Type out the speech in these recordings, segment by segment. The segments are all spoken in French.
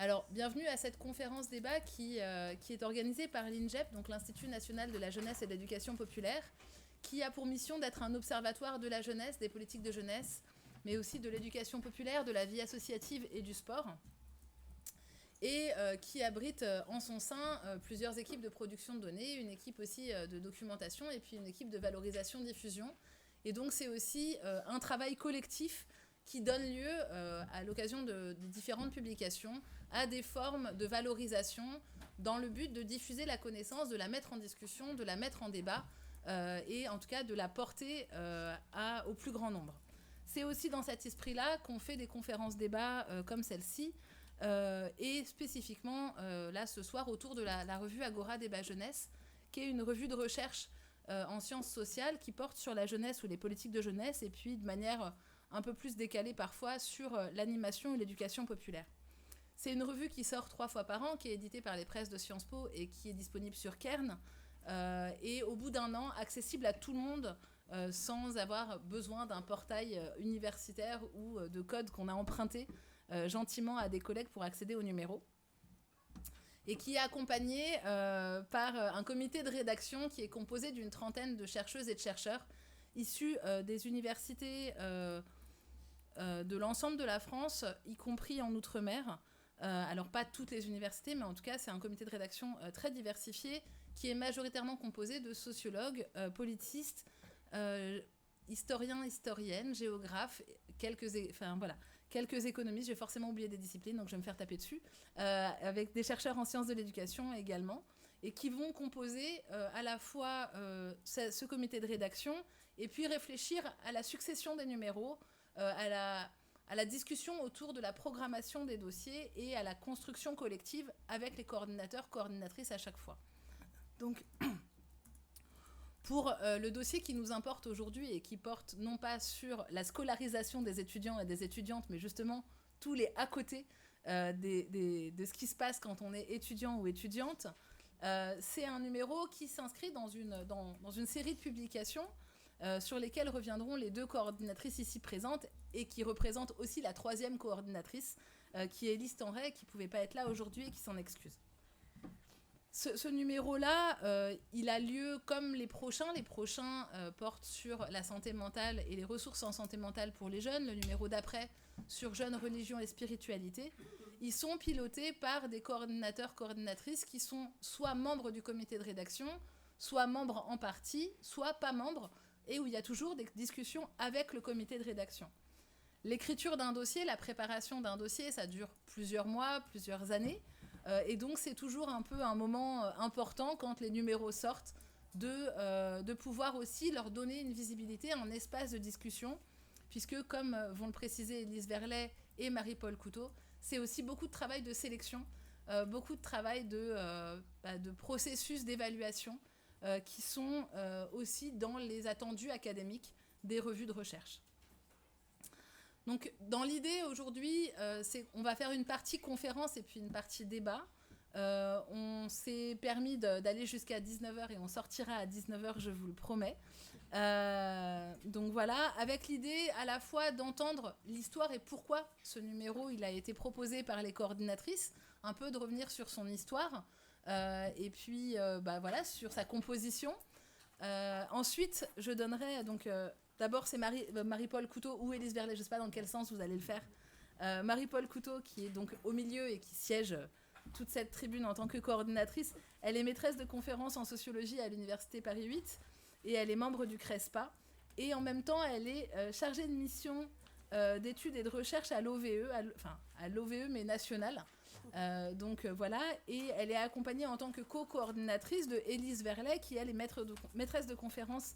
Alors, bienvenue à cette conférence débat qui est organisée par l'INJEP, donc l'Institut national de la jeunesse et de l'éducation populaire, qui a pour mission d'être un observatoire de la jeunesse, des politiques de jeunesse, mais aussi de l'éducation populaire, de la vie associative et du sport, et qui abrite en son sein plusieurs équipes de production de données, une équipe aussi de documentation et puis une équipe de valorisation-diffusion. Et donc c'est aussi un travail collectif qui donne lieu, à l'occasion de différentes publications, à des formes de valorisation dans le but de diffuser la connaissance, de la mettre en discussion, de la mettre en débat, et en tout cas de la porter au plus grand nombre. C'est aussi dans cet esprit-là qu'on fait des conférences débats comme celle-ci, et spécifiquement, là, ce soir, autour de la revue Agora Débat Jeunesse, qui est une revue de recherche en sciences sociales qui porte sur la jeunesse ou les politiques de jeunesse, et puis de manière un peu plus décalée parfois sur l'animation et l'éducation populaire. C'est une revue qui sort 3 fois par an, qui est éditée par les presses de Sciences Po et qui est disponible sur Kern, et au bout d'1 an, accessible à tout le monde, sans avoir besoin d'un portail universitaire ou de code qu'on a emprunté gentiment à des collègues pour accéder au numéro. Et qui est accompagné par un comité de rédaction qui est composé d'une 30aine de chercheuses et de chercheurs issus des universités de l'ensemble de la France, y compris en Outre-mer. Alors pas toutes les universités, mais en tout cas c'est un comité de rédaction très diversifié qui est majoritairement composé de sociologues, politistes, historiens, historiennes, géographes, quelques économistes, j'ai forcément oublié des disciplines, donc je vais me faire taper dessus, avec des chercheurs en sciences de l'éducation également, et qui vont composer à la fois ce comité de rédaction, et puis réfléchir à la succession des numéros, à la discussion autour de la programmation des dossiers et à la construction collective avec les coordinateurs, coordinatrices à chaque fois. Donc, pour le dossier qui nous importe aujourd'hui et qui porte non pas sur la scolarisation des étudiants et des étudiantes, mais justement tous les à côté de ce qui se passe quand on est étudiant ou étudiante, c'est un numéro qui s'inscrit dans une série de publications sur lesquelles reviendront les 2 coordinatrices ici présentes et qui représentent aussi la 3e coordinatrice, qui est Élise Tenray, qui ne pouvait pas être là aujourd'hui et qui s'en excuse. Ce numéro-là, il a lieu comme les prochains. Les prochains portent sur la santé mentale et les ressources en santé mentale pour les jeunes. Le numéro d'après, sur jeunes, religion et spiritualité. Ils sont pilotés par des coordinateurs, coordinatrices qui sont soit membres du comité de rédaction, soit membres en partie, soit pas membres, et où il y a toujours des discussions avec le comité de rédaction. L'écriture d'un dossier, la préparation d'un dossier, ça dure plusieurs mois, plusieurs années. Et donc, c'est toujours un peu un moment important quand les numéros sortent de pouvoir aussi leur donner une visibilité, un espace de discussion, puisque, comme vont le préciser Élise Verlet et Marie-Paul Couteau, c'est aussi beaucoup de travail de sélection, beaucoup de travail de processus d'évaluation qui sont aussi dans les attendus académiques des revues de recherche. Donc, dans l'idée, aujourd'hui, on va faire une partie conférence et puis une partie débat. On s'est permis d'aller jusqu'à 19h et on sortira à 19h, je vous le promets. Donc voilà, avec l'idée à la fois d'entendre l'histoire et pourquoi ce numéro il a été proposé par les coordinatrices, un peu de revenir sur son histoire, et puis voilà, sur sa composition. Ensuite, je donnerai donc... D'abord, c'est Marie-Paul Couteau ou Élise Verlet, je ne sais pas dans quel sens vous allez le faire. Marie-Paul Couteau, qui est donc au milieu et qui siège toute cette tribune en tant que coordinatrice. Elle est maîtresse de conférences en sociologie à l'Université Paris 8 et elle est membre du CRESPA. Et en même temps, elle est chargée de mission d'études et de recherche à l'OVE, à l'OVE mais nationale. Donc voilà, et elle est accompagnée en tant que co-coordinatrice de Élise Verlet, qui elle est maîtresse de conférences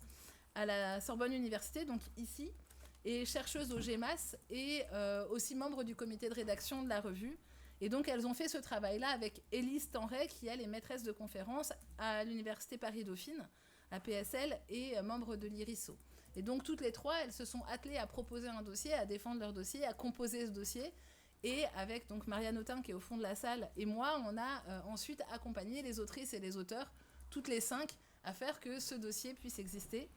à la Sorbonne Université, donc ici, et chercheuse au GEMAS, et aussi membre du comité de rédaction de la revue. Et donc, elles ont fait ce travail-là avec Élise Tenray, qui, elle, est maîtresse de conférences à l'Université Paris-Dauphine, à PSL, et membre de l'IRISO. Et donc, toutes les 3, elles se sont attelées à proposer un dossier, à défendre leur dossier, à composer ce dossier. Et avec donc Marianne Autin, qui est au fond de la salle, et moi, on a ensuite accompagné les autrices et les auteurs, toutes les 5, à faire que ce dossier puisse exister.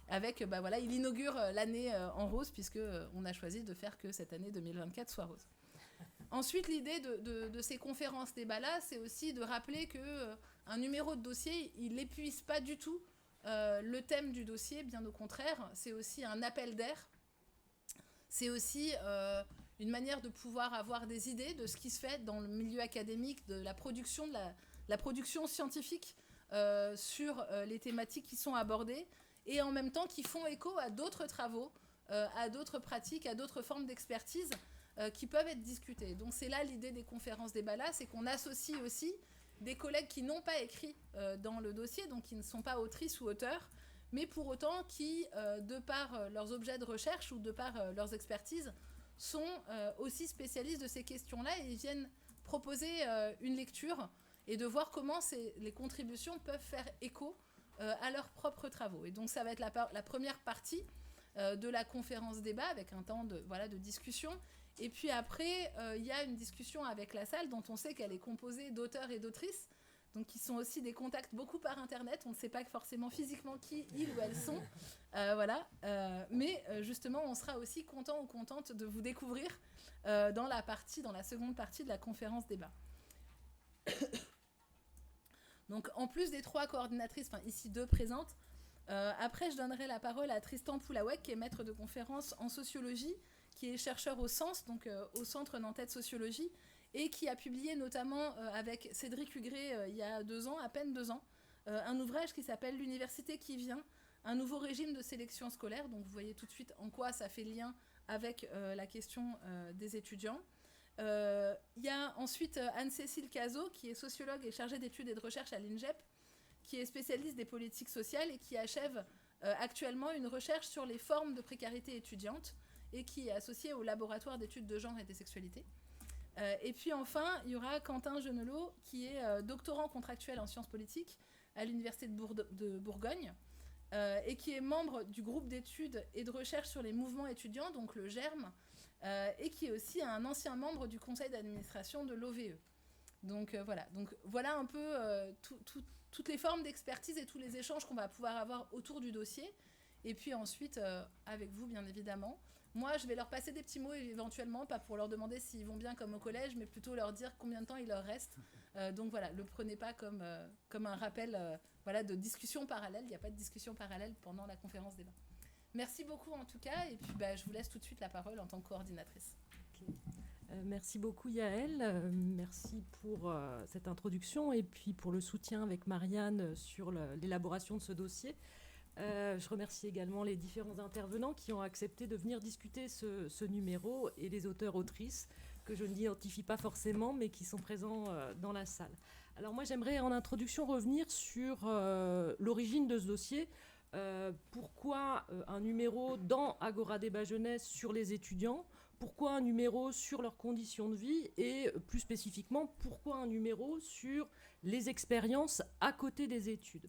Avec, voilà, il inaugure l'année en rose, puisqu'on a choisi de faire que cette année 2024 soit rose. Ensuite, l'idée de ces conférences débats-là, c'est aussi de rappeler que un numéro de dossier, il n'épuise pas du tout le thème du dossier, bien au contraire. C'est aussi un appel d'air. C'est aussi une manière de pouvoir avoir des idées de ce qui se fait dans le milieu académique, de la production, la production scientifique sur les thématiques qui sont abordées, et en même temps qui font écho à d'autres travaux, à d'autres pratiques, à d'autres formes d'expertise qui peuvent être discutées. Donc c'est là l'idée des conférences débats-là, c'est qu'on associe aussi des collègues qui n'ont pas écrit dans le dossier, donc qui ne sont pas autrices ou auteurs, mais pour autant qui, de par leurs objets de recherche ou de par leurs expertises, sont aussi spécialistes de ces questions-là et viennent proposer une lecture et de voir comment les contributions peuvent faire écho à leurs propres travaux. Et donc ça va être la première partie de la conférence débat avec un temps de discussion. Et puis après, il y a une discussion avec la salle dont on sait qu'elle est composée d'auteurs et d'autrices, donc qui sont aussi des contacts beaucoup par Internet. On ne sait pas forcément physiquement qui ils ou elles sont. Mais justement, on sera aussi content ou contente de vous découvrir dans la seconde partie de la conférence débat. Donc en plus des 3 coordinatrices, enfin ici 2 présentes, après je donnerai la parole à Tristan Poulawek, qui est maître de conférence en sociologie, qui est chercheur au CENS, donc au Centre Nantais de Sociologie, et qui a publié notamment avec Cédric Hugré il y a 2 ans, à peine 2 ans, un ouvrage qui s'appelle « L'université qui vient, un nouveau régime de sélection scolaire ». Donc vous voyez tout de suite en quoi ça fait lien avec la question des étudiants. Il y a ensuite Anne-Cécile Cazot, qui est sociologue et chargée d'études et de recherche à l'INJEP, qui est spécialiste des politiques sociales et qui achève actuellement une recherche sur les formes de précarité étudiante et qui est associée au laboratoire d'études de genre et des sexualités. Et puis enfin, il y aura Quentin Genelot, qui est doctorant contractuel en sciences politiques à l'Université de Bourgogne, et qui est membre du groupe d'études et de recherche sur les mouvements étudiants, donc le GERM, et qui est aussi un ancien membre du conseil d'administration de l'OVE. Donc voilà un peu toutes les formes d'expertise et tous les échanges qu'on va pouvoir avoir autour du dossier. Et puis ensuite, avec vous, bien évidemment. Moi, je vais leur passer des petits mots éventuellement, pas pour leur demander s'ils vont bien comme au collège, mais plutôt leur dire combien de temps il leur reste. Donc voilà, le prenez pas comme un rappel de discussion parallèle. Il n'y a pas de discussion parallèle pendant la conférence débat. Merci beaucoup en tout cas, et puis je vous laisse tout de suite la parole en tant que coordinatrice. Okay. Merci beaucoup Yaël, merci pour cette introduction et puis pour le soutien avec Marianne sur l'élaboration de ce dossier. Je remercie également les différents intervenants qui ont accepté de venir discuter ce numéro et les auteurs-autrices que je n'identifie pas forcément mais qui sont présents dans la salle. Alors moi j'aimerais en introduction revenir sur l'origine de ce dossier. Pourquoi un numéro dans Agora Débat Jeunesse sur les étudiants ? Pourquoi un numéro sur leurs conditions de vie et plus spécifiquement, pourquoi un numéro sur les expériences à côté des études ?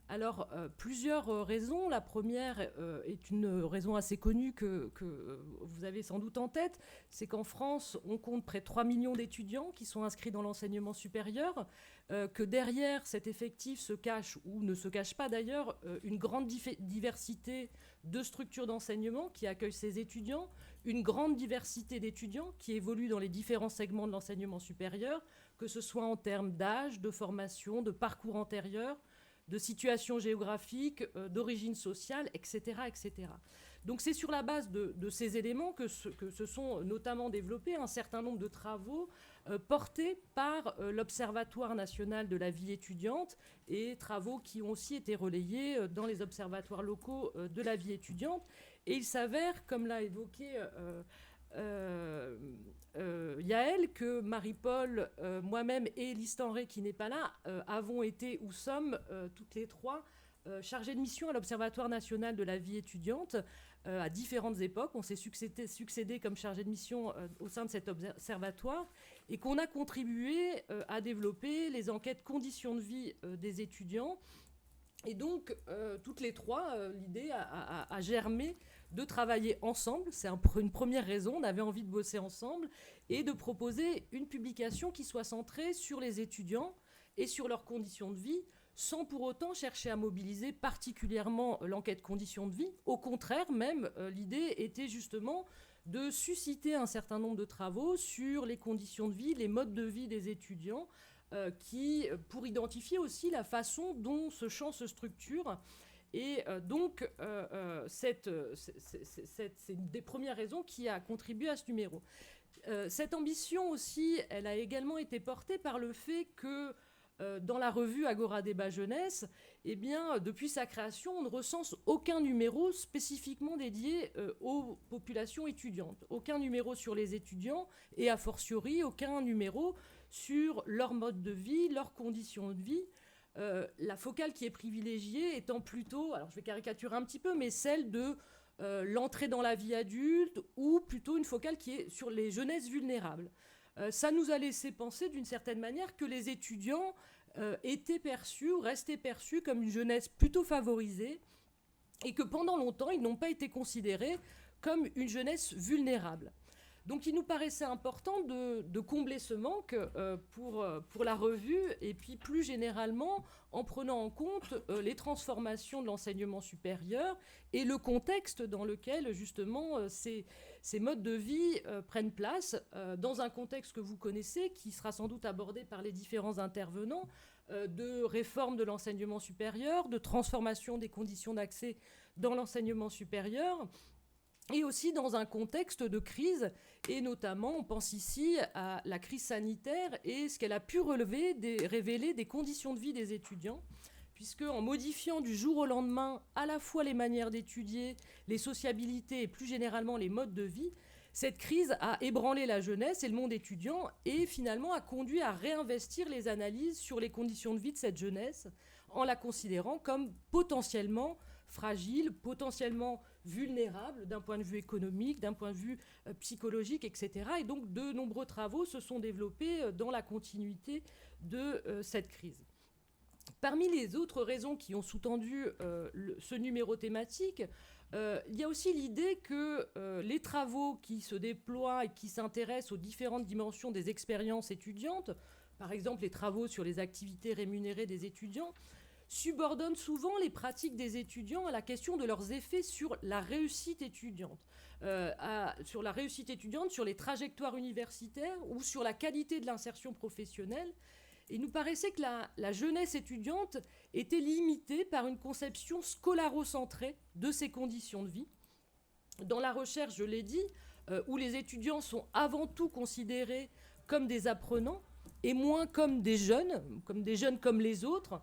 Alors, plusieurs raisons. La première est une raison assez connue que vous avez sans doute en tête. C'est qu'en France, on compte près de 3 millions d'étudiants qui sont inscrits dans l'enseignement supérieur, que derrière cet effectif se cache, ou ne se cache pas d'ailleurs, une grande diversité de structures d'enseignement qui accueillent ces étudiants, une grande diversité d'étudiants qui évoluent dans les différents segments de l'enseignement supérieur, que ce soit en termes d'âge, de formation, de parcours antérieur, de situation géographique, d'origine sociale, etc., etc. Donc c'est sur la base de ces éléments que se sont notamment développés un certain nombre de travaux portés par l'Observatoire national de la vie étudiante et travaux qui ont aussi été relayés dans les observatoires locaux de la vie étudiante. Et il s'avère, comme l'a évoqué Yaël, que Marie-Paul, moi-même et Lise Tenré, qui n'est pas là, avons été ou sommes toutes les 3 chargées de mission à l'Observatoire national de la vie étudiante à différentes époques. On s'est succédé comme chargée de mission au sein de cet observatoire et qu'on a contribué à développer les enquêtes conditions de vie des étudiants. Et donc, toutes les 3, l'idée a germé de travailler ensemble. C'est une première raison. On avait envie de bosser ensemble et de proposer une publication qui soit centrée sur les étudiants et sur leurs conditions de vie, sans pour autant chercher à mobiliser particulièrement l'enquête conditions de vie. Au contraire, même, l'idée était justement de susciter un certain nombre de travaux sur les conditions de vie, les modes de vie des étudiants, pour identifier aussi la façon dont ce champ se structure. Et donc, c'est une des premières raisons qui a contribué à ce numéro. Cette ambition aussi, elle a également été portée par le fait que dans la revue Agora Débat Jeunesse, eh bien, depuis sa création, on ne recense aucun numéro spécifiquement dédié aux populations étudiantes. Aucun numéro sur les étudiants et a fortiori aucun numéro sur leur mode de vie, leurs conditions de vie. La focale qui est privilégiée étant plutôt, alors je vais caricaturer un petit peu, mais celle de l'entrée dans la vie adulte, ou plutôt une focale qui est sur les jeunesses vulnérables. Ça nous a laissé penser d'une certaine manière que les étudiants étaient perçus ou restaient perçus comme une jeunesse plutôt favorisée et que pendant longtemps, ils n'ont pas été considérés comme une jeunesse vulnérable. Donc il nous paraissait important de combler ce manque pour la revue et puis plus généralement en prenant en compte les transformations de l'enseignement supérieur et le contexte dans lequel justement ces modes de vie prennent place dans un contexte que vous connaissez, qui sera sans doute abordé par les différents intervenants, de réforme de l'enseignement supérieur, de transformation des conditions d'accès dans l'enseignement supérieur, et aussi dans un contexte de crise, et notamment on pense ici à la crise sanitaire et ce qu'elle a pu révéler des conditions de vie des étudiants, puisque en modifiant du jour au lendemain à la fois les manières d'étudier, les sociabilités et plus généralement les modes de vie, cette crise a ébranlé la jeunesse et le monde étudiant et finalement a conduit à réinvestir les analyses sur les conditions de vie de cette jeunesse en la considérant comme potentiellement fragile, potentiellement vulnérable d'un point de vue économique, d'un point de vue psychologique, etc. Et donc de nombreux travaux se sont développés dans la continuité de cette crise. Parmi les autres raisons qui ont sous-tendu ce numéro thématique, il y a aussi l'idée que les travaux qui se déploient et qui s'intéressent aux différentes dimensions des expériences étudiantes, par exemple les travaux sur les activités rémunérées des étudiants, subordonnent souvent les pratiques des étudiants à la question de leurs effets sur la réussite étudiante, sur les trajectoires universitaires ou sur la qualité de l'insertion professionnelle. Et il nous paraissait que la jeunesse étudiante était limitée par une conception scolarocentrée de ces conditions de vie. Dans la recherche, je l'ai dit, où les étudiants sont avant tout considérés comme des apprenants et moins comme des jeunes comme les autres,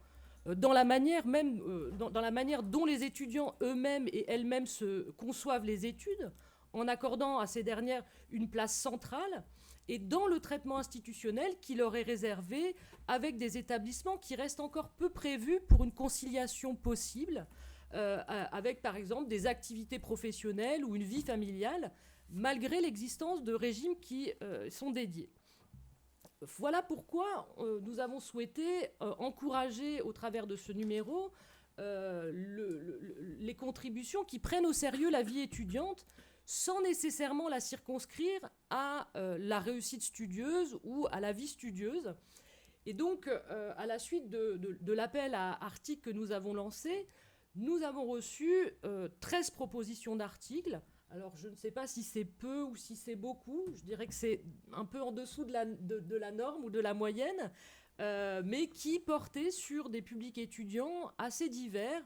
dans la manière dont les étudiants eux-mêmes et elles-mêmes se conçoivent les études, en accordant à ces dernières une place centrale, et dans le traitement institutionnel qui leur est réservé, avec des établissements qui restent encore peu prévus pour une conciliation possible, avec par exemple des activités professionnelles ou une vie familiale, malgré l'existence de régimes qui sont dédiés. Voilà pourquoi nous avons souhaité encourager au travers de ce numéro les contributions qui prennent au sérieux la vie étudiante sans nécessairement la circonscrire à la réussite studieuse ou à la vie studieuse. Et donc, à la suite de l'appel à articles que nous avons lancé, nous avons reçu 13 propositions d'articles. Alors, je ne sais pas si c'est peu ou si c'est beaucoup. Je dirais que c'est un peu en dessous de la norme ou de la moyenne, mais qui portaient sur des publics étudiants assez divers,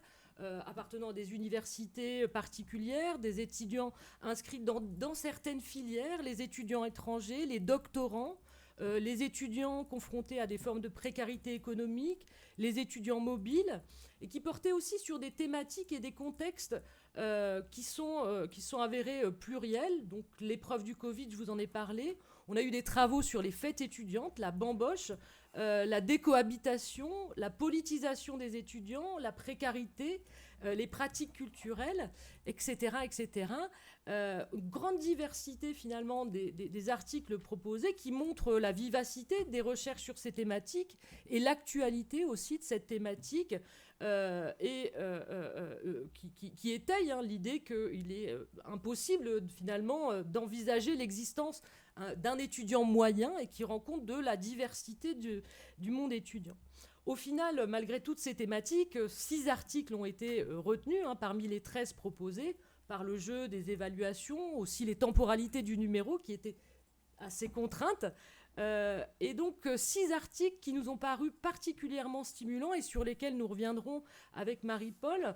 appartenant à des universités particulières, des étudiants inscrits dans certaines filières, les étudiants étrangers, les doctorants, les étudiants confrontés à des formes de précarité économique, les étudiants mobiles, et qui portaient aussi sur des thématiques et des contextes qui sont avérés pluriels. Donc l'épreuve du Covid, je vous en ai parlé. On a eu des travaux sur les fêtes étudiantes, la bamboche, la décohabitation, la politisation des étudiants, la précarité, les pratiques culturelles, etc. etc. Une grande diversité finalement des articles proposés qui montrent la vivacité des recherches sur ces thématiques et l'actualité aussi de cette thématique qui étaye l'idée qu'il est impossible finalement d'envisager l'existence d'un étudiant moyen et qui rend compte de la diversité du monde étudiant. Au final, malgré toutes ces thématiques, 6 articles ont été retenus parmi les 13 proposés par le jeu des évaluations, aussi les temporalités du numéro qui étaient assez contraintes. Et donc 6 articles qui nous ont paru particulièrement stimulants et sur lesquels nous reviendrons avec Marie-Paul,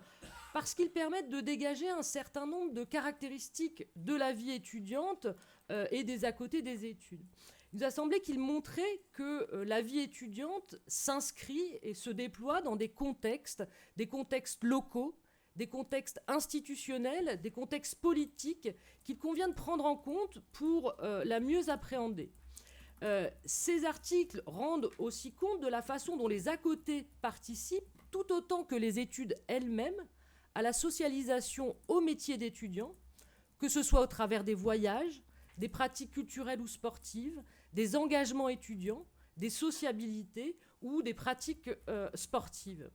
parce qu'ils permettent de dégager un certain nombre de caractéristiques de la vie étudiante et des à côté des études. Il nous a semblé qu'il montrait que la vie étudiante s'inscrit et se déploie dans des contextes locaux, des contextes institutionnels, des contextes politiques qu'il convient de prendre en compte pour la mieux appréhender. Ces articles rendent aussi compte de la façon dont les à-côtés participent, tout autant que les études elles-mêmes, à la socialisation au métier d'étudiant, que ce soit au travers des voyages, des pratiques culturelles ou sportives, des engagements étudiants, des sociabilités ou des pratiques sportives.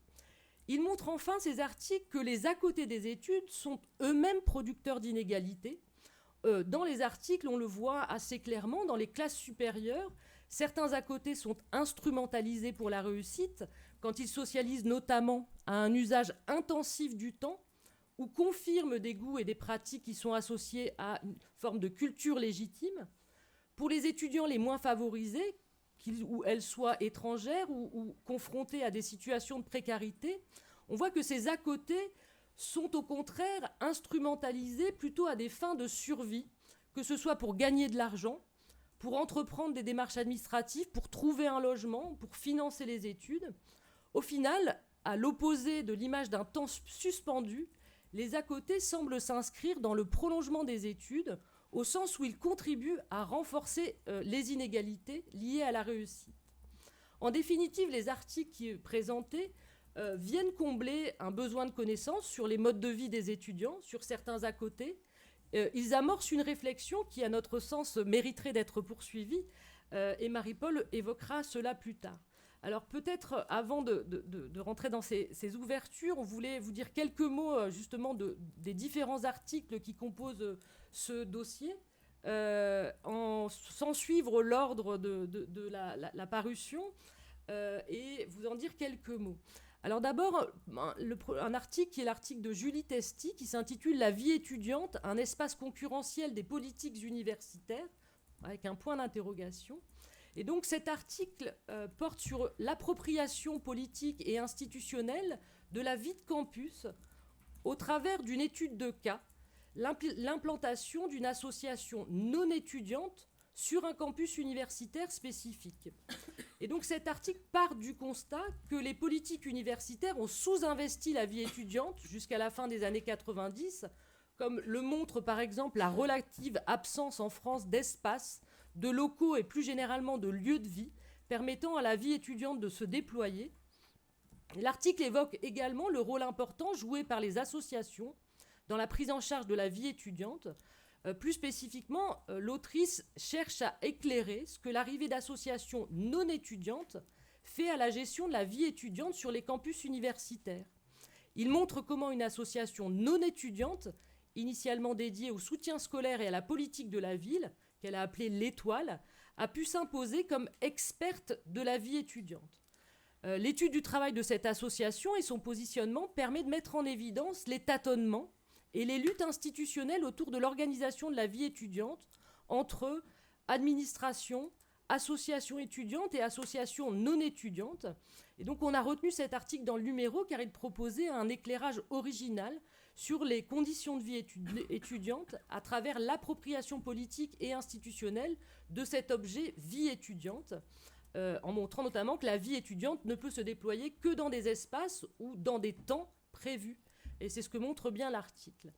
Il montre enfin, ces articles, que les à-côtés des études sont eux-mêmes producteurs d'inégalités. Dans les articles, on le voit assez clairement, dans les classes supérieures, certains à-côtés sont instrumentalisés pour la réussite, quand ils socialisent notamment à un usage intensif du temps, ou confirment des goûts et des pratiques qui sont associés à une forme de culture légitime. Pour les étudiants les moins favorisés, qu'ils ou elles soient étrangères ou confrontées à des situations de précarité, on voit que ces à-côtés sont au contraire instrumentalisés plutôt à des fins de survie, que ce soit pour gagner de l'argent, pour entreprendre des démarches administratives, pour trouver un logement, pour financer les études. Au final, à l'opposé de l'image d'un temps suspendu, les à-côtés semblent s'inscrire dans le prolongement des études, au sens où ils contribuent à renforcer les inégalités liées à la réussite. En définitive, les articles qui sont présentés viennent combler un besoin de connaissance sur les modes de vie des étudiants, sur certains à-côtés. Ils amorcent une réflexion qui, à notre sens, mériterait d'être poursuivie, et Marie-Paul évoquera cela plus tard. Alors peut-être, avant de rentrer dans ces ouvertures, on voulait vous dire quelques mots justement des différents articles qui composent ce dossier, sans suivre l'ordre de la parution, et vous en dire quelques mots. Alors d'abord, un article qui est l'article de Julie Testi, qui s'intitule « La vie étudiante, un espace concurrentiel des politiques universitaires », avec un point d'interrogation. Et donc cet article porte sur l'appropriation politique et institutionnelle de la vie de campus au travers d'une étude de cas, l'implantation d'une association non étudiante sur un campus universitaire spécifique. Et donc cet article part du constat que les politiques universitaires ont sous-investi la vie étudiante jusqu'à la fin des années 90, comme le montre par exemple la relative absence en France d'espace, de locaux et plus généralement de lieux de vie permettant à la vie étudiante de se déployer. L'article évoque également le rôle important joué par les associations dans la prise en charge de la vie étudiante. Plus spécifiquement, l'autrice cherche à éclairer ce que l'arrivée d'associations non étudiantes fait à la gestion de la vie étudiante sur les campus universitaires. Il montre comment une association non étudiante, initialement dédiée au soutien scolaire et à la politique de la ville, qu'elle a appelée l'Étoile, a pu s'imposer comme experte de la vie étudiante. L'étude du travail de cette association et son positionnement permet de mettre en évidence les tâtonnements et les luttes institutionnelles autour de l'organisation de la vie étudiante entre administration, associations étudiantes et associations non étudiantes. Et donc on a retenu cet article dans le numéro car il proposait un éclairage original sur les conditions de vie étudiante à travers l'appropriation politique et institutionnelle de cet objet vie étudiante, en montrant notamment que la vie étudiante ne peut se déployer que dans des espaces ou dans des temps prévus. Et c'est ce que montre bien l'article.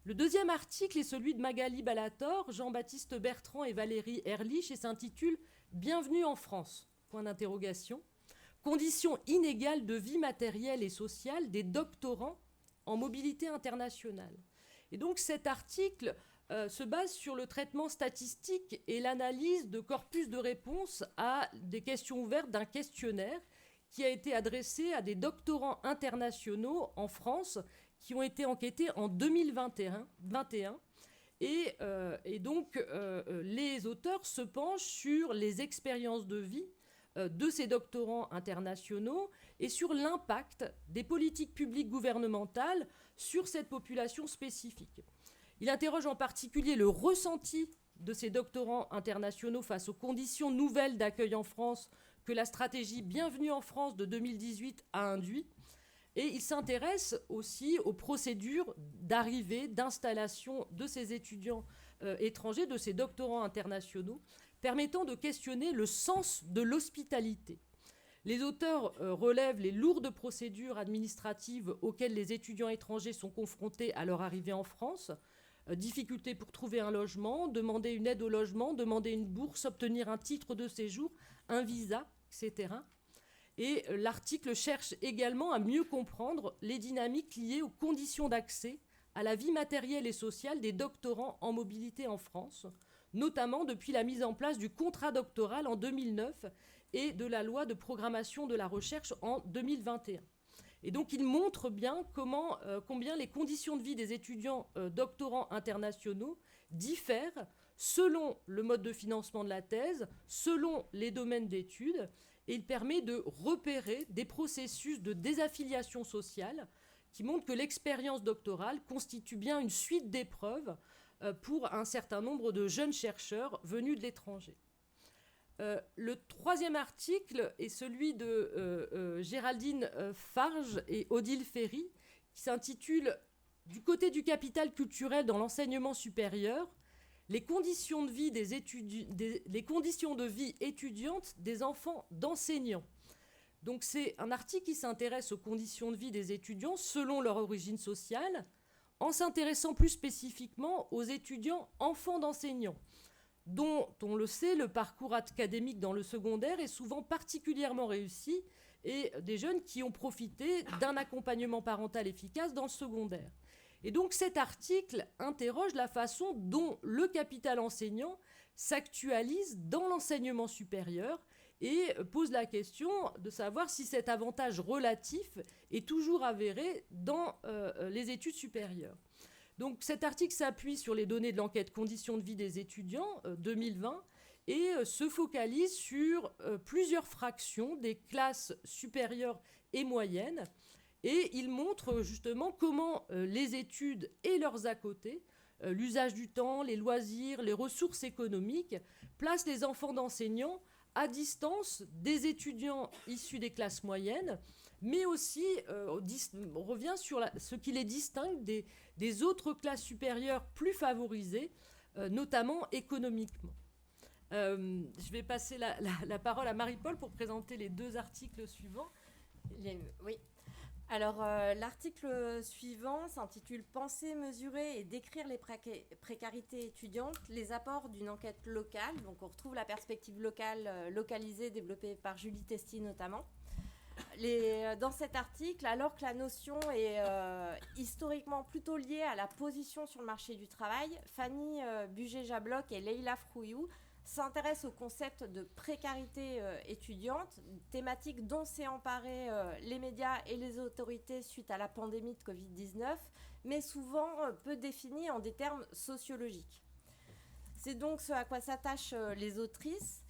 Le deuxième article est celui de Magali Balator, Jean-Baptiste Bertrand et Valérie Erlich et s'intitule « Bienvenue en France ». Conditions inégales de vie matérielle et sociale des doctorants en mobilité internationale. Et donc cet article se base sur le traitement statistique et l'analyse de corpus de réponses à des questions ouvertes d'un questionnaire qui a été adressé à des doctorants internationaux en France qui ont été enquêtés en 2021. Et donc les auteurs se penchent sur les expériences de vie de ces doctorants internationaux et sur l'impact des politiques publiques gouvernementales sur cette population spécifique. Il interroge en particulier le ressenti de ces doctorants internationaux face aux conditions nouvelles d'accueil en France que la stratégie Bienvenue en France de 2018 a induit. Et il s'intéresse aussi aux procédures d'arrivée, d'installation de ces étudiants étrangers, de ces doctorants internationaux, permettant de questionner le sens de l'hospitalité. Les auteurs relèvent les lourdes procédures administratives auxquelles les étudiants étrangers sont confrontés à leur arrivée en France. Difficultés pour trouver un logement, demander une aide au logement, demander une bourse, obtenir un titre de séjour, un visa, etc. Et l'article cherche également à mieux comprendre les dynamiques liées aux conditions d'accès à la vie matérielle et sociale des doctorants en mobilité en France, notamment depuis la mise en place du contrat doctoral en 2009 et de la loi de programmation de la recherche en 2021. Et donc, il montre bien combien les conditions de vie des étudiants doctorants internationaux diffèrent selon le mode de financement de la thèse, selon les domaines d'études, et il permet de repérer des processus de désaffiliation sociale qui montrent que l'expérience doctorale constitue bien une suite d'épreuves pour un certain nombre de jeunes chercheurs venus de l'étranger. Le troisième article est celui de Géraldine Farge et Odile Ferry, qui s'intitule « Du côté du capital culturel dans l'enseignement supérieur, les conditions de vie, les conditions de vie étudiantes des enfants d'enseignants ». Donc c'est un article qui s'intéresse aux conditions de vie des étudiants selon leur origine sociale, en s'intéressant plus spécifiquement aux étudiants enfants d'enseignants, dont, on le sait, le parcours académique dans le secondaire est souvent particulièrement réussi, et des jeunes qui ont profité d'un accompagnement parental efficace dans le secondaire. Et donc cet article interroge la façon dont le capital enseignant s'actualise dans l'enseignement supérieur et pose la question de savoir si cet avantage relatif est toujours avéré dans les études supérieures. Donc cet article s'appuie sur les données de l'enquête Conditions de vie des étudiants 2020 et se focalise sur plusieurs fractions des classes supérieures et moyennes. Et il montre justement comment les études et leurs à côté, l'usage du temps, les loisirs, les ressources économiques, placent les enfants d'enseignants à distance des étudiants issus des classes moyennes, mais aussi on revient sur ce qui les distingue des autres classes supérieures plus favorisées, notamment économiquement. Je vais passer la parole à Marie-Paul pour présenter les deux articles suivants. Oui. Alors, l'article suivant s'intitule « Penser, mesurer et décrire les précarités étudiantes, les apports d'une enquête locale ». Donc, on retrouve la perspective locale, localisée, développée par Julie Testy notamment. Dans cet article, alors que la notion est historiquement plutôt liée à la position sur le marché du travail, Fanny Bugé-Jabloc et Leïla Frouillou s'intéressent au concept de précarité étudiante, thématique dont s'est emparé les médias et les autorités suite à la pandémie de Covid-19, mais souvent peu définie en des termes sociologiques. C'est donc ce à quoi s'attachent les autrices,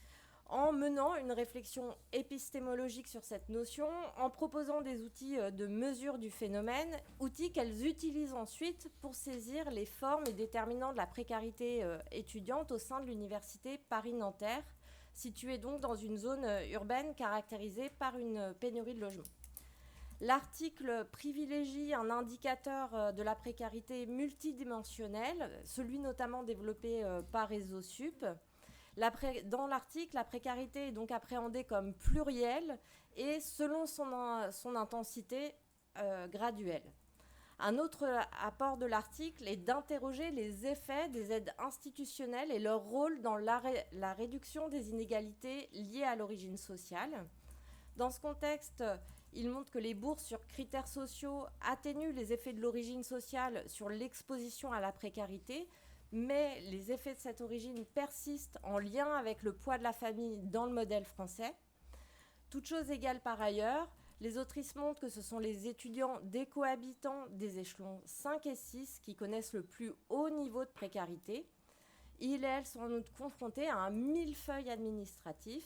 en menant une réflexion épistémologique sur cette notion, en proposant des outils de mesure du phénomène, outils qu'elles utilisent ensuite pour saisir les formes et déterminants de la précarité étudiante au sein de l'université Paris-Nanterre, située donc dans une zone urbaine caractérisée par une pénurie de logements. L'article privilégie un indicateur de la précarité multidimensionnel, celui notamment développé par Réseau-Sup. Dans l'article, la précarité est donc appréhendée comme plurielle et selon son intensité graduelle. Un autre apport de l'article est d'interroger les effets des aides institutionnelles et leur rôle dans la réduction des inégalités liées à l'origine sociale. Dans ce contexte, il montre que les bourses sur critères sociaux atténuent les effets de l'origine sociale sur l'exposition à la précarité, mais les effets de cette origine persistent en lien avec le poids de la famille dans le modèle français. Toutes choses égales par ailleurs, les autrices montrent que ce sont les étudiants des cohabitants des échelons 5 et 6 qui connaissent le plus haut niveau de précarité. Ils et elles sont en outre confrontés à un millefeuille administratif.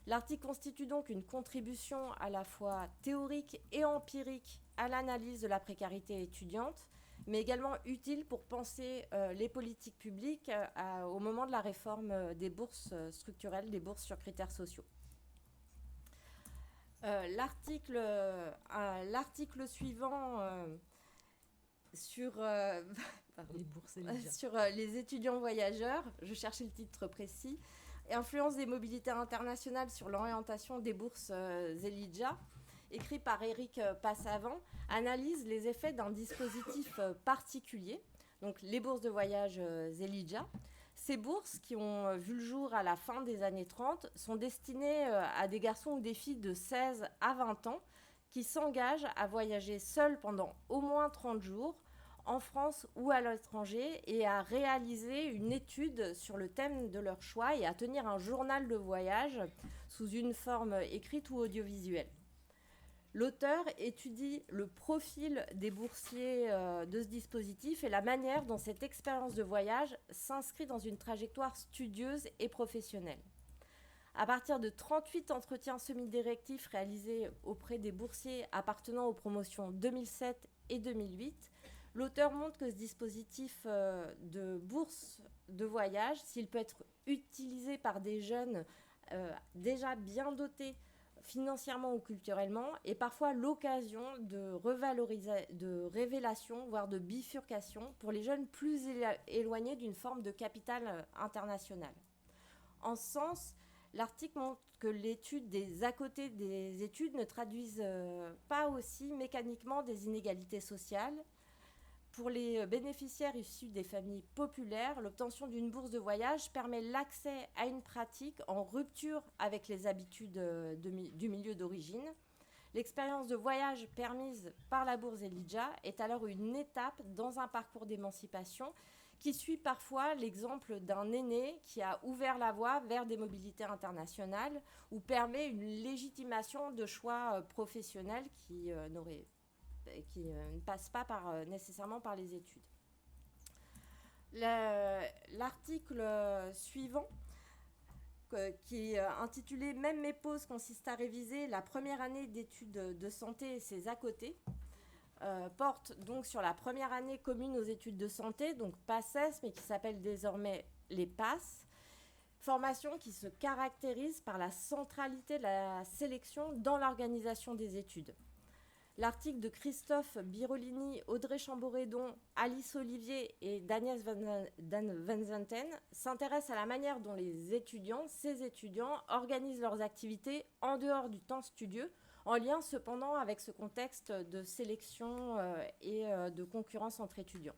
L'article constitue donc une contribution à la fois théorique et empirique à l'analyse de la précarité étudiante, mais également utile pour penser les politiques publiques au moment de la réforme des bourses structurelles, des bourses sur critères sociaux. L'article suivant sur, sur les étudiants voyageurs, je cherchais le titre précis, influence des mobilités internationales sur l'orientation des bourses Zelidja, écrit par Éric Passavant, analyse les effets d'un dispositif particulier, donc les bourses de voyage Zelidja. Ces bourses, qui ont vu le jour à la fin des années 30, sont destinées à des garçons ou des filles de 16 à 20 ans qui s'engagent à voyager seuls pendant au moins 30 jours en France ou à l'étranger et à réaliser une étude sur le thème de leur choix et à tenir un journal de voyage sous une forme écrite ou audiovisuelle. L'auteur étudie le profil des boursiers de ce dispositif et la manière dont cette expérience de voyage s'inscrit dans une trajectoire studieuse et professionnelle. À partir de 38 entretiens semi-directifs réalisés auprès des boursiers appartenant aux promotions 2007 et 2008, l'auteur montre que ce dispositif de bourse de voyage, s'il peut être utilisé par des jeunes déjà bien dotés financièrement ou culturellement, est parfois l'occasion de révélation, voire de bifurcation pour les jeunes plus éloignés d'une forme de capital international. En ce sens, l'article montre que l'étude des à côté des études ne traduisent pas aussi mécaniquement des inégalités sociales. Pour les bénéficiaires issus des familles populaires, l'obtention d'une bourse de voyage permet l'accès à une pratique en rupture avec les habitudes du milieu d'origine. L'expérience de voyage permise par la bourse Zelidja est alors une étape dans un parcours d'émancipation qui suit parfois l'exemple d'un aîné qui a ouvert la voie vers des mobilités internationales ou permet une légitimation de choix professionnels qui ne passe pas nécessairement par les études. L'article suivant, qui est intitulé « Même mes pauses consistent à réviser la première année d'études de santé et ses à côté », porte donc sur la première année commune aux études de santé, donc PACES, mais qui s'appelle désormais les PASS, formation qui se caractérise par la centralité de la sélection dans l'organisation des études. L'article de Christophe Birolini, Audrey Chamboredon, Alice Olivier et Daniel Van Zanten s'intéresse à la manière dont ces étudiants organisent leurs activités en dehors du temps studieux, en lien cependant avec ce contexte de sélection et de concurrence entre étudiants.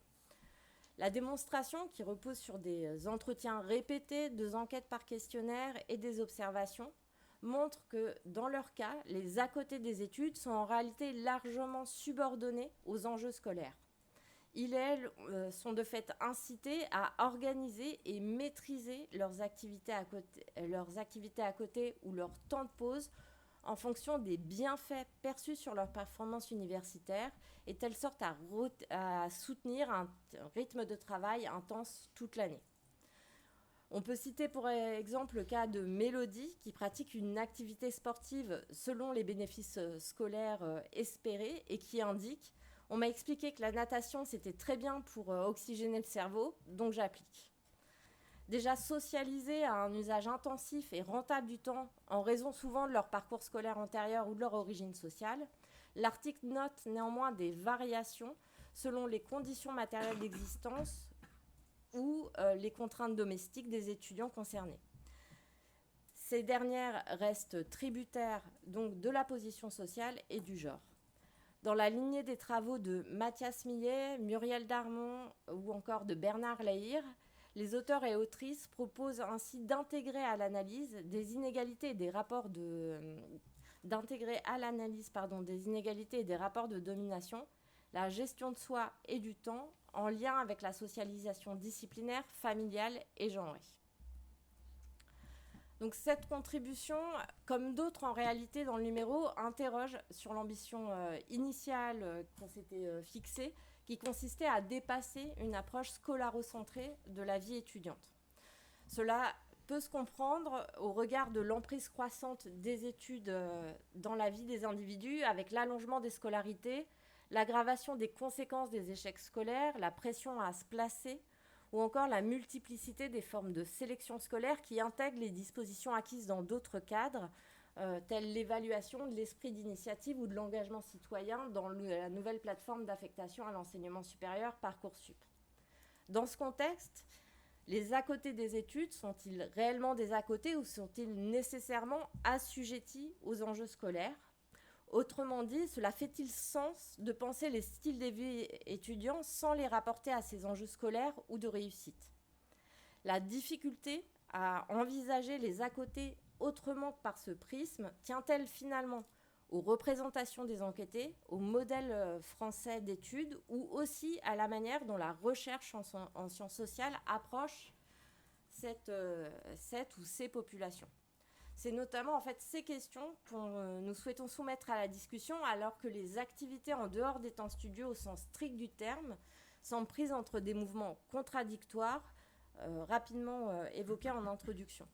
La démonstration, qui repose sur des entretiens répétés, 2 enquêtes par questionnaire et des observations, montre que, dans leur cas, les à côté des études sont en réalité largement subordonnés aux enjeux scolaires. Ils et elles sont de fait incités à organiser et maîtriser leurs activités à côté ou leur temps de pause en fonction des bienfaits perçus sur leur performance universitaire et telle sorte à soutenir un rythme de travail intense toute l'année. On peut citer pour exemple le cas de Mélodie qui pratique une activité sportive selon les bénéfices scolaires espérés et qui indique « On m'a expliqué que la natation c'était très bien pour oxygéner le cerveau, donc j'applique ». Déjà socialisés à un usage intensif et rentable du temps en raison souvent de leur parcours scolaire antérieur ou de leur origine sociale, l'article note néanmoins des variations selon les conditions matérielles d'existence ou les contraintes domestiques des étudiants concernés. Ces dernières restent tributaires donc de la position sociale et du genre. Dans la lignée des travaux de Mathias Millet, Muriel Darmon ou encore de Bernard Lahire, les auteurs et autrices proposent ainsi d'intégrer à l'analyse des inégalités et des rapports de domination, la gestion de soi et du temps en lien avec la socialisation disciplinaire, familiale et genrée. Donc cette contribution, comme d'autres en réalité dans le numéro, interroge sur l'ambition initiale qu'on s'était fixée, qui consistait à dépasser une approche scolarocentrée de la vie étudiante. Cela peut se comprendre au regard de l'emprise croissante des études dans la vie des individus, avec l'allongement des scolarités, l'aggravation des conséquences des échecs scolaires, la pression à se placer, ou encore la multiplicité des formes de sélection scolaire qui intègrent les dispositions acquises dans d'autres cadres, telles l'évaluation de l'esprit d'initiative ou de l'engagement citoyen dans la nouvelle plateforme d'affectation à l'enseignement supérieur Parcoursup. Dans ce contexte, les à-côté des études sont-ils réellement des à-côté ou sont-ils nécessairement assujettis aux enjeux scolaires ? Autrement dit, cela fait-il sens de penser les styles de vie étudiants sans les rapporter à ces enjeux scolaires ou de réussite ? La difficulté à envisager les à-côté autrement que par ce prisme tient-elle finalement aux représentations des enquêtés, au modèle français d'études ou aussi à la manière dont la recherche en sciences sociales approche cette ou ces populations ? C'est notamment en fait ces questions que nous souhaitons soumettre à la discussion alors que les activités en dehors des temps studieux au sens strict du terme semblent prises entre des mouvements contradictoires rapidement évoqués en introduction.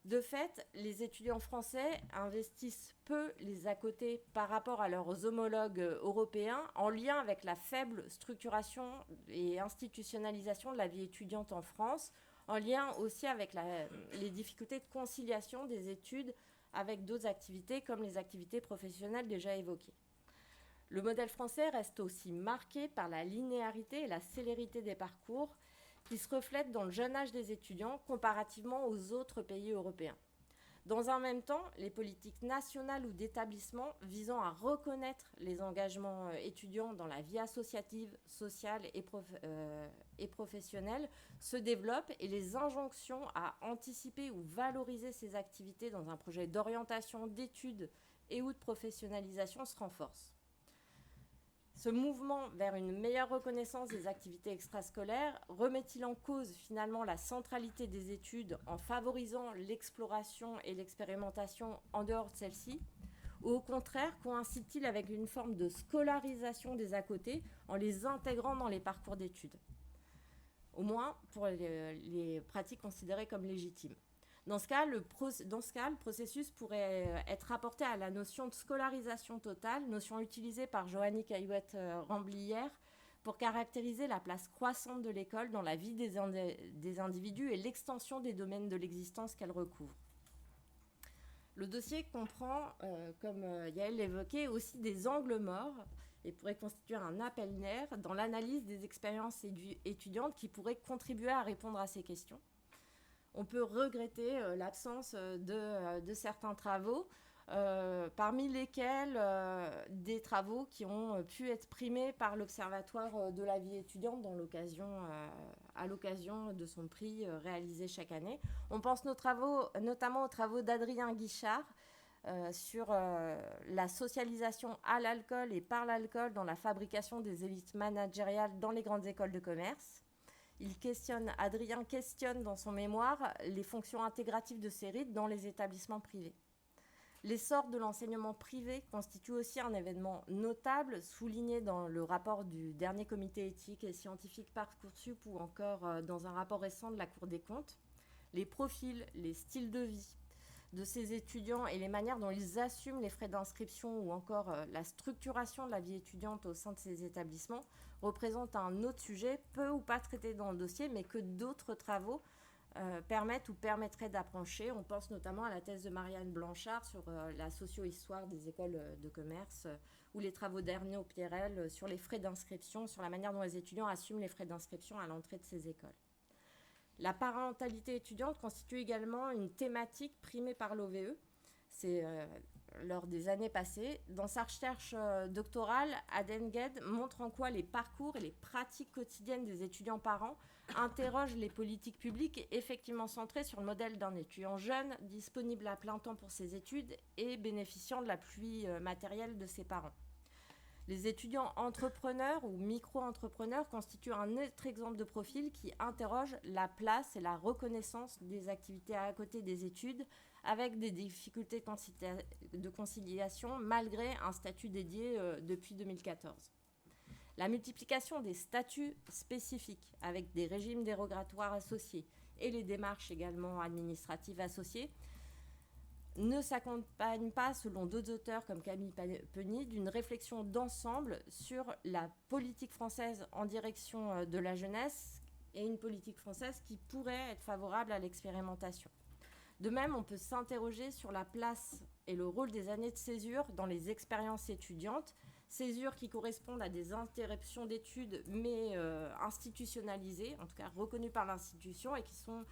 De fait, les étudiants français investissent peu les à-côté par rapport à leurs homologues européens en lien avec la faible structuration et institutionnalisation de la vie étudiante en France, en lien aussi avec les difficultés de conciliation des études avec d'autres activités comme les activités professionnelles déjà évoquées. Le modèle français reste aussi marqué par la linéarité et la célérité des parcours qui se reflètent dans le jeune âge des étudiants comparativement aux autres pays européens. Dans un même temps, les politiques nationales ou d'établissements visant à reconnaître les engagements étudiants dans la vie associative, sociale et professionnelle se développent et les injonctions à anticiper ou valoriser ces activités dans un projet d'orientation, d'études et ou de professionnalisation se renforcent. Ce mouvement vers une meilleure reconnaissance des activités extrascolaires remet-il en cause finalement la centralité des études en favorisant l'exploration et l'expérimentation en dehors de celles-ci ? Ou au contraire, coïncide-t-il avec une forme de scolarisation des à-côté en les intégrant dans les parcours d'études ? Au moins pour les pratiques considérées comme légitimes. Dans ce cas, le processus pourrait être rapporté à la notion de scolarisation totale, notion utilisée par Johanny Caillouette-Ramblière pour caractériser la place croissante de l'école dans la vie des individus et l'extension des domaines de l'existence qu'elle recouvre. Le dossier comprend, comme Yael l'évoquait, aussi des angles morts et pourrait constituer un appel d'air dans l'analyse des expériences étudiantes qui pourraient contribuer à répondre à ces questions. On peut regretter l'absence de certains travaux, parmi lesquels des travaux qui ont pu être primés par l'Observatoire de la vie étudiante à l'occasion de son prix réalisé chaque année. On pense notamment aux travaux d'Adrien Guichard sur la socialisation à l'alcool et par l'alcool dans la fabrication des élites managériales dans les grandes écoles de commerce. Adrien questionne dans son mémoire les fonctions intégratives de ces rites dans les établissements privés. L'essor de l'enseignement privé constitue aussi un événement notable, souligné dans le rapport du dernier comité éthique et scientifique Parcoursup ou encore dans un rapport récent de la Cour des comptes. Les profils, les styles de vie de ces étudiants et les manières dont ils assument les frais d'inscription ou encore la structuration de la vie étudiante au sein de ces établissements représentent un autre sujet, peu ou pas traité dans le dossier, mais que d'autres travaux permettent ou permettraient d'approcher. On pense notamment à la thèse de Marianne Blanchard sur la socio-histoire des écoles de commerce ou les travaux d'Ernio Pierrel sur les frais d'inscription, sur la manière dont les étudiants assument les frais d'inscription à l'entrée de ces écoles. La parentalité étudiante constitue également une thématique primée par l'OVE. C'est lors des années passées. Dans sa recherche doctorale, Aden Gued montre en quoi les parcours et les pratiques quotidiennes des étudiants parents interrogent les politiques publiques effectivement centrées sur le modèle d'un étudiant jeune, disponible à plein temps pour ses études et bénéficiant de l'appui matériel de ses parents. Les étudiants entrepreneurs ou micro-entrepreneurs constituent un autre exemple de profil qui interroge la place et la reconnaissance des activités à côté des études avec des difficultés de conciliation malgré un statut dédié depuis 2014. La multiplication des statuts spécifiques avec des régimes dérogatoires associés et les démarches également administratives associées ne s'accompagne pas, selon d'autres auteurs comme Camille Penny, d'une réflexion d'ensemble sur la politique française en direction de la jeunesse et une politique française qui pourrait être favorable à l'expérimentation. De même, on peut s'interroger sur la place et le rôle des années de césure dans les expériences étudiantes, césures qui correspondent à des interruptions d'études mais institutionnalisées, en tout cas reconnues par l'institution et qui sont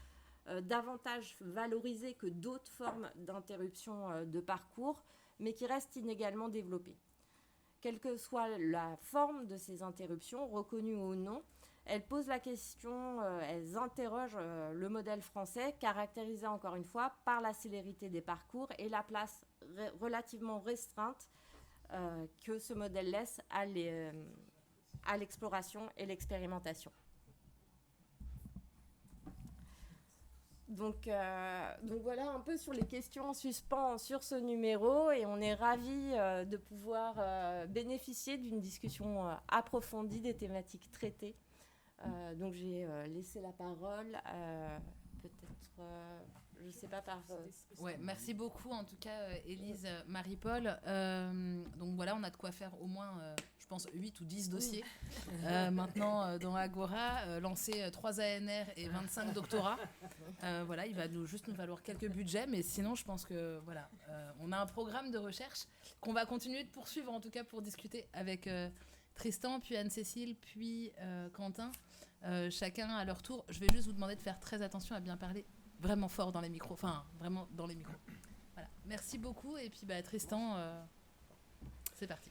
davantage valorisées que d'autres formes d'interruption de parcours, mais qui restent inégalement développées. Quelle que soit la forme de ces interruptions, reconnues ou non, elles posent la question, elles interrogent le modèle français, caractérisé encore une fois par la célérité des parcours et la place relativement restreinte que ce modèle laisse à l'exploration et l'expérimentation. Donc voilà un peu sur les questions en suspens sur ce numéro et on est ravis de pouvoir bénéficier d'une discussion approfondie des thématiques traitées. Donc j'ai laissé la parole, peut-être, je ne sais pas par... Ouais, merci beaucoup en tout cas Élise, Marie-Paul. Donc voilà, on a de quoi faire au moins, je pense, 8 ou 10 dossiers maintenant dans Agora, lancer 3 ANR et 25 doctorats. Voilà, il va juste nous valoir quelques budgets, mais sinon je pense que voilà, on a un programme de recherche qu'on va continuer de poursuivre en tout cas pour discuter avec Tristan, puis Anne-Cécile, puis Quentin, chacun à leur tour. Je vais juste vous demander de faire très attention à bien parler vraiment fort dans les micros, enfin vraiment dans les micros. Voilà, merci beaucoup et puis Tristan, c'est parti.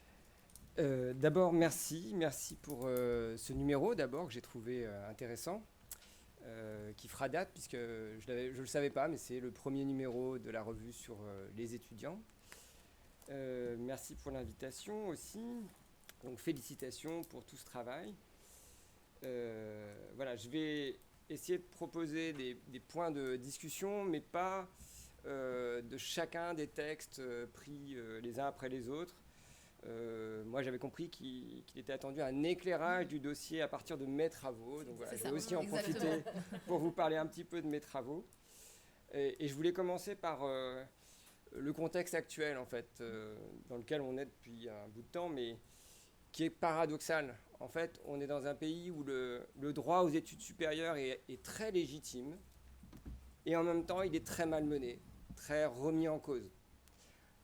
D'abord merci pour ce numéro d'abord que j'ai trouvé intéressant, qui fera date puisque je le savais pas, mais c'est le premier numéro de la revue sur les étudiants. Merci pour l'invitation aussi. Donc félicitations pour tout ce travail. Voilà, je vais essayer de proposer des points de discussion, mais pas de chacun des textes pris les uns après les autres. Moi, j'avais compris qu'il était attendu un éclairage du dossier à partir de mes travaux. Donc voilà, je vais aussi en profiter pour vous parler un petit peu de mes travaux. Et je voulais commencer par le contexte actuel, en fait, dans lequel on est depuis un bout de temps, mais qui est paradoxal. En fait, on est dans un pays où le droit aux études supérieures est très légitime et en même temps, il est très malmené, très remis en cause.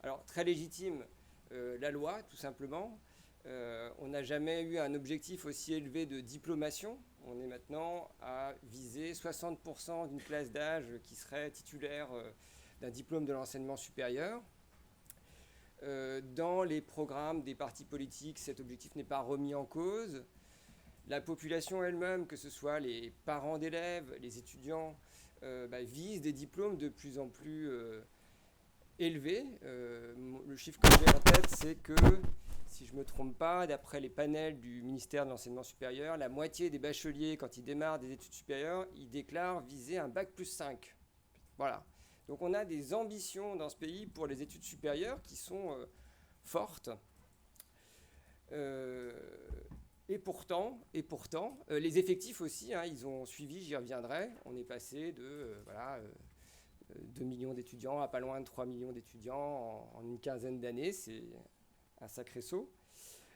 Alors, très légitime, la loi, tout simplement. On n'a jamais eu un objectif aussi élevé de diplomation. On est maintenant à viser 60% d'une classe d'âge qui serait titulaire d'un diplôme de l'enseignement supérieur. Dans les programmes des partis politiques, cet objectif n'est pas remis en cause. La population elle-même, que ce soit les parents d'élèves, les étudiants, visent des diplômes de plus en plus élevés. Le chiffre que j'ai en tête, c'est que, si je ne me trompe pas, d'après les panels du ministère de l'Enseignement supérieur, la moitié des bacheliers, quand ils démarrent des études supérieures, ils déclarent viser un bac plus 5. Voilà. Donc on a des ambitions dans ce pays pour les études supérieures qui sont fortes. Et pourtant, les effectifs aussi, ils ont suivi, j'y reviendrai. On est passé de 2 millions d'étudiants à pas loin de 3 millions d'étudiants en une quinzaine d'années. C'est un sacré saut.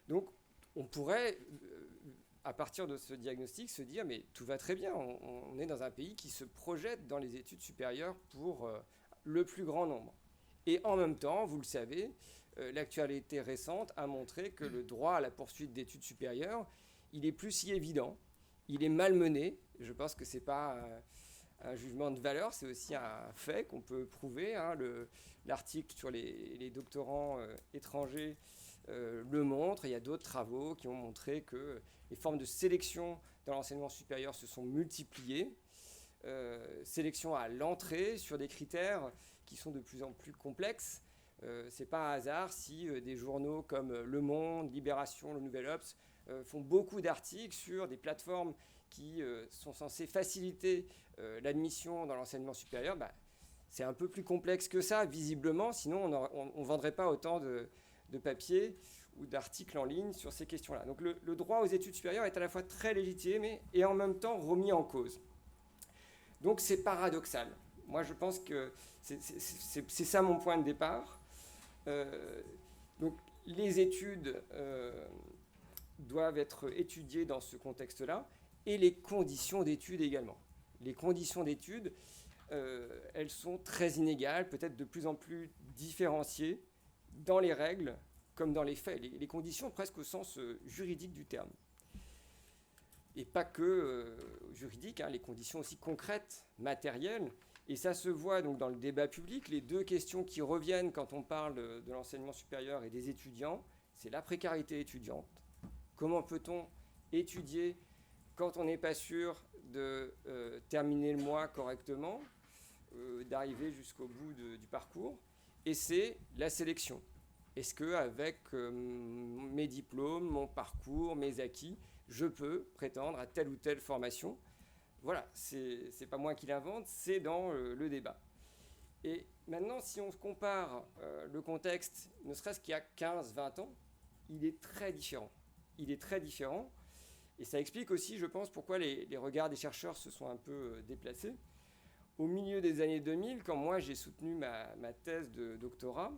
Donc on pourrait, à partir de ce diagnostic, se dire mais tout va très bien, on est dans un pays qui se projette dans les études supérieures pour le plus grand nombre. Et en même temps, vous le savez, l'actualité récente a montré que le droit à la poursuite d'études supérieures, il est plus si évident, il est malmené. Je pense que ce n'est pas un jugement de valeur, c'est aussi un fait qu'on peut prouver. L'article sur les doctorants étrangers le montre. Il y a d'autres travaux qui ont montré que les formes de sélection dans l'enseignement supérieur se sont multipliées. Sélection à l'entrée sur des critères qui sont de plus en plus complexes. Ce n'est pas un hasard si des journaux comme Le Monde, Libération, Le Nouvel Obs font beaucoup d'articles sur des plateformes qui sont censées faciliter l'admission dans l'enseignement supérieur. C'est un peu plus complexe que ça, visiblement, sinon on ne vendrait pas autant de papier ou d'articles en ligne sur ces questions-là. Donc le droit aux études supérieures est à la fois très légitime et en même temps remis en cause. Donc c'est paradoxal. Moi je pense que c'est ça mon point de départ. Donc les études doivent être étudiées dans ce contexte-là, et les conditions d'études également. Les conditions d'études, elles sont très inégales, peut-être de plus en plus différenciées dans les règles comme dans les faits. Les conditions presque au sens juridique du terme. Et pas que juridique, hein, les conditions aussi concrètes, matérielles. Et ça se voit donc dans le débat public. Les deux questions qui reviennent quand on parle de l'enseignement supérieur et des étudiants, c'est la précarité étudiante. Comment peut-on étudier quand on n'est pas sûr de terminer le mois correctement, d'arriver jusqu'au bout du parcours? Et c'est la sélection. Est-ce qu'avec mes diplômes, mon parcours, mes acquis, je peux prétendre à telle ou telle formation? Voilà, c'est pas moi qui l'invente, c'est dans le débat. Et maintenant, si on compare le contexte, ne serait-ce qu'il y a 15-20 ans, il est très différent. Il est très différent. Et ça explique aussi, je pense, pourquoi les regards des chercheurs se sont un peu déplacés. Au milieu des années 2000, quand moi j'ai soutenu ma thèse de doctorat,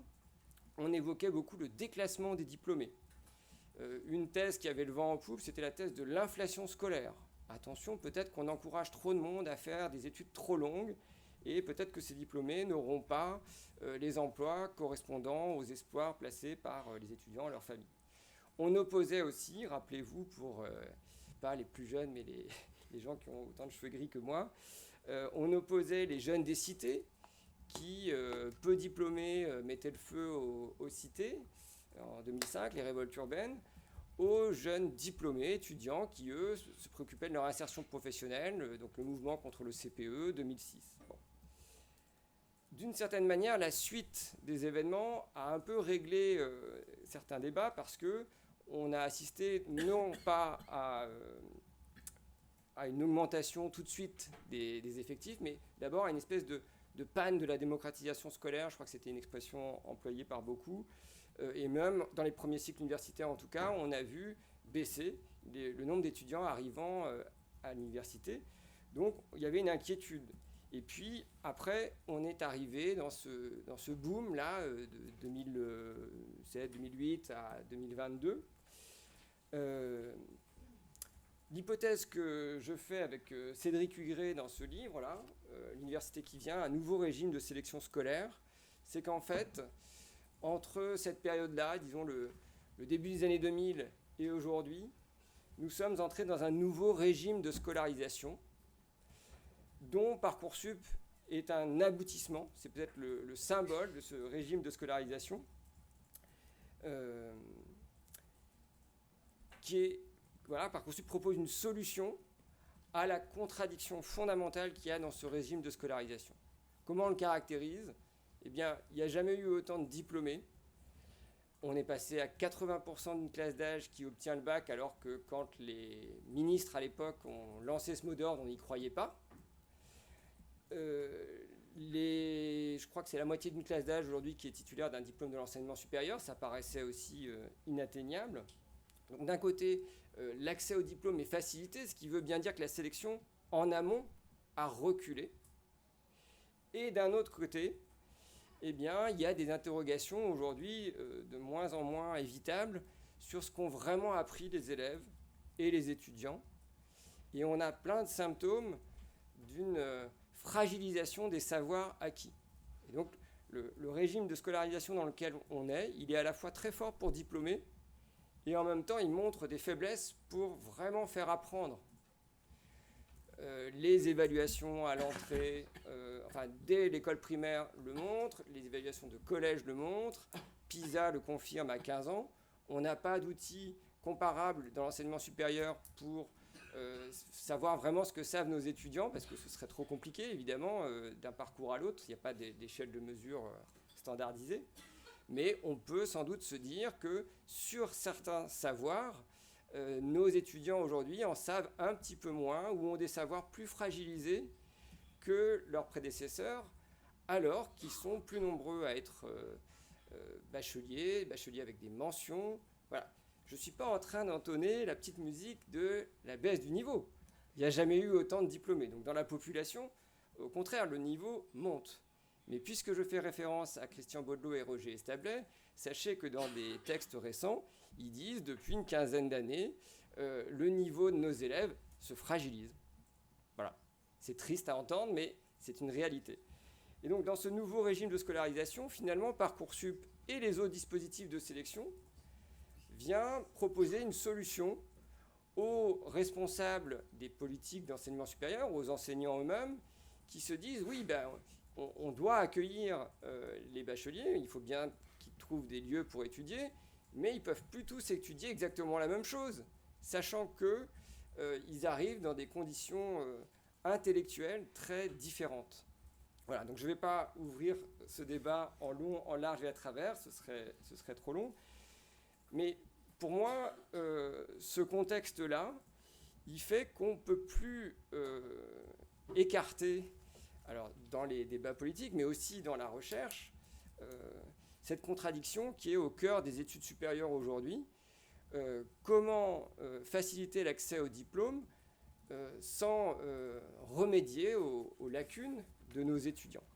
on évoquait beaucoup le déclassement des diplômés. Une thèse qui avait le vent en poupe, c'était la thèse de l'inflation scolaire. Attention, peut-être qu'on encourage trop de monde à faire des études trop longues, et peut-être que ces diplômés n'auront pas les emplois correspondant aux espoirs placés par les étudiants et leurs familles. On opposait aussi, rappelez-vous, pour pas les plus jeunes, mais les gens qui ont autant de cheveux gris que moi, on opposait les jeunes des cités, qui, peu diplômés, mettaient le feu aux cités, en 2005, les révoltes urbaines, aux jeunes diplômés, étudiants, qui, eux, se préoccupaient de leur insertion professionnelle, donc le mouvement contre le CPE, 2006. Bon. D'une certaine manière, la suite des événements a un peu réglé certains débats, parce qu'on a assisté non pas à une augmentation tout de suite des effectifs, mais d'abord à une espèce de panne de la démocratisation scolaire. Je crois que c'était une expression employée par beaucoup. Et même dans les premiers cycles universitaires, en tout cas, on a vu baisser le nombre d'étudiants arrivant à l'université. Donc, il y avait une inquiétude. Et puis, après, on est arrivé dans ce boom-là, de 2007, 2008 à 2022. L'hypothèse que je fais avec Cédric Huygret dans ce livre-là, L'université qui vient, un nouveau régime de sélection scolaire, c'est qu'en fait, entre cette période-là, disons le début des années 2000 et aujourd'hui, nous sommes entrés dans un nouveau régime de scolarisation dont Parcoursup est un aboutissement. C'est peut-être le symbole de ce régime de scolarisation qui est... Voilà, Parcoursup propose une solution à la contradiction fondamentale qu'il y a dans ce régime de scolarisation. Comment on le caractérise? Eh bien, il n'y a jamais eu autant de diplômés. On est passé à 80% d'une classe d'âge qui obtient le bac, alors que quand les ministres à l'époque ont lancé ce mot d'ordre, on n'y croyait pas. Je crois que c'est la moitié d'une classe d'âge aujourd'hui qui est titulaire d'un diplôme de l'enseignement supérieur. Ça paraissait aussi inatteignable. Donc, d'un côté, l'accès au diplôme est facilité, ce qui veut bien dire que la sélection en amont a reculé. Et d'un autre côté, eh bien, il y a des interrogations aujourd'hui de moins en moins évitables sur ce qu'ont vraiment appris les élèves et les étudiants. Et on a plein de symptômes d'une fragilisation des savoirs acquis. Et donc, le régime de scolarisation dans lequel on est, il est à la fois très fort pour diplômer, et en même temps, il montre des faiblesses pour vraiment faire apprendre. Les évaluations à l'entrée, dès l'école primaire le montrent, les évaluations de collège le montrent, PISA le confirme à 15 ans. On n'a pas d'outils comparables dans l'enseignement supérieur pour savoir vraiment ce que savent nos étudiants, parce que ce serait trop compliqué, évidemment, d'un parcours à l'autre. Il n'y a pas d'échelle de mesure standardisée. Mais on peut sans doute se dire que sur certains savoirs, nos étudiants aujourd'hui en savent un petit peu moins ou ont des savoirs plus fragilisés que leurs prédécesseurs, alors qu'ils sont plus nombreux à être bacheliers avec des mentions, Voilà. Je ne suis pas en train d'entonner la petite musique de la baisse du niveau. Il n'y a jamais eu autant de diplômés. Donc dans la population, au contraire, le niveau monte. Mais puisque je fais référence à Christian Baudelot et Roger Establet, sachez que dans des textes récents, ils disent depuis une quinzaine d'années, le niveau de nos élèves se fragilise. Voilà. C'est triste à entendre, mais c'est une réalité. Et donc dans ce nouveau régime de scolarisation, finalement, Parcoursup et les autres dispositifs de sélection vient proposer une solution aux responsables des politiques d'enseignement supérieur, aux enseignants eux-mêmes, qui se disent, oui, ben, on doit accueillir les bacheliers, il faut bien qu'ils trouvent des lieux pour étudier, mais ils peuvent plus tous étudier exactement la même chose, sachant qu'ils arrivent dans des conditions intellectuelles très différentes. Voilà, donc je ne vais pas ouvrir ce débat en long, en large et à travers, ce serait trop long. Mais pour moi, ce contexte-là, il fait qu'on ne peut plus écarter, alors dans les débats politiques, mais aussi dans la recherche, cette contradiction qui est au cœur des études supérieures aujourd'hui. Comment faciliter l'accès au diplôme sans remédier aux lacunes de nos étudiants.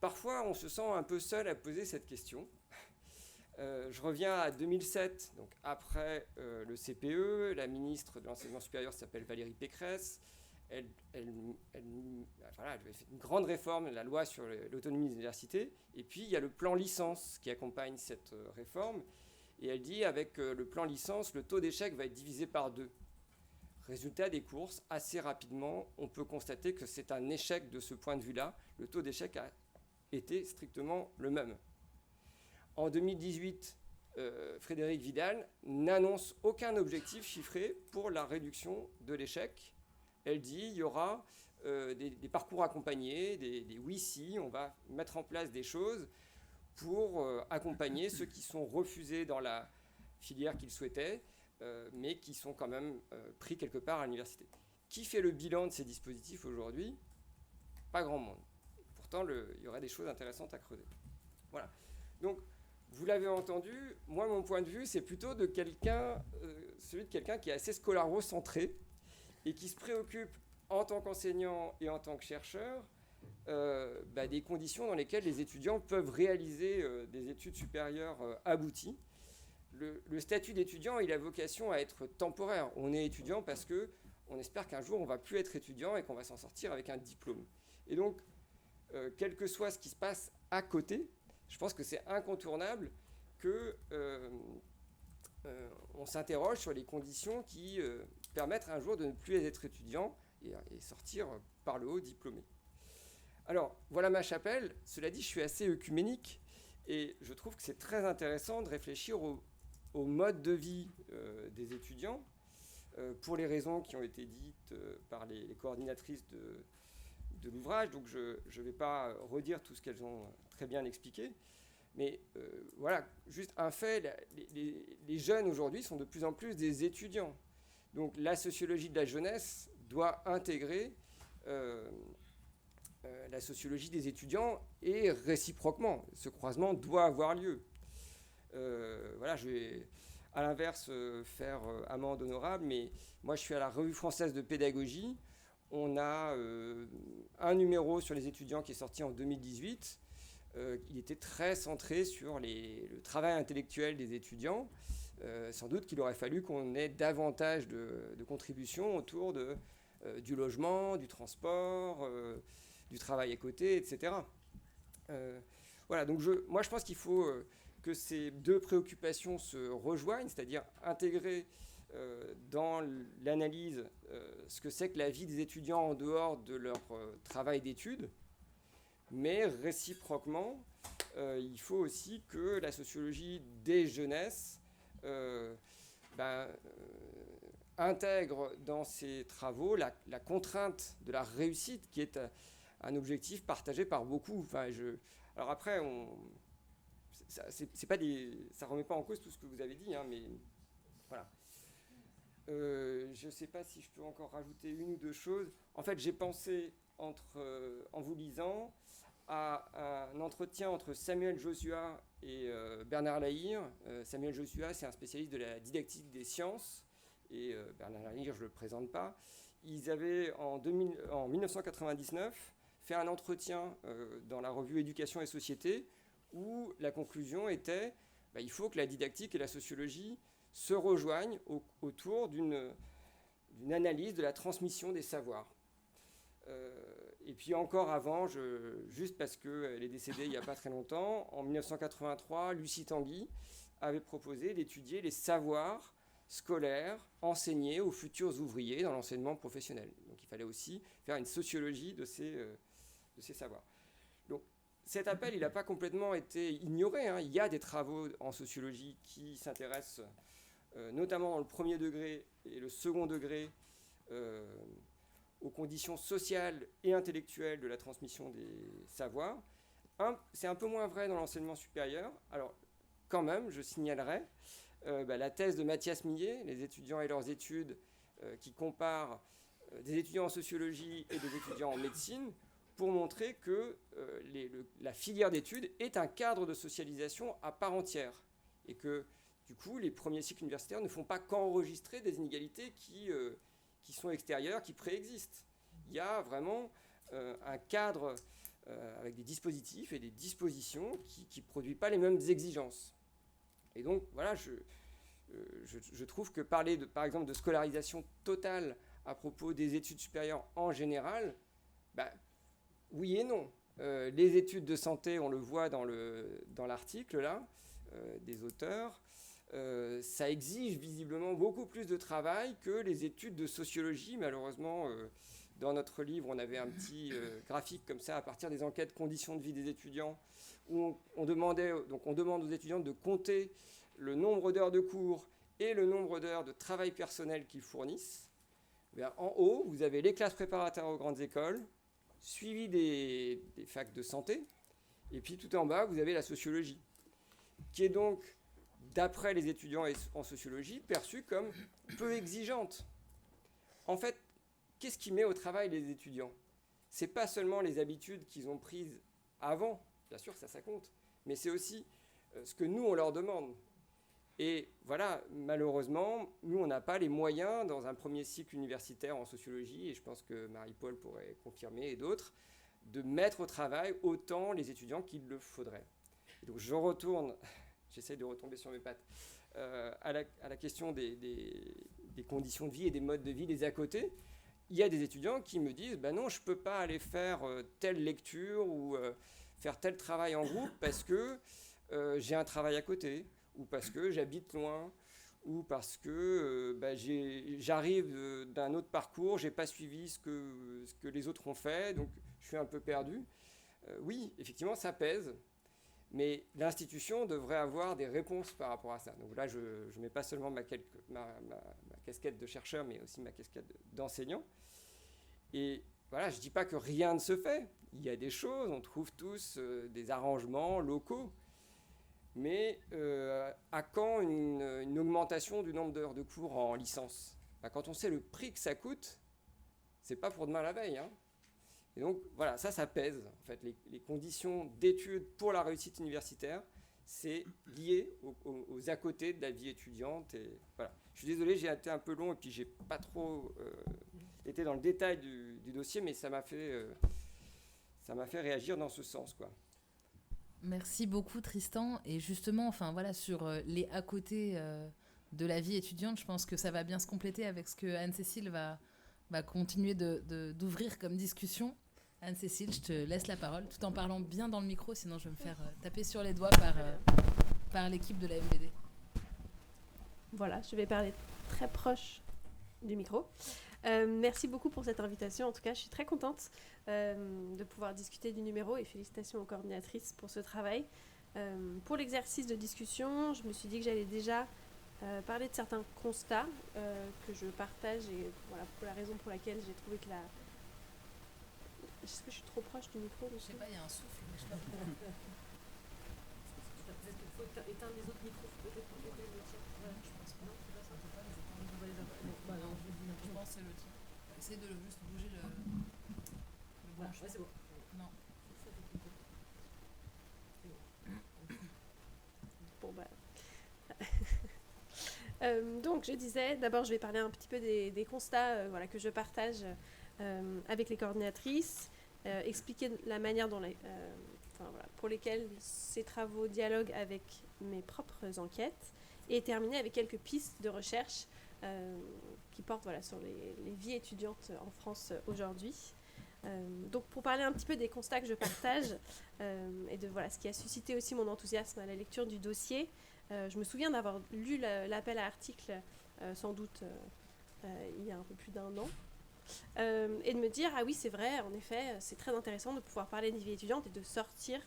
Parfois, on se sent un peu seul à poser cette question. Je reviens à 2007, donc après le CPE, la ministre de l'Enseignement supérieur s'appelle Valérie Pécresse. Elle fait une grande réforme, la loi sur l'autonomie des universités. Et puis, il y a le plan licence qui accompagne cette réforme. Et elle dit, avec le plan licence, le taux d'échec va être divisé par 2. Résultat des courses, assez rapidement, on peut constater que c'est un échec de ce point de vue-là. Le taux d'échec a été strictement le même. En 2018, Frédérique Vidal n'annonce aucun objectif chiffré pour la réduction de l'échec. Elle dit qu'il y aura des parcours accompagnés, des oui-si, on va mettre en place des choses pour accompagner ceux qui sont refusés dans la filière qu'ils souhaitaient, mais qui sont quand même pris quelque part à l'université. Qui fait le bilan de ces dispositifs aujourd'hui ? Pas grand monde. Pourtant, il y aurait des choses intéressantes à creuser. Voilà. Donc, vous l'avez entendu, moi, mon point de vue, c'est plutôt celui de quelqu'un qui est assez scolarocentré et qui se préoccupe en tant qu'enseignant et en tant que chercheur des conditions dans lesquelles les étudiants peuvent réaliser des études supérieures abouties. Le statut d'étudiant, il a vocation à être temporaire. On est étudiant parce qu'on espère qu'un jour, on ne va plus être étudiant et qu'on va s'en sortir avec un diplôme. Et donc, quel que soit ce qui se passe à côté, je pense que c'est incontournable qu'on s'interroge sur les conditions qui permettent un jour de ne plus être étudiant et sortir par le haut diplômé. Alors, voilà ma chapelle. Cela dit, je suis assez œcuménique et je trouve que c'est très intéressant de réfléchir au mode de vie des étudiants pour les raisons qui ont été dites par les coordinatrices de l'ouvrage. Donc, je ne vais pas redire tout ce qu'elles ont très bien expliqué. Mais voilà, juste un fait, les jeunes aujourd'hui sont de plus en plus des étudiants. Donc la sociologie de la jeunesse doit intégrer la sociologie des étudiants et réciproquement, ce croisement doit avoir lieu. Voilà, je vais à l'inverse faire amende honorable, mais moi je suis à la Revue française de pédagogie. On a un numéro sur les étudiants qui est sorti en 2018. Il était très centré sur le travail intellectuel des étudiants. Sans doute qu'il aurait fallu qu'on ait davantage de contributions autour du logement, du transport, du travail à côté, etc. Voilà, donc moi je pense qu'il faut que ces deux préoccupations se rejoignent, c'est-à-dire intégrer dans l'analyse ce que c'est que la vie des étudiants en dehors de leur travail d'études, mais réciproquement, il faut aussi que la sociologie des jeunesses intègre dans ses travaux la contrainte de la réussite, qui est un objectif partagé par beaucoup. Alors après, ça ne remet pas en cause tout ce que vous avez dit, hein, mais voilà. Je ne sais pas si je peux encore rajouter une ou deux choses. En fait, j'ai pensé, en vous lisant, à un entretien entre Samuel Josua Et Bernard Lahire, Samuel Joshua, c'est un spécialiste de la didactique des sciences. Et Bernard Lahire, je ne le présente pas. Ils avaient, en 1999, fait un entretien dans la revue Éducation et Société, où la conclusion était il faut que la didactique et la sociologie se rejoignent autour d'une analyse de la transmission des savoirs. Et puis encore avant, juste parce qu'elle est décédée il n'y a pas très longtemps, en 1983, Lucie Tanguy avait proposé d'étudier les savoirs scolaires enseignés aux futurs ouvriers dans l'enseignement professionnel. Donc il fallait aussi faire une sociologie de ces savoirs. Donc cet appel, il n'a pas complètement été ignoré, hein. Il y a des travaux en sociologie qui s'intéressent notamment dans le premier degré et le second degré aux conditions sociales et intellectuelles de la transmission des savoirs. C'est un peu moins vrai dans l'enseignement supérieur. Alors, quand même, je signalerai la thèse de Mathias Millet, les étudiants et leurs études, qui compare des étudiants en sociologie et des étudiants en médecine, pour montrer que la filière d'études est un cadre de socialisation à part entière. Et que, du coup, les premiers cycles universitaires ne font pas qu'enregistrer des inégalités qui sont extérieures, qui préexistent. Il y a vraiment un cadre avec des dispositifs et des dispositions qui ne produisent pas les mêmes exigences. Et donc, voilà, je trouve que parler, par exemple, de scolarisation totale à propos des études supérieures en général, oui et non. Les études de santé, on le voit dans l'article là, des auteurs, ça exige visiblement beaucoup plus de travail que les études de sociologie. Malheureusement, dans notre livre, on avait un petit graphique comme ça à partir des enquêtes conditions de vie des étudiants, où on demande aux étudiants de compter le nombre d'heures de cours et le nombre d'heures de travail personnel qu'ils fournissent. En haut, vous avez les classes préparatoires aux grandes écoles, suivi des facs de santé, et puis tout en bas, vous avez la sociologie, qui est donc, d'après les étudiants en sociologie, perçue comme peu exigeante. En fait, qu'est-ce qui met au travail les étudiants ? C'est pas seulement les habitudes qu'ils ont prises avant, bien sûr, ça compte, mais c'est aussi ce que nous, on leur demande. Et voilà, malheureusement, nous, on n'a pas les moyens, dans un premier cycle universitaire en sociologie, et je pense que Marie-Paul pourrait confirmer, et d'autres, de mettre au travail autant les étudiants qu'il le faudrait. Et donc j'essaie de retomber sur mes pattes, à la question des conditions de vie et des modes de vie des à côté. Il y a des étudiants qui me disent non, je ne peux pas aller faire telle lecture ou faire tel travail en groupe parce que j'ai un travail à côté, ou parce que j'habite loin, ou parce que j'arrive d'un autre parcours, je n'ai pas suivi ce que les autres ont fait, donc je suis un peu perdu. Oui, effectivement, ça pèse, mais l'institution devrait avoir des réponses par rapport à ça. Donc là, je ne mets pas seulement ma casquette de chercheur, mais aussi ma casquette d'enseignant. Et voilà, je ne dis pas que rien ne se fait. Il y a des choses, on trouve tous des arrangements locaux. Mais à quand une augmentation du nombre d'heures de cours en licence ? Quand on sait le prix que ça coûte, c'est pas pour demain la veille, hein. Et donc voilà, ça pèse. En fait, les conditions d'études pour la réussite universitaire, c'est lié aux à côté de la vie étudiante. Et voilà. Je suis désolé, j'ai été un peu long et puis j'ai pas trop été dans le détail du dossier, mais ça m'a fait réagir dans ce sens, quoi. Merci beaucoup Tristan, et justement sur les à côté de la vie étudiante, je pense que ça va bien se compléter avec ce que Anne-Cécile va continuer d'ouvrir comme discussion. Anne-Cécile, je te laisse la parole, tout en parlant bien dans le micro, sinon je vais me faire taper sur les doigts par l'équipe de la MBD. Voilà, je vais parler très proche du micro. Merci beaucoup pour cette invitation. En tout cas, je suis très contente de pouvoir discuter du numéro, et félicitations aux coordinatrices pour ce travail. Pour l'exercice de discussion, je me suis dit que j'allais déjà parler de certains constats que je partage, et voilà pour la raison pour laquelle j'ai trouvé que Est-ce que je suis trop proche du micro ? Je sais pas, il y a un souffle, mais je sais pas. Peut-être qu'il faut éteindre les autres micros, peut-être pour éteindre le tien. Je pense que non, c'est pas ça, on peut pas, je pense que c'est le tien. Essaye de juste bouger le branchement. Ouais, c'est bon. Non. Donc, je disais, d'abord, je vais parler un petit peu des constats que je partage avec les coordinatrices, expliquer la manière dont pour lesquelles ces travaux dialoguent avec mes propres enquêtes, et terminer avec quelques pistes de recherche qui portent sur les vies étudiantes en France aujourd'hui. Donc, pour parler un petit peu des constats que je partage et de ce qui a suscité aussi mon enthousiasme à la lecture du dossier, je me souviens d'avoir lu l'appel à articles sans doute il y a un peu plus d'1 an, et de me dire, ah oui, c'est vrai, en effet, c'est très intéressant de pouvoir parler de vie étudiante et de sortir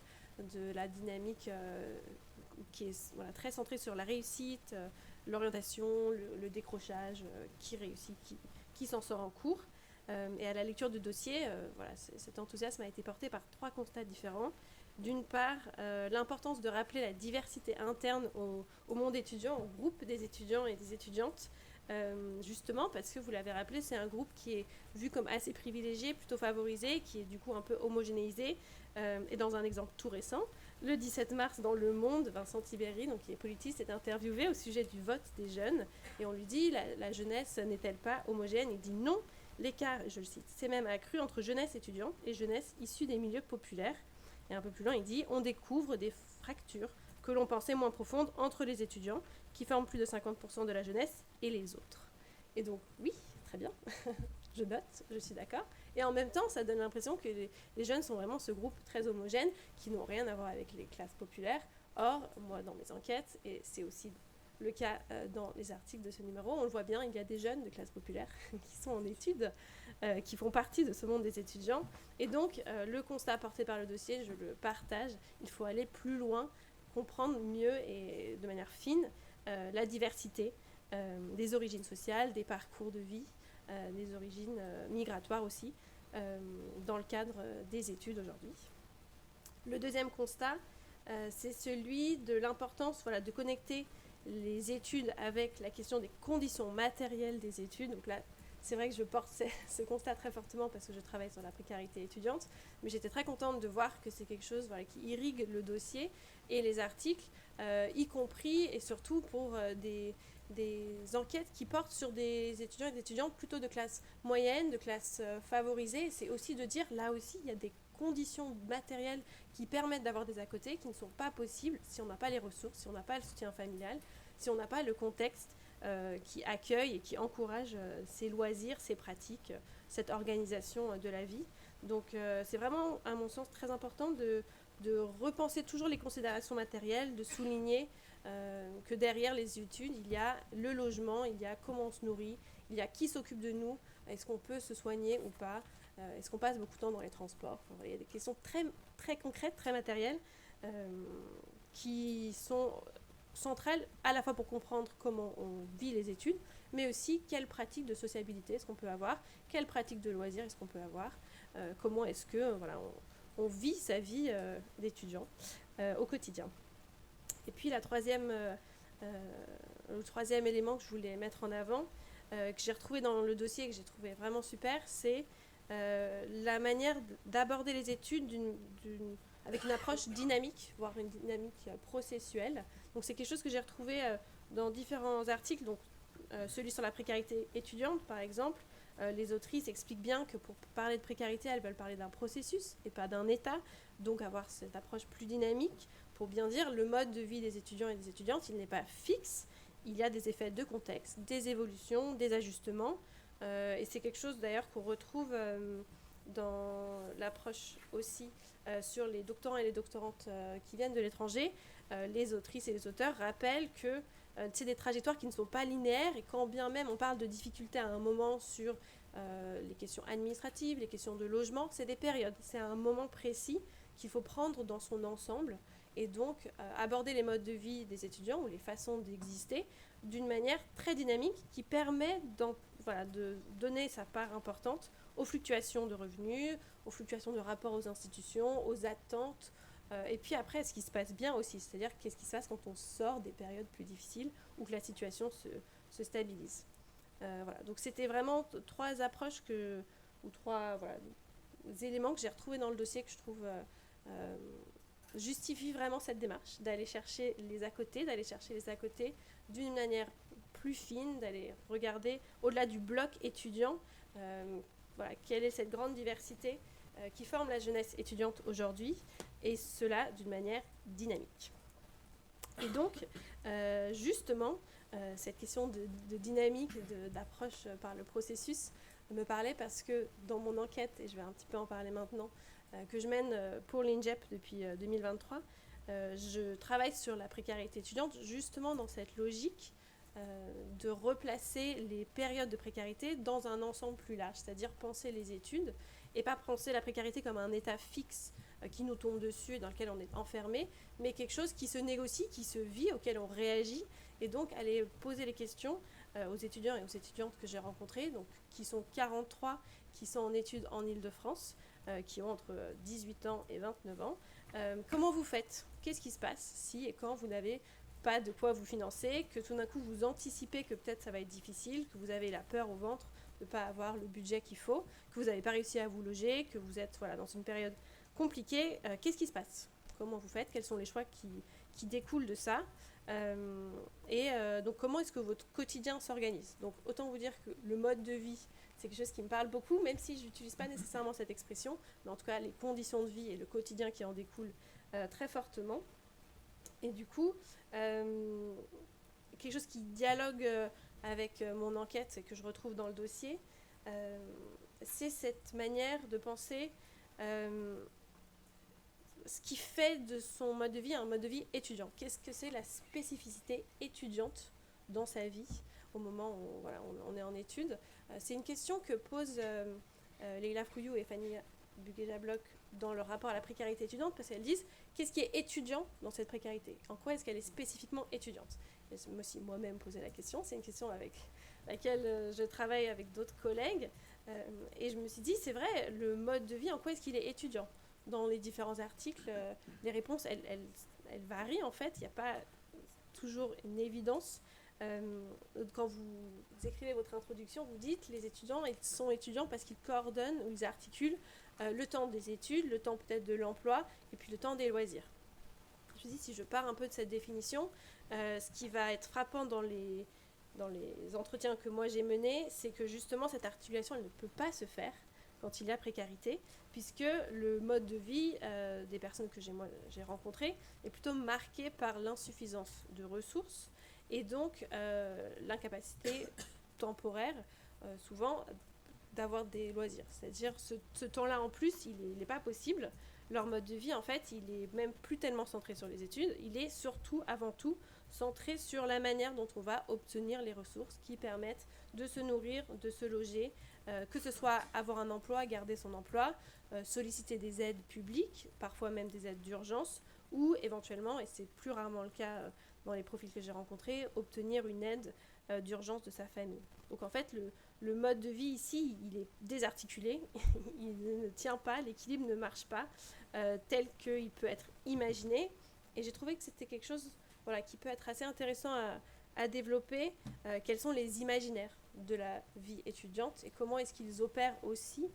de la dynamique qui est très centrée sur la réussite, l'orientation, le décrochage, qui réussit, qui s'en sort en cours. Et à la lecture du dossier, cet enthousiasme a été porté par 3 constats différents. D'une part, l'importance de rappeler la diversité interne au monde étudiant, au groupe des étudiants et des étudiantes, justement parce que vous l'avez rappelé, c'est un groupe qui est vu comme assez privilégié, plutôt favorisé, qui est du coup un peu homogénéisé. Et dans un exemple tout récent, le 17 mars dans Le Monde, Vincent Tiberi, donc qui est politiste, est interviewé au sujet du vote des jeunes, et on lui dit, la jeunesse n'est-elle pas homogène? Il dit non, l'écart, je le cite, c'est même accru entre jeunesse étudiante et jeunesse issue des milieux populaires. Et un peu plus loin, il dit, on découvre des fractures que l'on pensait moins profondes entre les étudiants, qui forment plus de 50% de la jeunesse, et les autres. Et donc, oui, très bien, je note, je suis d'accord. Et en même temps, ça donne l'impression que les jeunes sont vraiment ce groupe très homogène, qui n'ont rien à voir avec les classes populaires. Or, moi, dans mes enquêtes, et c'est aussi le cas dans les articles de ce numéro, on le voit bien, il y a des jeunes de classe populaire qui sont en études, qui font partie de ce monde des étudiants. Et donc, le constat porté par le dossier, je le partage, il faut aller plus loin, comprendre mieux et de manière fine la diversité des origines sociales, des parcours de vie, des origines migratoires aussi, dans le cadre des études aujourd'hui. Le deuxième constat, c'est celui de l'importance de connecter les études avec la question des conditions matérielles des études. Donc là, c'est vrai que je porte ce constat très fortement parce que je travaille sur la précarité étudiante, mais j'étais très contente de voir que c'est quelque chose qui irrigue le dossier et les articles, y compris et surtout pour des enquêtes qui portent sur des étudiants et des étudiantes plutôt de classe moyenne, de classe favorisée. C'est aussi de dire, là aussi, il y a des conditions matérielles qui permettent d'avoir des à-côtés qui ne sont pas possibles si on n'a pas les ressources, si on n'a pas le soutien familial, si on n'a pas le contexte qui accueille et qui encourage ces loisirs, ces pratiques, cette organisation de la vie. Donc c'est vraiment, à mon sens, très important de repenser toujours les considérations matérielles, de souligner que derrière les études, il y a le logement, il y a comment on se nourrit, il y a qui s'occupe de nous, est-ce qu'on peut se soigner ou pas, est-ce qu'on passe beaucoup de temps dans les transports. Il y a des questions très, très concrètes, très matérielles, qui sont centrales à la fois pour comprendre comment on vit les études, mais aussi quelles pratiques de sociabilité est-ce qu'on peut avoir, quelles pratiques de loisirs est-ce qu'on peut avoir, comment est-ce que on vit sa vie d'étudiant au quotidien. Et puis le troisième élément que je voulais mettre en avant, que j'ai retrouvé dans le dossier et que j'ai trouvé vraiment super, c'est la manière d'aborder les études avec une approche dynamique, voire une dynamique processuelle. Donc c'est quelque chose que j'ai retrouvé dans différents articles, donc celui sur la précarité étudiante par exemple. Les autrices expliquent bien que pour parler de précarité, elles veulent parler d'un processus et pas d'un état, donc avoir cette approche plus dynamique pour bien dire le mode de vie des étudiants et des étudiantes, il n'est pas fixe, il y a des effets de contexte, des évolutions, des ajustements, et c'est quelque chose d'ailleurs qu'on retrouve dans l'approche aussi sur les doctorants et les doctorantes qui viennent de l'étranger. Les autrices et les auteurs rappellent que c'est des trajectoires qui ne sont pas linéaires, et quand bien même on parle de difficultés à un moment sur les questions administratives, les questions de logement, c'est des périodes, c'est un moment précis qu'il faut prendre dans son ensemble, et donc aborder les modes de vie des étudiants ou les façons d'exister d'une manière très dynamique qui permet de donner sa part importante aux fluctuations de revenus, aux fluctuations de rapport aux institutions, aux attentes, et puis après, ce qui se passe bien aussi, c'est-à-dire qu'est-ce qui se passe quand on sort des périodes plus difficiles ou que la situation se stabilise. Donc c'était vraiment 3 approches ou 3 éléments que j'ai retrouvés dans le dossier que je trouve justifient vraiment cette démarche d'aller chercher les à-côtés, d'une manière plus fine, d'aller regarder au-delà du bloc étudiant, voilà, quelle est cette grande diversité qui forme la jeunesse étudiante aujourd'hui, et cela d'une manière dynamique. Et donc, justement, cette question de dynamique, d'approche par le processus me parlait parce que dans mon enquête, et je vais un petit peu en parler maintenant, que je mène pour l'INJEP depuis 2023, je travaille sur la précarité étudiante justement dans cette logique de replacer les périodes de précarité dans un ensemble plus large, c'est-à-dire penser les études et pas penser la précarité comme un état fixe qui nous tombe dessus et dans lequel on est enfermé, mais quelque chose qui se négocie, qui se vit, auquel on réagit, et donc aller poser les questions aux étudiants et aux étudiantes que j'ai rencontrés, donc, qui sont 43, qui sont en études en Île-de-France, qui ont entre 18 ans et 29 ans. Comment vous faites? Qu'est-ce qui se passe si et quand vous n'avez pas de quoi vous financer, que tout d'un coup vous anticipez que peut-être ça va être difficile, que vous avez la peur au ventre de ne pas avoir le budget qu'il faut, que vous n'avez pas réussi à vous loger, que vous êtes dans une période compliquée, qu'est-ce qui se passe? Comment vous faites? Quels sont les choix qui découlent de ça? Donc comment est-ce que votre quotidien s'organise? Donc autant vous dire que le mode de vie, c'est quelque chose qui me parle beaucoup, même si je n'utilise pas nécessairement cette expression, mais en tout cas les conditions de vie et le quotidien qui en découlent très fortement. Et du coup, quelque chose qui dialogue avec mon enquête et que je retrouve dans le dossier, c'est cette manière de penser ce qui fait de son mode de vie un mode de vie étudiant. Qu'est-ce que c'est la spécificité étudiante dans sa vie au moment où on est en études? C'est une question que posent Leila Frouillou et Fanny Bugueja-Bloch dans leur rapport à la précarité étudiante, parce qu'elles disent qu'est-ce qui est étudiant dans cette précarité? En quoi est-ce qu'elle est spécifiquement étudiante? Et je me suis moi-même posé la question, c'est une question avec laquelle je travaille avec d'autres collègues, et je me suis dit, c'est vrai, le mode de vie, en quoi est-ce qu'il est étudiant? Dans les différents articles, les réponses, elles varient en fait, il n'y a pas toujours une évidence. Quand vous écrivez votre introduction, vous dites les étudiants, ils sont étudiants parce qu'ils coordonnent ou ils articulent le temps des études, le temps peut-être de l'emploi et puis le temps des loisirs. Je me dis, si je pars un peu de cette définition, ce qui va être frappant dans les entretiens que moi j'ai menés, c'est que justement cette articulation, elle ne peut pas se faire quand il y a précarité, puisque le mode de vie des personnes que j'ai rencontrées est plutôt marqué par l'insuffisance de ressources et donc l'incapacité temporaire, souvent, d'avoir des loisirs. C'est-à-dire ce temps-là en plus, il n'est pas possible. Leur mode de vie, en fait, il est même plus tellement centré sur les études, il est surtout, avant tout, centré sur la manière dont on va obtenir les ressources qui permettent de se nourrir, de se loger, que ce soit avoir un emploi, garder son emploi, solliciter des aides publiques, parfois même des aides d'urgence, ou éventuellement, et c'est plus rarement le cas dans les profils que j'ai rencontrés, obtenir une aide d'urgence de sa famille. Donc en fait, le mode de vie ici, il est désarticulé, il ne tient pas, l'équilibre ne marche pas tel qu'il peut être imaginé. Et j'ai trouvé que c'était quelque chose qui peut être assez intéressant à développer. Quels sont les imaginaires de la vie étudiante et comment est-ce qu'ils opèrent aussi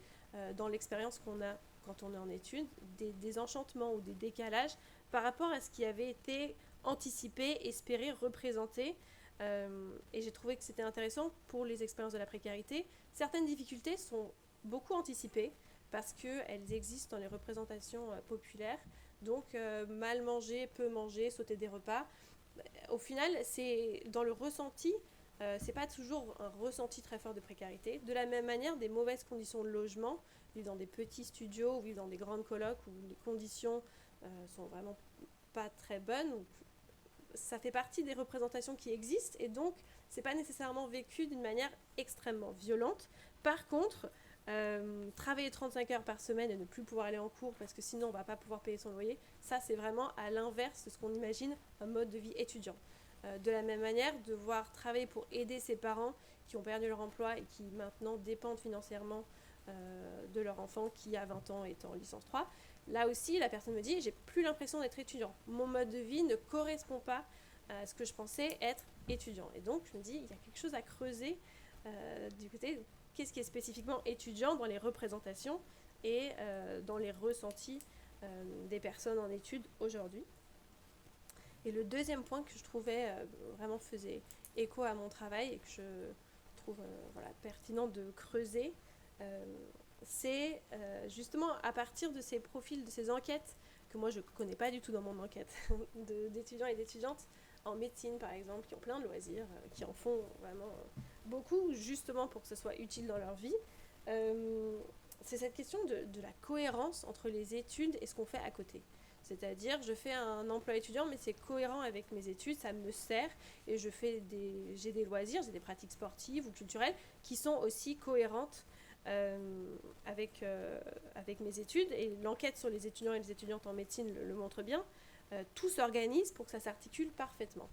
dans l'expérience qu'on a quand on est en études, des enchantements ou des décalages par rapport à ce qui avait été anticipé, espéré, représenté. Et j'ai trouvé que c'était intéressant pour les expériences de la précarité. Certaines difficultés sont beaucoup anticipées parce qu'elles existent dans les représentations populaires. Donc mal manger, peu manger, sauter des repas. Au final, c'est dans le ressenti, c'est pas toujours un ressenti très fort de précarité. De la même manière, des mauvaises conditions de logement, vivre dans des petits studios ou vivre dans des grandes colocs où les conditions sont vraiment pas très bonnes, ça fait partie des représentations qui existent et donc c'est pas nécessairement vécu d'une manière extrêmement violente. Par contre, travailler 35 heures par semaine et ne plus pouvoir aller en cours parce que sinon on va pas pouvoir payer son loyer, ça c'est vraiment à l'inverse de ce qu'on imagine un mode de vie étudiant. De la même manière, devoir travailler pour aider ses parents qui ont perdu leur emploi et qui maintenant dépendent financièrement de leur enfant qui à 20 ans est en licence 3. Là aussi, la personne me dit, j'ai plus l'impression d'être étudiant. Mon mode de vie ne correspond pas à ce que je pensais être étudiant. Et donc, je me dis, il y a quelque chose à creuser du côté, qu'est-ce qui est spécifiquement étudiant dans les représentations et dans les ressentis des personnes en études aujourd'hui. Et le deuxième point que je trouvais vraiment faisait écho à mon travail et que je trouve pertinent de creuser, c'est justement à partir de ces profils, de ces enquêtes que moi je ne connais pas du tout dans mon enquête, d'étudiants et d'étudiantes en médecine par exemple, qui ont plein de loisirs, qui en font vraiment beaucoup justement pour que ce soit utile dans leur vie. C'est cette question de la cohérence entre les études et ce qu'on fait à côté. C'est-à-dire, je fais un emploi étudiant, mais c'est cohérent avec mes études, ça me sert, et j'ai des loisirs, j'ai des pratiques sportives ou culturelles qui sont aussi cohérentes avec mes études. Et l'enquête sur les étudiants et les étudiantes en médecine le montre bien. Tout s'organise pour que ça s'articule parfaitement.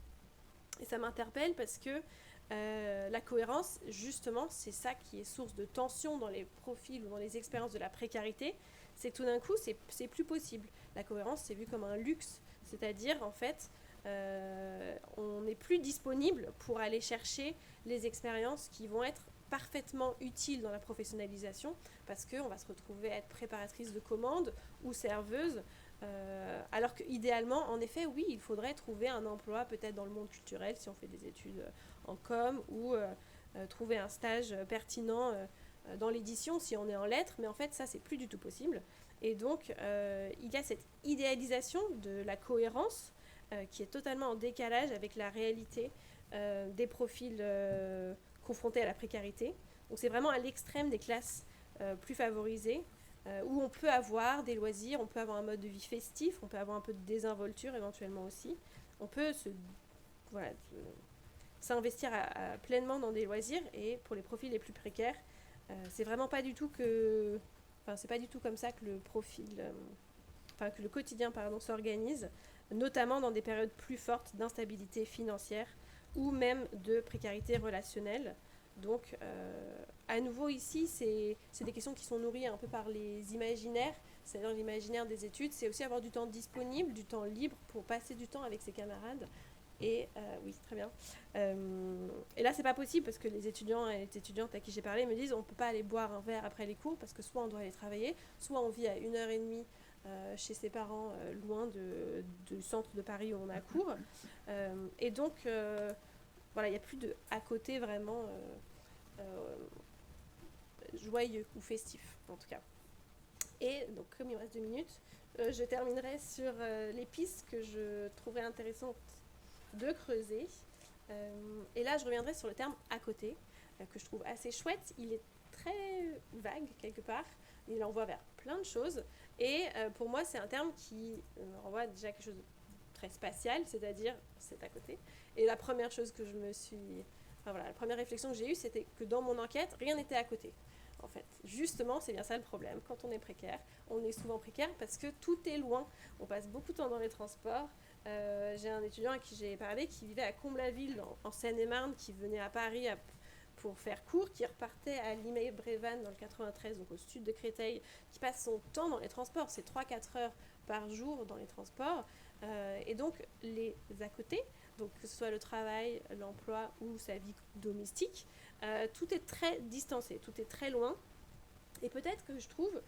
Et ça m'interpelle parce que la cohérence, justement, c'est ça qui est source de tension dans les profils ou dans les expériences de la précarité. C'est que tout d'un coup, c'est plus possible. La cohérence, c'est vu comme un luxe. C'est-à-dire, en fait, on n'est plus disponible pour aller chercher les expériences qui vont être parfaitement utiles dans la professionnalisation, parce qu'on va se retrouver à être préparatrice de commandes ou serveuse, alors qu'idéalement, en effet, oui, il faudrait trouver un emploi peut-être dans le monde culturel, si on fait des études en com, ou trouver un stage pertinent dans l'édition si on est en lettres, mais en fait ça c'est plus du tout possible. Et donc il y a cette idéalisation de la cohérence qui est totalement en décalage avec la réalité des profils confrontés à la précarité. Donc c'est vraiment à l'extrême des classes plus favorisées, où on peut avoir des loisirs, on peut avoir un mode de vie festif, on peut avoir un peu de désinvolture éventuellement aussi, on peut s'investir pleinement dans des loisirs. Et pour les profils les plus précaires, c'est vraiment pas du tout c'est pas du tout comme ça que le quotidien s'organise, notamment dans des périodes plus fortes d'instabilité financière ou même de précarité relationnelle. Donc à nouveau ici, c'est des questions qui sont nourries un peu par les imaginaires, c'est-à-dire l'imaginaire des études, c'est aussi avoir du temps disponible, du temps libre pour passer du temps avec ses camarades. Et oui, très bien. Et là, c'est pas possible parce que les étudiants et les étudiantes à qui j'ai parlé me disent on peut pas aller boire un verre après les cours parce que soit on doit aller travailler, soit on vit à 1h30 chez ses parents, loin du centre de Paris où on a cours. Et donc, il n'y a plus de à côté vraiment joyeux ou festif, en tout cas. Et donc, comme il me reste 2 minutes, je terminerai sur les pistes que je trouverais intéressantes de creuser. Et là, je reviendrai sur le terme « à côté », que je trouve assez chouette. Il est très vague, quelque part. Il envoie vers plein de choses. Et pour moi, c'est un terme qui renvoie déjà à quelque chose de très spatial, c'est-à-dire « c'est à côté ». Et la première chose que la première réflexion que j'ai eue, c'était que dans mon enquête, rien n'était à côté. En fait, justement, c'est bien ça le problème. Quand on est précaire, on est souvent précaire parce que tout est loin. On passe beaucoup de temps dans les transports. J'ai un étudiant à qui j'ai parlé qui vivait à Comble-la-Ville en Seine-et-Marne, qui venait à Paris pour faire cours, qui repartait à Limay-Brévannes dans le 93, donc au sud de Créteil, qui passe son temps dans les transports. C'est 3-4 heures par jour dans les transports. Et donc les à côté, donc que ce soit le travail, l'emploi ou sa vie domestique, tout est très distancé, tout est très loin. Et peut-être que je trouve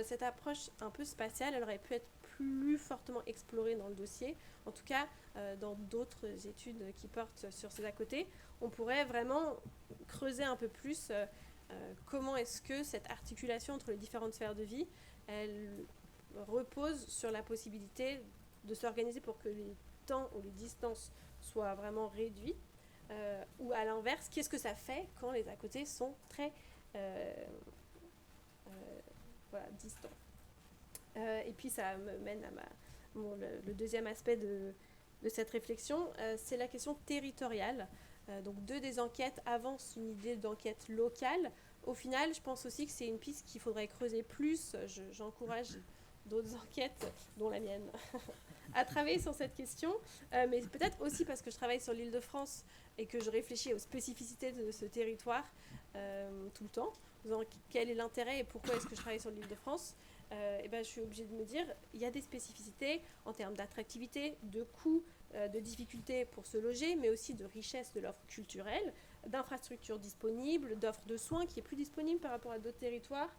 cette approche un peu spatiale, elle aurait pu être plus fortement explorée dans le dossier. En tout cas, dans d'autres études qui portent sur ces à côté, on pourrait vraiment creuser un peu plus comment est-ce que cette articulation entre les différentes sphères de vie, elle repose sur la possibilité de s'organiser pour que les temps ou les distances soient vraiment réduits, ou à l'inverse, qu'est-ce que ça fait quand les à côté sont très distants. Et puis ça me mène à le deuxième aspect de cette réflexion, c'est la question territoriale. Donc deux des enquêtes avancent une idée d'enquête locale. Au final, je pense aussi que c'est une piste qu'il faudrait creuser plus. J'encourage d'autres enquêtes, dont la mienne, à travailler sur cette question, mais peut-être aussi parce que je travaille sur l'Île-de-France et que je réfléchis aux spécificités de ce territoire tout le temps, en disant quel est l'intérêt et pourquoi est-ce que je travaille sur l'Île-de-France. Je suis obligée de me dire il y a des spécificités en termes d'attractivité, de coûts, de difficultés pour se loger, mais aussi de richesse de l'offre culturelle, d'infrastructures disponibles, d'offres de soins qui est plus disponible par rapport à d'autres territoires,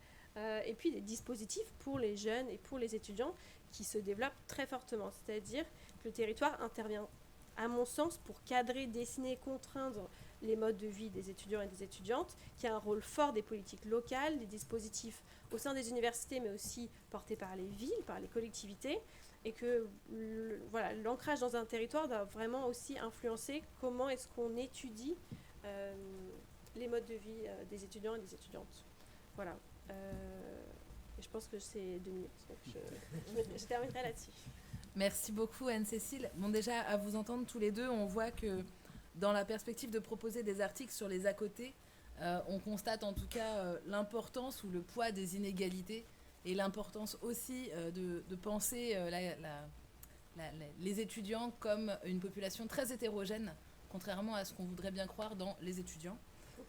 et puis des dispositifs pour les jeunes et pour les étudiants qui se développent très fortement. C'est-à-dire que le territoire intervient à mon sens, pour cadrer, dessiner, contraindre les modes de vie des étudiants et des étudiantes, qui a un rôle fort des politiques locales, des dispositifs au sein des universités, mais aussi portés par les villes, par les collectivités, et que l'ancrage dans un territoire doit vraiment aussi influencer comment est-ce qu'on étudie les modes de vie des étudiants et des étudiantes. Voilà. Et je pense que c'est 2 minutes, donc je terminerai là-dessus. Merci beaucoup Anne-Cécile. Bon, déjà, à vous entendre tous les deux, on voit que dans la perspective de proposer des articles sur les à-côté, on constate en tout cas l'importance ou le poids des inégalités et l'importance aussi de penser les étudiants comme une population très hétérogène, contrairement à ce qu'on voudrait bien croire dans les étudiants.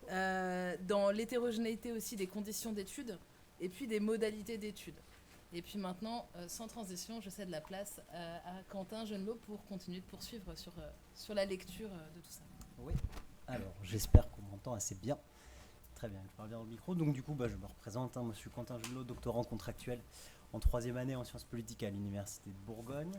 Dans l'hétérogénéité aussi des conditions d'études et puis des modalités d'études. Et puis maintenant, sans transition, je cède la place à Quentin Genelot pour continuer de poursuivre sur la lecture de tout ça. Oui, alors j'espère qu'on m'entend assez bien. Très bien, je parle bien au micro. Donc du coup, je me représente, moi je suis Quentin Genelot, doctorant contractuel en 3e année en sciences politiques à l'Université de Bourgogne.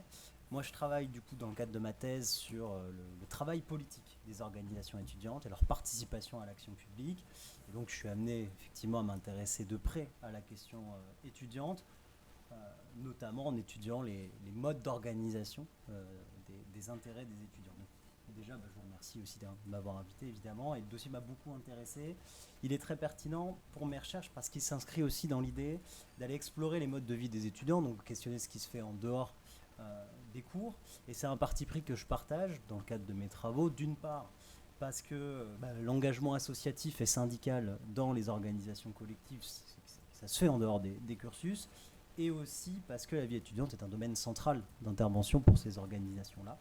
Moi je travaille du coup dans le cadre de ma thèse sur le travail politique des organisations étudiantes et leur participation à l'action publique. Et donc je suis amené effectivement à m'intéresser de près à la question étudiante, notamment en étudiant les modes d'organisation des intérêts des étudiants. Donc, déjà, je vous remercie aussi de m'avoir invité, évidemment, et le dossier m'a beaucoup intéressé. Il est très pertinent pour mes recherches parce qu'il s'inscrit aussi dans l'idée d'aller explorer les modes de vie des étudiants, donc questionner ce qui se fait en dehors des cours. Et c'est un parti pris que je partage dans le cadre de mes travaux, d'une part, parce que l'engagement associatif et syndical dans les organisations collectives, ça se fait en dehors des cursus, et aussi parce que la vie étudiante est un domaine central d'intervention pour ces organisations-là.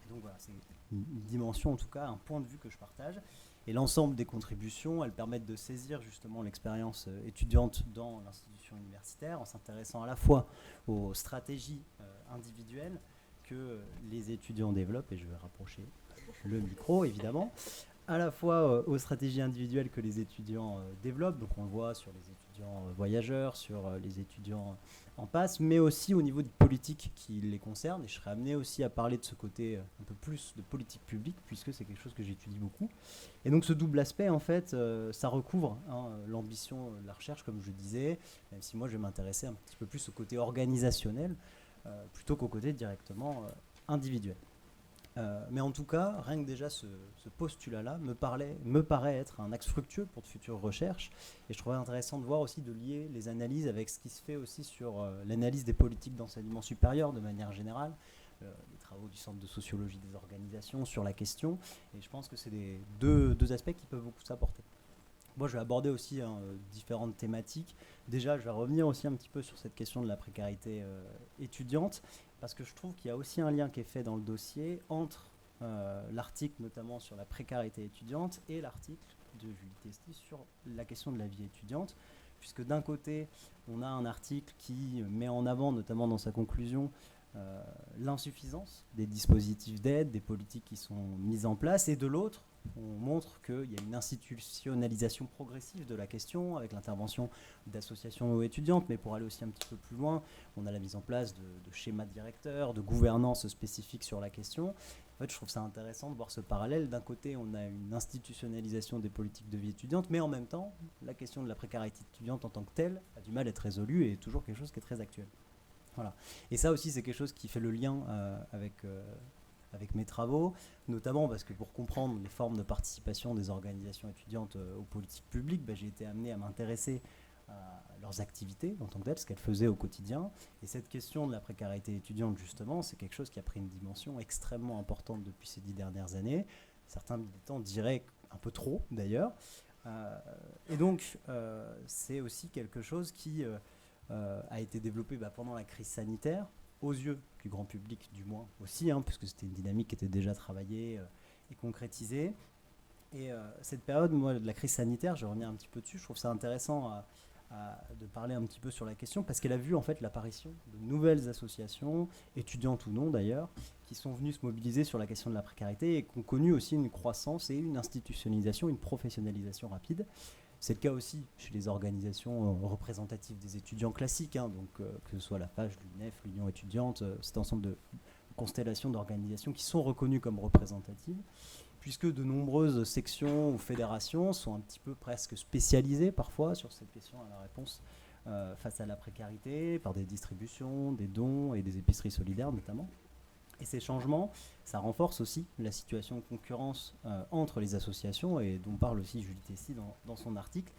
Donc voilà, c'est une dimension, en tout cas, un point de vue que je partage. Et l'ensemble des contributions, elles permettent de saisir justement l'expérience étudiante dans l'institution universitaire, en s'intéressant à la fois aux stratégies individuelles que les étudiants développent, et je vais rapprocher le micro, évidemment, à la fois aux stratégies individuelles que les étudiants développent, donc on le voit sur les étudiants voyageurs, sur les étudiants en passe, mais aussi au niveau de politique qui les concerne, et je serai amené aussi à parler de ce côté un peu plus de politique publique, puisque c'est quelque chose que j'étudie beaucoup. Et donc ce double aspect, en fait, ça recouvre l'ambition de la recherche, comme je disais, même si moi je vais m'intéresser un petit peu plus au côté organisationnel, plutôt qu'au côté directement individuel. Mais en tout cas, rien que déjà ce postulat-là me paraît être un axe fructueux pour de futures recherches. Et je trouvais intéressant de voir aussi, de lier les analyses avec ce qui se fait aussi sur l'analyse des politiques d'enseignement supérieur de manière générale, les travaux du Centre de sociologie des organisations sur la question. Et je pense que c'est deux aspects qui peuvent beaucoup s'apporter. Moi, je vais aborder aussi différentes thématiques. Déjà, je vais revenir aussi un petit peu sur cette question de la précarité étudiante, parce que je trouve qu'il y a aussi un lien qui est fait dans le dossier entre l'article notamment sur la précarité étudiante et l'article de Julie Testy sur la question de la vie étudiante, puisque d'un côté, on a un article qui met en avant, notamment dans sa conclusion, l'insuffisance des dispositifs d'aide, des politiques qui sont mises en place, et de l'autre, on montre qu'il y a une institutionnalisation progressive de la question avec l'intervention d'associations étudiantes, mais pour aller aussi un petit peu plus loin, on a la mise en place de schémas directeurs, de gouvernance spécifique sur la question. En fait, je trouve ça intéressant de voir ce parallèle. D'un côté, on a une institutionnalisation des politiques de vie étudiante, mais en même temps, la question de la précarité étudiante en tant que telle a du mal à être résolue et est toujours quelque chose qui est très actuel. Voilà. Et ça aussi, c'est quelque chose qui fait le lien avec mes travaux, notamment parce que pour comprendre les formes de participation des organisations étudiantes aux politiques publiques, j'ai été amené à m'intéresser à leurs activités en tant que telles, ce qu'elles faisaient au quotidien. Et cette question de la précarité étudiante, justement, c'est quelque chose qui a pris une dimension extrêmement importante depuis ces 10 dernières années. Certains militants diraient un peu trop, d'ailleurs. Et donc, c'est aussi quelque chose qui a été développé pendant la crise sanitaire, aux yeux du grand public du moins aussi, puisque c'était une dynamique qui était déjà travaillée et concrétisée. Et cette période, moi, de la crise sanitaire, je reviens un petit peu dessus, je trouve ça intéressant de parler un petit peu sur la question, parce qu'elle a vu en fait l'apparition de nouvelles associations, étudiantes ou non d'ailleurs, qui sont venues se mobiliser sur la question de la précarité et qui ont connu aussi une croissance et une institutionnalisation, une professionnalisation rapide. C'est le cas aussi chez les organisations représentatives des étudiants classiques, donc que ce soit la FAGE, l'UNEF, l'Union étudiante, cet ensemble de constellation d'organisations qui sont reconnues comme représentatives, puisque de nombreuses sections ou fédérations sont un petit peu presque spécialisées parfois sur cette question à la réponse face à la précarité, par des distributions, des dons et des épiceries solidaires notamment. Et ces changements, ça renforce aussi la situation de concurrence entre les associations, et dont parle aussi Julie Tessy dans son article.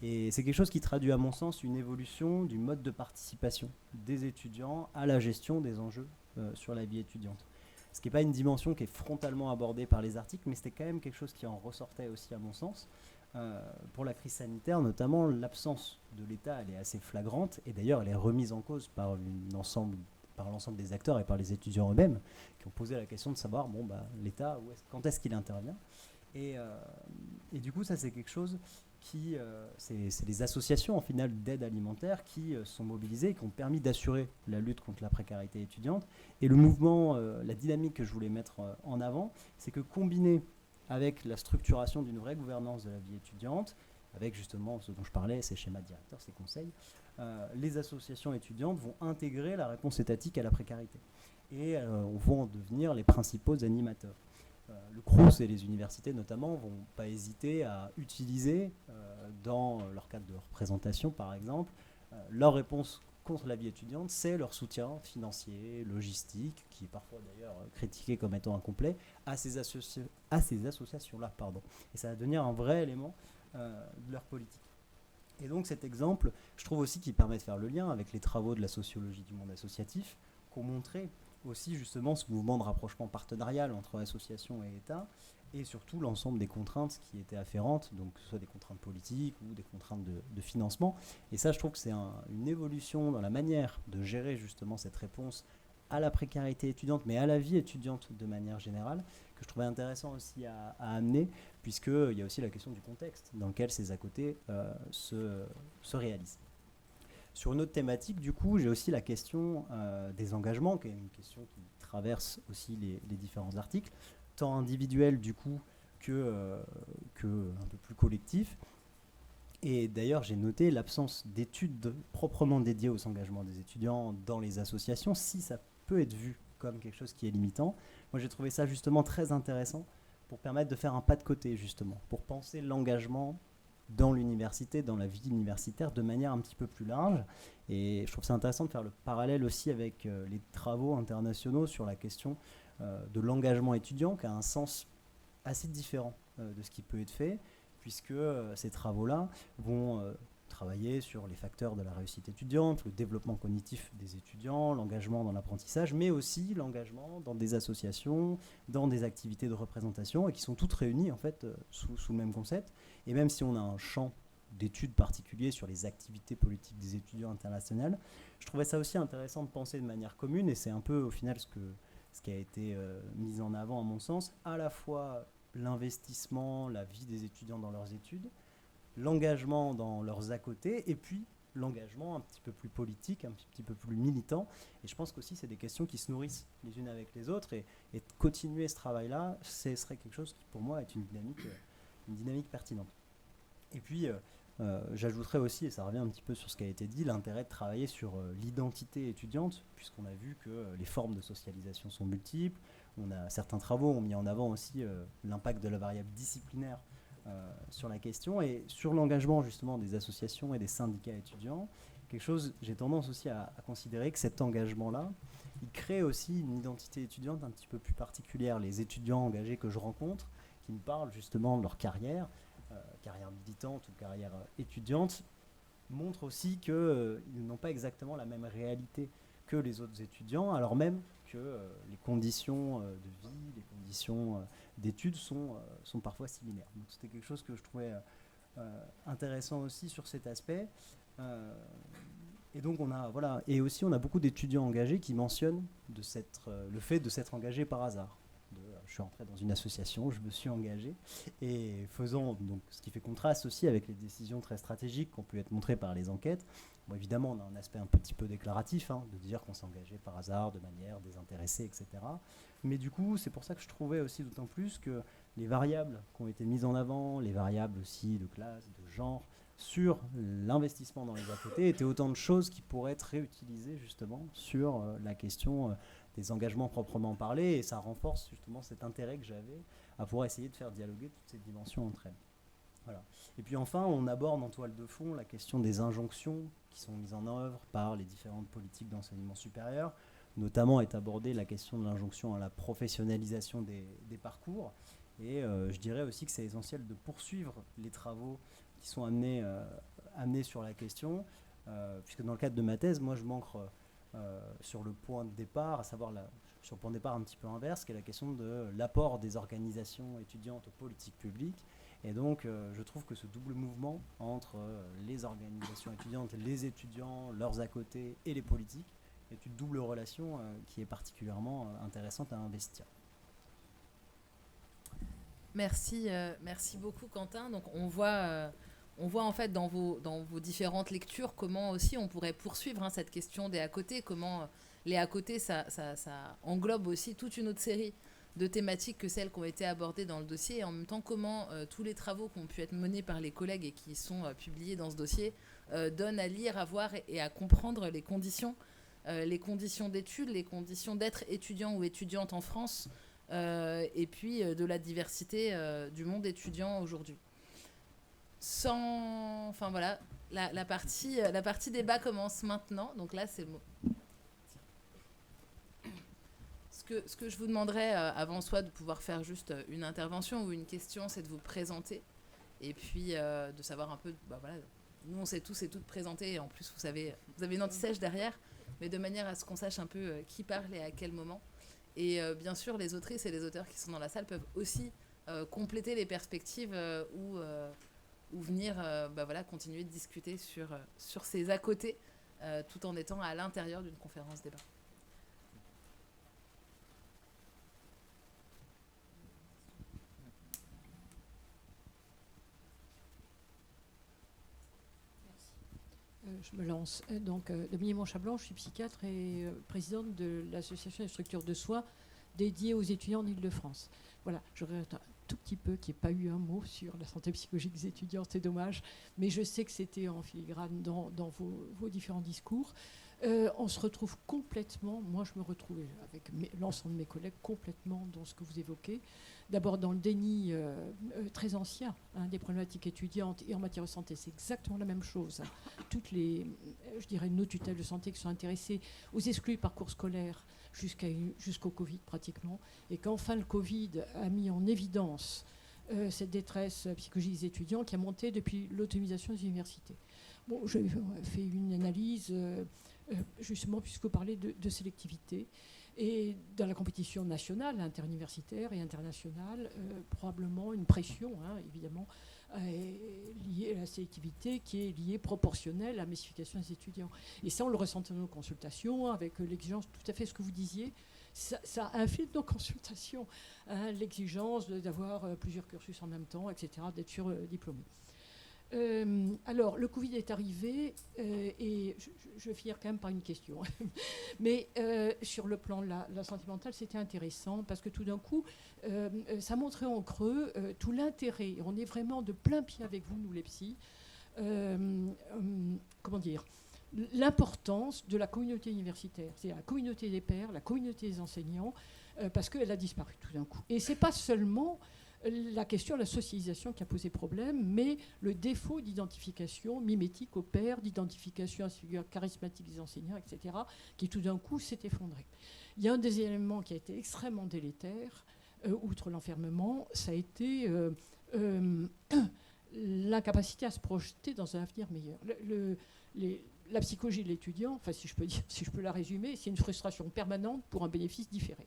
Et c'est quelque chose qui traduit à mon sens une évolution du mode de participation des étudiants à la gestion des enjeux sur la vie étudiante. Ce qui n'est pas une dimension qui est frontalement abordée par les articles, mais c'était quand même quelque chose qui en ressortait aussi à mon sens. Pour la crise sanitaire, notamment, l'absence de l'État, elle est assez flagrante, et d'ailleurs elle est remise en cause par l'ensemble des acteurs et par les étudiants eux-mêmes, qui ont posé la question de savoir, l'État, quand est-ce qu'il intervient, et du coup, ça c'est quelque chose qui, c'est les associations en final d'aide alimentaire qui sont mobilisées, qui ont permis d'assurer la lutte contre la précarité étudiante. Et le mouvement, la dynamique que je voulais mettre en avant, c'est que combiné avec la structuration d'une vraie gouvernance de la vie étudiante, avec justement ce dont je parlais, ces schémas directeurs, ces conseils, les associations étudiantes vont intégrer la réponse étatique à la précarité et vont en devenir les principaux animateurs. Le Crous et les universités notamment vont pas hésiter à utiliser dans leur cadre de représentation par exemple leur réponse contre la vie étudiante, c'est leur soutien financier, logistique, qui est parfois d'ailleurs critiqué comme étant incomplet, à ces associations-là. Et ça va devenir un vrai élément de leur politique. Et donc cet exemple, je trouve aussi qu'il permet de faire le lien avec les travaux de la sociologie du monde associatif, qui ont montré aussi justement ce mouvement de rapprochement partenarial entre associations et État, et surtout l'ensemble des contraintes qui étaient afférentes, donc que ce soit des contraintes politiques ou des contraintes de financement. Et ça, je trouve que c'est une évolution dans la manière de gérer justement cette réponse à la précarité étudiante, mais à la vie étudiante de manière générale, que je trouvais intéressant aussi à amener, puisqu'il y a aussi la question du contexte dans lequel ces à-côtés se réalisent. Sur une autre thématique, du coup, j'ai aussi la question des engagements, qui est une question qui traverse aussi les différents articles, tant individuels du coup que un peu plus collectifs. Et d'ailleurs, j'ai noté l'absence d'études proprement dédiées aux engagements des étudiants dans les associations, si ça peut être vu comme quelque chose qui est limitant. Moi, j'ai trouvé ça justement très intéressant pour permettre de faire un pas de côté, justement, pour penser l'engagement dans l'université, dans la vie universitaire, de manière un petit peu plus large. Et je trouve ça intéressant de faire le parallèle aussi avec les travaux internationaux sur la question de l'engagement étudiant, qui a un sens assez différent de ce qui peut être fait, puisque ces travaux-là vont travailler sur les facteurs de la réussite étudiante, le développement cognitif des étudiants, l'engagement dans l'apprentissage, mais aussi l'engagement dans des associations, dans des activités de représentation, et qui sont toutes réunies en fait sous le même concept. Et même si on a un champ d'études particulier sur les activités politiques des étudiants internationales, je trouvais ça aussi intéressant de penser de manière commune, et c'est un peu au final ce qui a été mis en avant à mon sens, à la fois l'investissement, la vie des étudiants dans leurs études, l'engagement dans leurs à-côté, et puis l'engagement un petit peu plus politique, un petit peu plus militant. Et je pense qu'aussi c'est des questions qui se nourrissent les unes avec les autres, et de continuer ce travail-là, ce serait quelque chose qui pour moi est une dynamique pertinente. Et puis j'ajouterais aussi, et ça revient un petit peu sur ce qui a été dit, l'intérêt de travailler sur l'identité étudiante, puisqu'on a vu que les formes de socialisation sont multiples. Certains travaux ont mis en avant aussi l'impact de la variable disciplinaire sur la question, et sur l'engagement justement des associations et des syndicats étudiants. Quelque chose, j'ai tendance aussi à considérer que cet engagement-là, il crée aussi une identité étudiante un petit peu plus particulière. Les étudiants engagés que je rencontre, qui me parlent justement de leur carrière militante ou carrière étudiante, montrent aussi qu'ils n'ont pas exactement la même réalité que les autres étudiants, alors même que les conditions de vie, les conditions d'études sont parfois similaires. Donc c'était quelque chose que je trouvais intéressant aussi sur cet aspect. Et donc on a beaucoup d'étudiants engagés qui mentionnent le fait de s'être engagés par hasard. Je suis entré dans une association, je me suis engagé, et donc ce qui fait contraste aussi avec les décisions très stratégiques qui ont pu être montrées par les enquêtes. Bon, évidemment, on a un aspect un petit peu déclaratif, de dire qu'on s'est engagé par hasard, de manière désintéressée, etc. Mais du coup, c'est pour ça que je trouvais aussi d'autant plus que les variables qui ont été mises en avant, les variables aussi de classe, de genre, sur l'investissement dans les à-côtés, étaient autant de choses qui pourraient être réutilisées justement sur la question des engagements proprement parlés, et ça renforce justement cet intérêt que j'avais à pouvoir essayer de faire dialoguer toutes ces dimensions entre elles. Voilà. Et puis enfin, on aborde en toile de fond la question des injonctions qui sont mises en œuvre par les différentes politiques d'enseignement supérieur. Notamment est abordée la question de l'injonction à la professionnalisation des parcours. Et je dirais aussi que c'est essentiel de poursuivre les travaux qui sont amenés sur la question, puisque dans le cadre de ma thèse, moi je m'ancre sur le point de départ, à savoir sur le point de départ un petit peu inverse, qui est la question de l'apport des organisations étudiantes aux politiques publiques. Et donc je trouve que ce double mouvement entre les organisations étudiantes, les étudiants, leurs à côté et les politiques est une double relation qui est particulièrement intéressante à investir. Merci beaucoup Quentin. Donc on voit en fait dans vos différentes lectures comment aussi on pourrait poursuivre cette question des à côté, comment les à côté ça englobe aussi toute une autre série de thématiques que celles qui ont été abordées dans le dossier, et en même temps comment tous les travaux qui ont pu être menés par les collègues et qui sont publiés dans ce dossier donnent à lire, à voir et à comprendre les conditions d'études, les conditions d'être étudiant ou étudiante en France, et puis de la diversité du monde étudiant aujourd'hui. Enfin voilà, la partie débat commence maintenant. Donc là, c'est le mot. Ce que je vous demanderais avant soit de pouvoir faire juste une intervention ou une question, c'est de vous présenter et puis de savoir un peu. Voilà, nous on s'est tous et toutes présentés et en plus vous avez une anti-sèche derrière, mais de manière à ce qu'on sache un peu qui parle et à quel moment. Et bien sûr, les autrices et les auteurs qui sont dans la salle peuvent aussi compléter les perspectives ou venir continuer de discuter sur ces à côté tout en étant à l'intérieur d'une conférence débat. Je me lance. Donc, Dominique Monchablanc, je suis psychiatre et présidente de l'association des structures de soins dédiées aux étudiants en Île-de-France. Voilà, je regrette un tout petit peu qu'il n'y ait pas eu un mot sur la santé psychologique des étudiants, c'est dommage, mais je sais que c'était en filigrane dans vos différents discours. On se retrouve complètement, moi je me retrouve avec l'ensemble de mes collègues complètement dans ce que vous évoquez. D'abord dans le déni très ancien des problématiques étudiantes, et en matière de santé, c'est exactement la même chose. Toutes nos tutelles de santé qui sont intéressées aux exclus du parcours scolaire jusqu'au Covid pratiquement, et qu'enfin le Covid a mis en évidence cette détresse psychologique des étudiants qui a monté depuis l'autonomisation des universités. Bon, j'ai fait une analyse justement puisque vous parlez de sélectivité. Et dans la compétition nationale, interuniversitaire et internationale, probablement une pression, évidemment, liée à la sélectivité qui est liée proportionnelle à la massification des étudiants. Et ça, on le ressent dans nos consultations, avec l'exigence, tout à fait ce que vous disiez, ça infiltre nos consultations, l'exigence d'avoir plusieurs cursus en même temps, etc., d'être surdiplômé. Alors, le Covid est arrivé et je vais finir quand même par une question. Mais sur le plan de la santé mentale, c'était intéressant parce que tout d'un coup, ça montrait en creux tout l'intérêt. On est vraiment de plein pied avec vous, nous les psys. L'importance de la communauté universitaire, c'est la communauté des pairs, la communauté des enseignants, parce qu'elle a disparu tout d'un coup. Et c'est pas seulement la question de la socialisation qui a posé problème, mais le défaut d'identification mimétique aux pairs, d'identification à la figure charismatique des enseignants, etc., qui tout d'un coup s'est effondré. Il y a un des éléments qui a été extrêmement délétère, outre l'enfermement, ça a été l'incapacité à se projeter dans un avenir meilleur. La psychologie de l'étudiant, enfin si je peux la résumer, c'est une frustration permanente pour un bénéfice différé.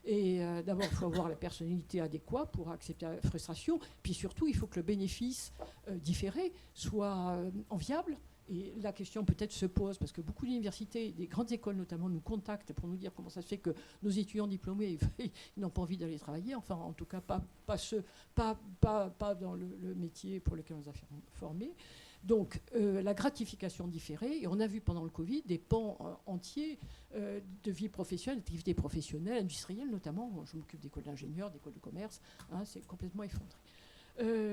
Et d'abord, il faut avoir la personnalité adéquate pour accepter la frustration. Puis surtout, il faut que le bénéfice différé soit enviable. Et la question peut-être se pose, parce que beaucoup d'universités, des grandes écoles notamment, nous contactent pour nous dire comment ça se fait que nos étudiants diplômés ils n'ont pas envie d'aller travailler. Enfin, en tout cas, pas dans le métier pour lequel on les a formés. Donc, la gratification différée, et on a vu pendant le Covid des pans entiers de vie professionnelle, d'activités professionnelles, industrielles notamment. Je m'occupe d'écoles d'ingénieurs, d'écoles de commerce, c'est complètement effondré.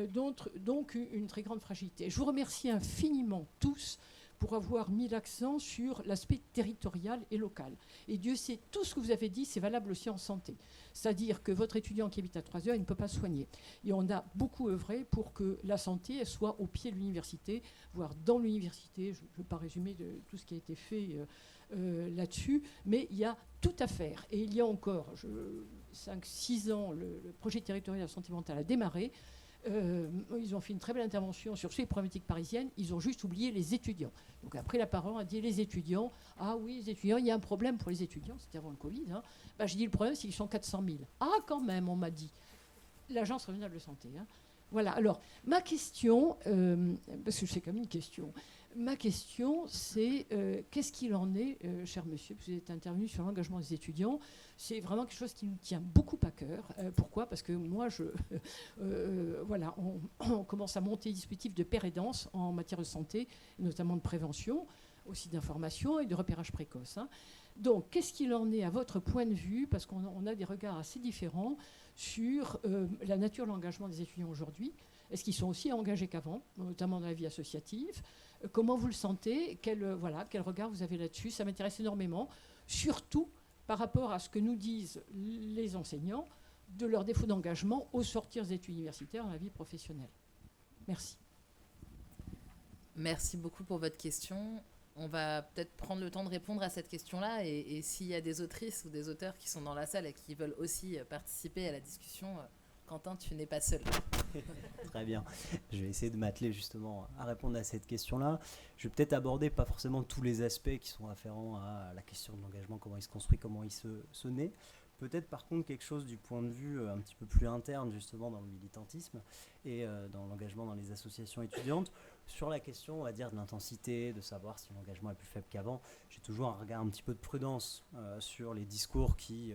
Donc, une très grande fragilité. Je vous remercie infiniment tous pour avoir mis l'accent sur l'aspect territorial et local. Et Dieu sait, tout ce que vous avez dit, c'est valable aussi en santé. C'est-à-dire que votre étudiant qui habite à 3 heures, il ne peut pas soigner. Et on a beaucoup œuvré pour que la santé elle soit au pied de l'université, voire dans l'université. Je ne veux pas résumer tout ce qui a été fait là-dessus, mais il y a tout à faire. Et il y a encore 5-6 ans, le projet territorial de la santé mentale a démarré. Ils ont fait une très belle intervention sur ces problématiques parisiennes. Ils ont juste oublié les étudiants. Donc après, la parole a dit les étudiants. Ah oui, les étudiants, il y a un problème pour les étudiants. C'était avant le Covid. Hein. J'ai dit le problème, c'est qu'ils sont 400 000. Ah, quand même, on m'a dit. L'agence régionale de santé. Hein. Voilà. Alors, ma question, parce que c'est quand même une question. Ma question, c'est qu'est-ce qu'il en est, cher monsieur, parce que vous êtes intervenu sur l'engagement des étudiants. C'est vraiment quelque chose qui nous tient beaucoup à cœur. Pourquoi ? Parce que moi, voilà, on commence à monter des dispositifs de pair et danse en matière de santé, notamment de prévention, aussi d'information et de repérage précoce. Hein. Donc, qu'est-ce qu'il en est à votre point de vue ? Parce qu'on a des regards assez différents sur la nature de l'engagement des étudiants aujourd'hui. Est-ce qu'ils sont aussi engagés qu'avant, notamment dans la vie associative ? Comment vous le sentez ? Quel regard vous avez là-dessus ? Ça m'intéresse énormément, surtout par rapport à ce que nous disent les enseignants de leur défaut d'engagement au sortir des études universitaires dans la vie professionnelle. Merci. Merci beaucoup pour votre question. On va peut-être prendre le temps de répondre à cette question-là. Et s'il y a des autrices ou des auteurs qui sont dans la salle et qui veulent aussi participer à la discussion, Quentin, tu n'es pas seul. Très bien. Je vais essayer de m'atteler justement à répondre à cette question-là. Je vais peut-être aborder pas forcément tous les aspects qui sont afférents à la question de l'engagement, comment il se construit, comment il se naît. Peut-être par contre quelque chose du point de vue un petit peu plus interne justement dans le militantisme et dans l'engagement dans les associations étudiantes. Sur la question, on va dire, de l'intensité, de savoir si l'engagement est plus faible qu'avant, j'ai toujours un regard un petit peu de prudence sur les discours qui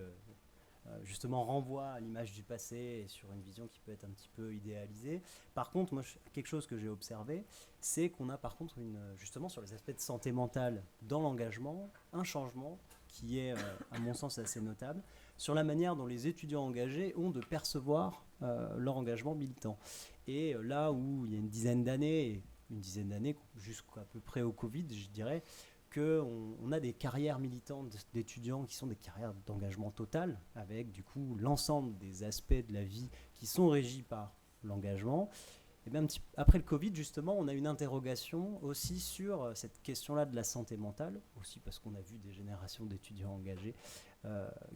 justement renvoie à l'image du passé et sur une vision qui peut être un petit peu idéalisée. Par contre, moi, quelque chose que j'ai observé, c'est qu'on a par contre, justement sur les aspects de santé mentale dans l'engagement, un changement qui est, à mon sens, assez notable, sur la manière dont les étudiants engagés ont de percevoir leur engagement militant. Et là où il y a une dizaine d'années jusqu'à peu près au Covid, je dirais, qu'on a des carrières militantes d'étudiants qui sont des carrières d'engagement total, avec du coup l'ensemble des aspects de la vie qui sont régis par l'engagement. Et bien, après le Covid, justement, on a une interrogation aussi sur cette question-là de la santé mentale, aussi parce qu'on a vu des générations d'étudiants engagés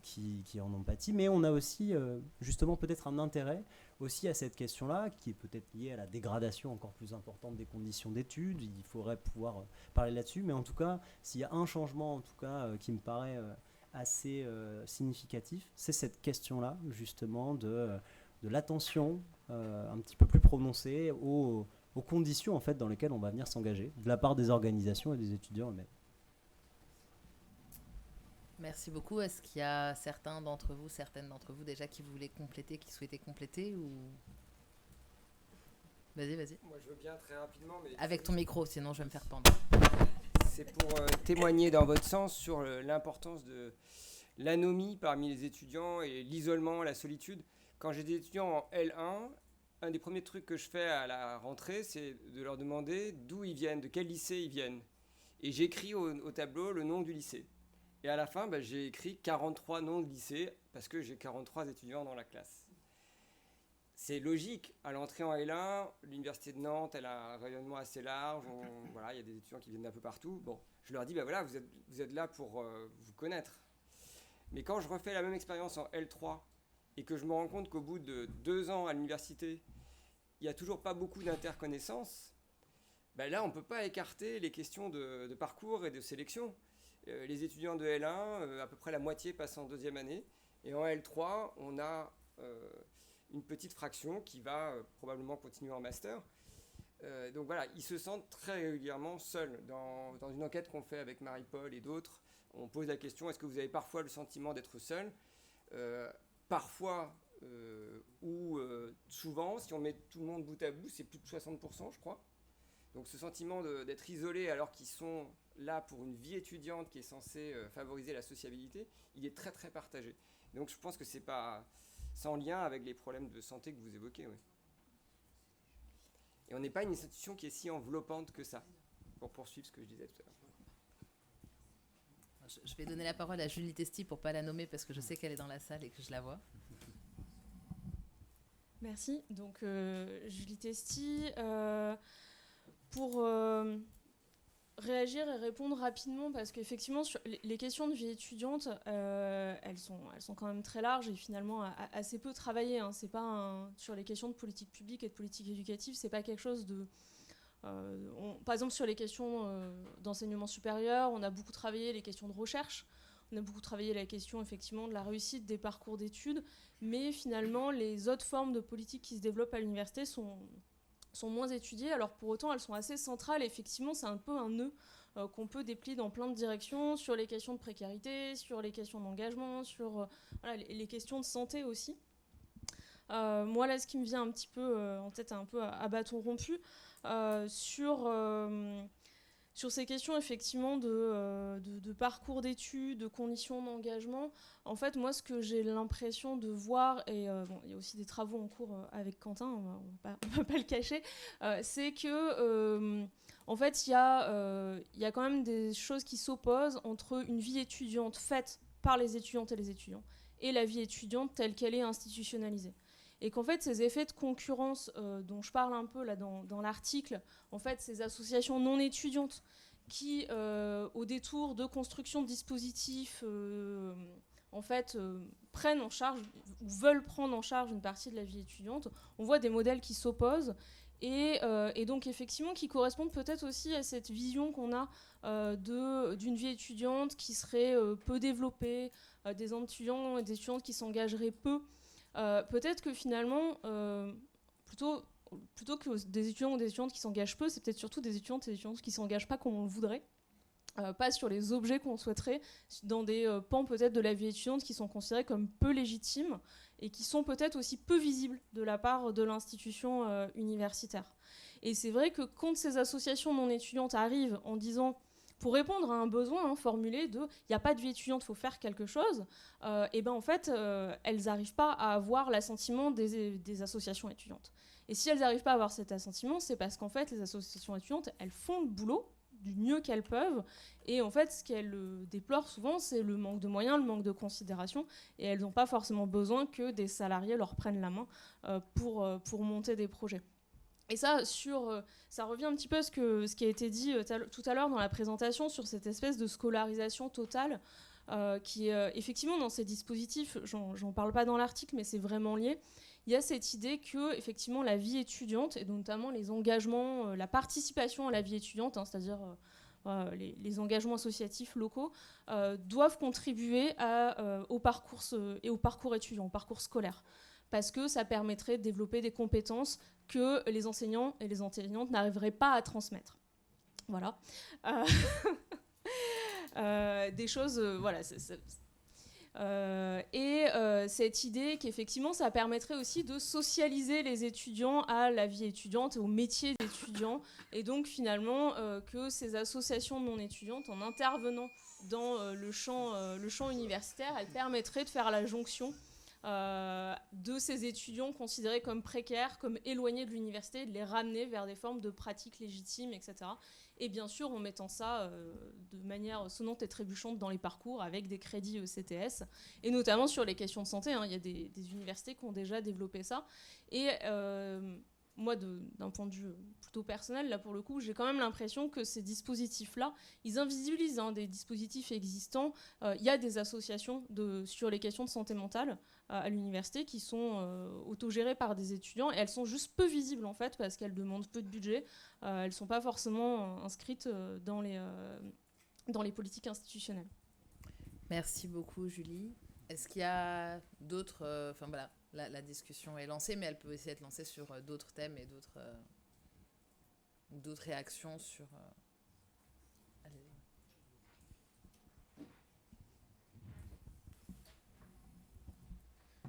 qui en ont pâti, mais on a aussi justement peut-être un intérêt aussi à cette question-là, qui est peut-être liée à la dégradation encore plus importante des conditions d'études. Il faudrait pouvoir parler là-dessus, mais en tout cas, s'il y a un changement en tout cas qui me paraît assez significatif, c'est cette question-là justement de l'attention un petit peu plus prononcée aux conditions en fait dans lesquelles on va venir s'engager de la part des organisations et des étudiants eux-mêmes. Merci beaucoup. Est-ce qu'il y a certaines d'entre vous déjà qui voulaient compléter, qui souhaitaient compléter ou... Vas-y. Moi, je veux bien très rapidement, mais... Avec ton micro, sinon je vais me faire pendre. C'est pour témoigner dans votre sens sur l'importance de l'anomie parmi les étudiants et l'isolement, la solitude. Quand j'ai des étudiants en L1, un des premiers trucs que je fais à la rentrée, c'est de leur demander d'où ils viennent, de quel lycée ils viennent. Et j'écris au tableau le nom du lycée. Et à la fin, j'ai écrit 43 noms de lycées parce que j'ai 43 étudiants dans la classe. C'est logique. À l'entrée en L1, l'université de Nantes, elle a un rayonnement assez large. Il y a des étudiants qui viennent d'un peu partout. Bon, je leur dis, vous êtes là pour vous connaître. Mais quand je refais la même expérience en L3 et que je me rends compte qu'au bout de 2 ans à l'université, il n'y a toujours pas beaucoup d'interconnaissances, là, on ne peut pas écarter les questions de parcours et de sélection. Les étudiants de L1, à peu près la moitié passent en 2e année. Et en L3, on a une petite fraction qui va probablement continuer en master. Donc voilà, ils se sentent très régulièrement seuls. Dans une enquête qu'on fait avec Marie-Paul et d'autres, on pose la question, est-ce que vous avez parfois le sentiment d'être seul ? Parfois, ou souvent, si on met tout le monde bout à bout, c'est plus de 60%, je crois. Donc ce sentiment d'être isolé alors qu'ils sont là pour une vie étudiante qui est censée favoriser la sociabilité, il est très très partagé. Donc je pense que c'est pas sans lien avec les problèmes de santé que vous évoquez. Oui. Et on n'est pas une institution qui est si enveloppante que ça. pour poursuivre ce que je disais tout à l'heure. Je vais donner la parole à Julie Testi pour ne pas la nommer parce que je sais qu'elle est dans la salle et que je la vois. Merci. Donc, Julie Testi, pour réagir et répondre rapidement, parce qu'effectivement, sur les questions de vie étudiante, elles sont quand même très larges et finalement assez peu travaillées. Hein. C'est pas sur les questions de politique publique et de politique éducative, c'est pas quelque chose de... par exemple, sur les questions d'enseignement supérieur, on a beaucoup travaillé les questions de recherche, on a beaucoup travaillé la question effectivement de la réussite des parcours d'études, mais finalement, les autres formes de politique qui se développent à l'université sont moins étudiées. Alors pour autant, elles sont assez centrales. Effectivement, c'est un peu un nœud qu'on peut déplier dans plein de directions, sur les questions de précarité, sur les questions d'engagement, sur les questions de santé aussi. Moi, là, ce qui me vient un petit peu en tête, un peu à bâton rompu, sur ces questions effectivement de parcours d'études, de conditions d'engagement, en fait, moi, ce que j'ai l'impression de voir, et il y a aussi des travaux en cours avec Quentin, on va pas le cacher, c'est que, en fait, il y a quand même des choses qui s'opposent entre une vie étudiante faite par les étudiantes et les étudiants et la vie étudiante telle qu'elle est institutionnalisée. Et qu'en fait, ces effets de concurrence dont je parle un peu là dans l'article, en fait, ces associations non étudiantes qui, au détour de construction de dispositifs, en fait, prennent en charge ou veulent prendre en charge une partie de la vie étudiante, on voit des modèles qui s'opposent et donc effectivement qui correspondent peut-être aussi à cette vision qu'on a d'une vie étudiante qui serait peu développée, des étudiants et des étudiantes qui s'engageraient peu. Peut-être que finalement, plutôt que des étudiants ou des étudiantes qui s'engagent peu, c'est peut-être surtout des étudiantes et des étudiantes qui ne s'engagent pas comme on le voudrait, pas sur les objets qu'on souhaiterait, dans des pans peut-être de la vie étudiante qui sont considérés comme peu légitimes et qui sont peut-être aussi peu visibles de la part de l'institution universitaire. Et c'est vrai que quand ces associations non étudiantes arrivent en disant... Pour répondre à un besoin formulé de « il n'y a pas de vie étudiante, il faut faire quelque chose », et ben en fait, elles n'arrivent pas à avoir l'assentiment des associations étudiantes. Et si elles n'arrivent pas à avoir cet assentiment, c'est parce qu'en fait, les associations étudiantes, elles font le boulot du mieux qu'elles peuvent. Et en fait, ce qu'elles déplorent souvent, c'est le manque de moyens, le manque de considération. Et elles n'ont pas forcément besoin que des salariés leur prennent la main pour monter des projets. Et ça revient un petit peu à ce qui a été dit tout à l'heure dans la présentation sur cette espèce de scolarisation totale qui est effectivement dans ces dispositifs, j'en parle pas dans l'article, mais c'est vraiment lié. Il y a cette idée que effectivement la vie étudiante, et notamment les engagements, la participation à la vie étudiante, hein, c'est-à-dire les engagements associatifs locaux, doivent contribuer au parcours étudiant, au parcours scolaire. Parce que ça permettrait de développer des compétences que les enseignants et les enseignantes n'arriveraient pas à transmettre. Voilà. Des choses... voilà. Cette idée qu'effectivement, ça permettrait aussi de socialiser les étudiants à la vie étudiante et au métier d'étudiant. Et donc, finalement, que ces associations non étudiantes, en intervenant dans le champ universitaire, elles permettraient de faire la jonction de ces étudiants considérés comme précaires, comme éloignés de l'université, de les ramener vers des formes de pratiques légitimes, etc. Et bien sûr, en mettant ça de manière sonnante et trébuchante dans les parcours avec des crédits ECTS, et notamment sur les questions de santé. Hein, il y a des universités qui ont déjà développé ça. Et moi, d'un point de vue plutôt personnel, là pour le coup, j'ai quand même l'impression que ces dispositifs-là, ils invisibilisent des dispositifs existants. Il y a des associations sur les questions de santé mentale à l'université qui sont autogérées par des étudiants et elles sont juste peu visibles en fait parce qu'elles demandent peu de budget. Elles ne sont pas forcément inscrites dans les politiques institutionnelles. Merci beaucoup, Julie. Est-ce qu'il y a d'autres... Enfin voilà, la discussion est lancée, mais elle peut aussi être lancée sur d'autres thèmes et d'autres réactions sur... Allez-y.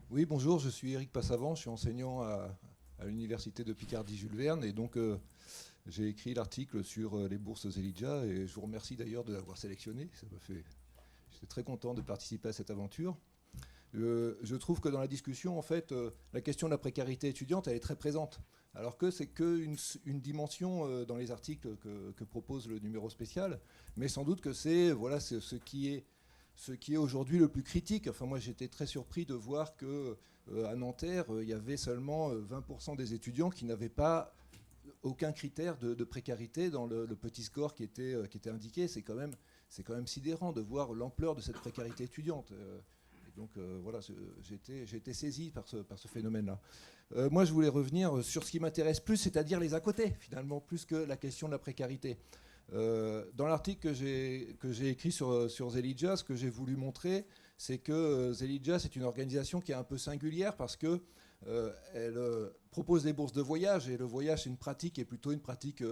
Oui, bonjour, je suis Éric Passavant, je suis enseignant à l'université de Picardie-Jules Verne, et donc j'ai écrit l'article sur les bourses Elijah, et je vous remercie d'ailleurs de l'avoir sélectionné. J'étais très content de participer à cette aventure. je trouve que dans la discussion, en fait, la question de la précarité étudiante, elle est très présente. Alors que c'est qu'une dimension dans les articles que propose le numéro spécial, mais sans doute que c'est ce qui est aujourd'hui le plus critique. Enfin, moi, j'étais très surpris de voir qu'à Nanterre, il y avait seulement 20% des étudiants qui n'avaient pas aucun critère de précarité dans le petit score qui était indiqué. C'est quand même sidérant de voir l'ampleur de cette précarité étudiante. Donc voilà, j'ai été saisi par ce phénomène-là. Moi, je voulais revenir sur ce qui m'intéresse plus, c'est-à-dire les à côté, finalement, plus que la question de la précarité. Dans l'article que j'ai écrit sur Zelidja, ce que j'ai voulu montrer, c'est que Zelidja, c'est une organisation qui est un peu singulière parce que elle propose des bourses de voyage, et le voyage, c'est une pratique qui est plutôt une pratique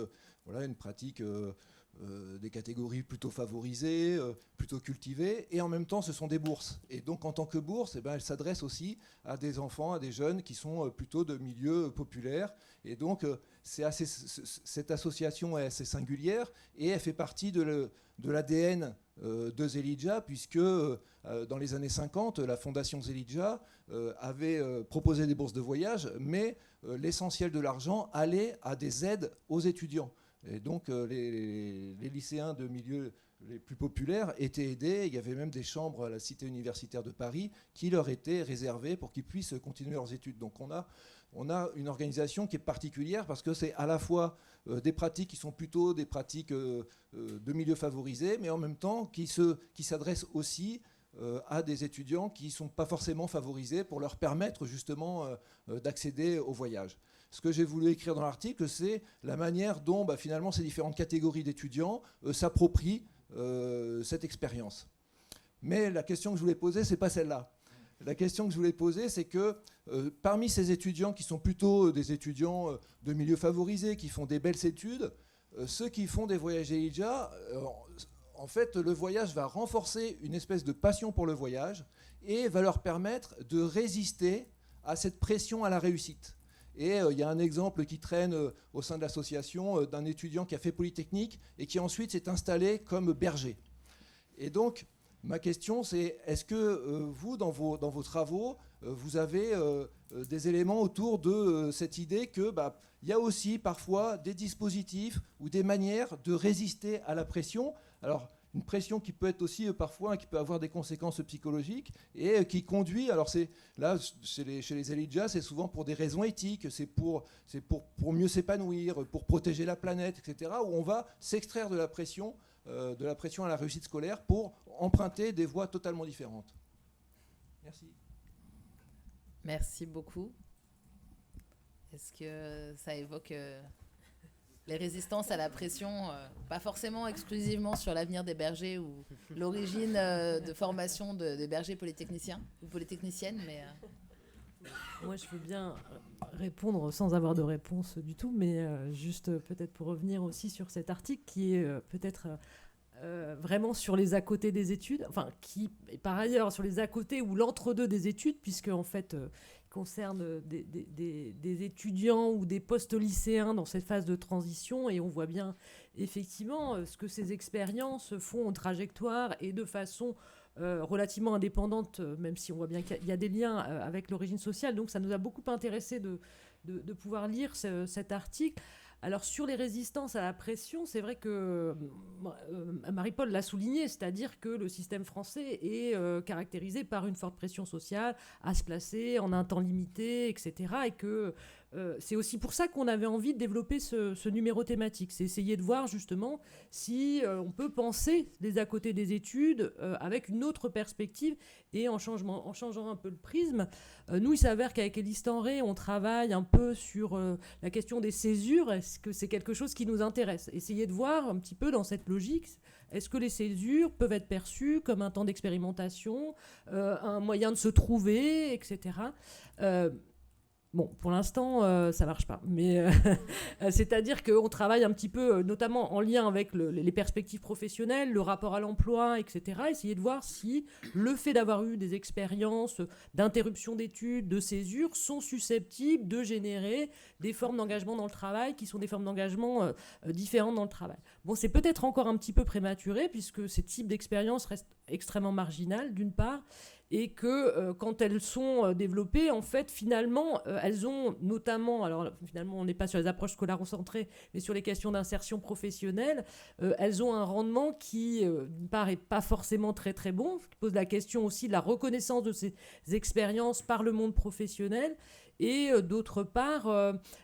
des catégories plutôt favorisées, plutôt cultivées, et en même temps ce sont des bourses. Et donc en tant que bourse, elle s'adresse aussi à des enfants, à des jeunes qui sont plutôt de milieux populaires. Et donc cette association est assez singulière, et elle fait partie de l'ADN de Zelidja, puisque dans les années 50, la fondation Zelidja avait proposé des bourses de voyage, mais l'essentiel de l'argent allait à des aides aux étudiants. Et donc les lycéens de milieux les plus populaires étaient aidés. Il y avait même des chambres à la Cité universitaire de Paris qui leur étaient réservées pour qu'ils puissent continuer leurs études. Donc on a une organisation qui est particulière parce que c'est à la fois des pratiques qui sont plutôt des pratiques de milieux favorisés, mais en même temps qui s'adressent aussi à des étudiants qui ne sont pas forcément favorisés pour leur permettre justement d'accéder au voyage. Ce que j'ai voulu écrire dans l'article, c'est la manière dont finalement ces différentes catégories d'étudiants s'approprient cette expérience. Mais la question que je voulais poser, ce n'est pas celle-là. La question que je voulais poser, c'est que parmi ces étudiants qui sont plutôt des étudiants de milieux favorisés, qui font des belles études, ceux qui font des voyages Zelidja, en fait, le voyage va renforcer une espèce de passion pour le voyage et va leur permettre de résister à cette pression à la réussite. Et il y a un exemple qui traîne au sein de l'association d'un étudiant qui a fait Polytechnique et qui ensuite s'est installé comme berger. Et donc, ma question, c'est est-ce que vous, dans vos travaux, vous avez des éléments autour de cette idée que il y a aussi parfois des dispositifs ou des manières de résister à la pression. Alors, une pression qui peut être aussi parfois, qui peut avoir des conséquences psychologiques et qui conduit, alors là, chez les Zelidja, c'est souvent pour des raisons éthiques, c'est pour mieux s'épanouir, pour protéger la planète, etc., où on va s'extraire de la pression à la réussite scolaire pour emprunter des voies totalement différentes. Merci. Merci beaucoup. Est-ce que ça évoque les résistances à la pression, pas forcément exclusivement sur l'avenir des bergers ou l'origine de formation des bergers polytechniciens ou polytechniciennes, mais Moi, je veux bien répondre sans avoir de réponse du tout, mais juste peut-être pour revenir aussi sur cet article qui est peut-être vraiment sur les à-côté des études, enfin qui est par ailleurs sur les à-côté ou l'entre-deux des études, puisque en fait concerne des étudiants ou des post-lycéens dans cette phase de transition, et on voit bien effectivement ce que ces expériences font en trajectoire et de façon relativement indépendante, même si on voit bien qu'il y a des liens avec l'origine sociale. Donc ça nous a beaucoup intéressé de pouvoir lire cet article. Alors sur les résistances à la pression, c'est vrai que Marie-Paul l'a souligné, c'est-à-dire que le système français est caractérisé par une forte pression sociale à se placer en un temps limité, etc. Et que c'est aussi pour ça qu'on avait envie de développer ce numéro thématique. C'est essayer de voir justement si on peut penser des à côté des études avec une autre perspective et en changeant un peu le prisme. Nous, il s'avère qu'avec Élise Tenré, on travaille un peu sur la question des césures. Est-ce que c'est quelque chose qui nous intéresse ? Essayer de voir un petit peu dans cette logique, est-ce que les césures peuvent être perçues comme un temps d'expérimentation, un moyen de se trouver, etc. Bon, pour l'instant, ça marche pas. Mais c'est-à-dire qu'on travaille un petit peu, notamment en lien avec les perspectives professionnelles, le rapport à l'emploi, etc. Essayer de voir si le fait d'avoir eu des expériences d'interruption d'études, de césure, sont susceptibles de générer des formes d'engagement dans le travail qui sont des formes d'engagement différentes dans le travail. Bon, c'est peut-être encore un petit peu prématuré puisque ces types d'expériences restent extrêmement marginales, d'une part. et que quand elles sont développées, en fait, finalement, elles ont notamment, alors finalement, on n'est pas sur les approches scolarocentrées, mais sur les questions d'insertion professionnelle, elles ont un rendement qui ne paraît pas forcément très très bon, qui pose la question aussi de la reconnaissance de ces expériences par le monde professionnel. Et d'autre part,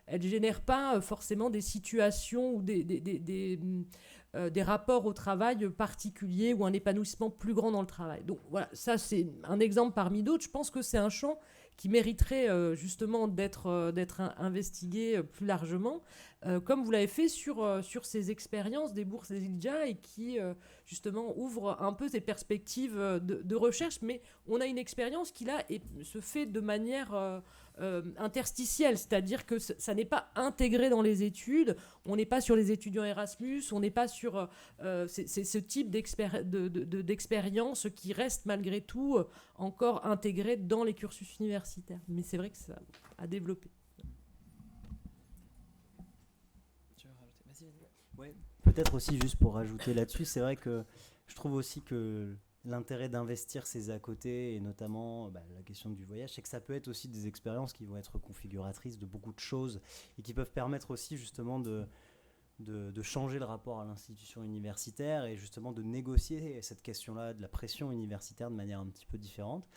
elles ne génèrent pas forcément des situations ou des rapports au travail particuliers ou un épanouissement plus grand dans le travail. Donc voilà, ça c'est un exemple parmi d'autres. Je pense que c'est un champ qui mériterait justement d'être investigué plus largement, comme vous l'avez fait sur ces expériences des bourses des ILJA et qui justement ouvre un peu ces perspectives de recherche. Mais on a une expérience qui là se fait de manière interstitielle, c'est-à-dire que ça n'est pas intégré dans les études, on n'est pas sur les étudiants Erasmus, on n'est pas sur c'est ce type d'expérience qui reste malgré tout encore intégré dans les cursus universitaires. Mais c'est vrai que ça a développé. Ouais, peut-être aussi juste pour rajouter là-dessus, c'est vrai que je trouve aussi que l'intérêt d'investir ces à côté, et notamment la question du voyage, c'est que ça peut être aussi des expériences qui vont être configuratrices de beaucoup de choses et qui peuvent permettre aussi justement de changer le rapport à l'institution universitaire et justement de négocier cette question-là de la pression universitaire de manière un petit peu différente.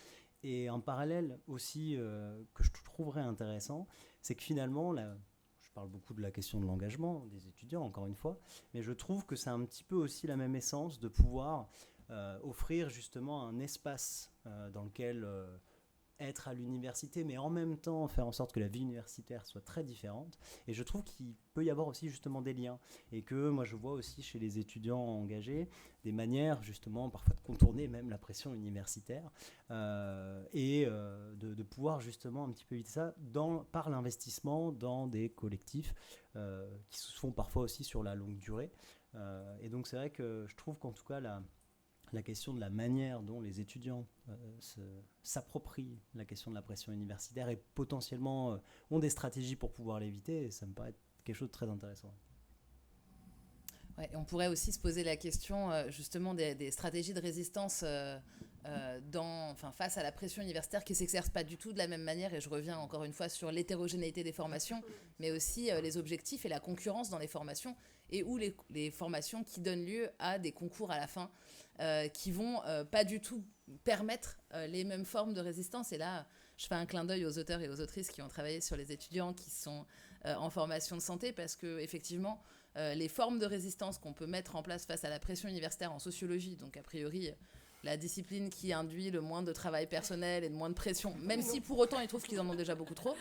Et en parallèle aussi, que je trouverais intéressant, c'est que finalement, je parle beaucoup de la question de l'engagement des étudiants, encore une fois, mais je trouve que c'est un petit peu aussi la même essence de pouvoir offrir justement un espace dans lequel être à l'université, mais en même temps faire en sorte que la vie universitaire soit très différente. Et je trouve qu'il peut y avoir aussi justement des liens. Et que moi je vois aussi chez les étudiants engagés des manières justement parfois de contourner même la pression universitaire et de pouvoir justement un petit peu éviter ça par l'investissement dans des collectifs qui se font parfois aussi sur la longue durée. Et donc c'est vrai que je trouve qu'en tout cas la question de la manière dont les étudiants s'approprient la question de la pression universitaire et potentiellement ont des stratégies pour pouvoir l'éviter, ça me paraît quelque chose de très intéressant. Ouais, et on pourrait aussi se poser la question justement des stratégies de résistance face à la pression universitaire qui ne s'exerce pas du tout de la même manière, et je reviens encore une fois sur l'hétérogénéité des formations, mais aussi les objectifs et la concurrence dans les formations, et où les formations qui donnent lieu à des concours à la fin qui vont pas du tout permettre les mêmes formes de résistance. Et là, je fais un clin d'œil aux auteurs et aux autrices qui ont travaillé sur les étudiants qui sont en formation de santé, parce que effectivement, les formes de résistance qu'on peut mettre en place face à la pression universitaire en sociologie, donc a priori la discipline qui induit le moins de travail personnel et de moins de pression, même si pour autant ils trouvent qu'ils en ont déjà beaucoup trop.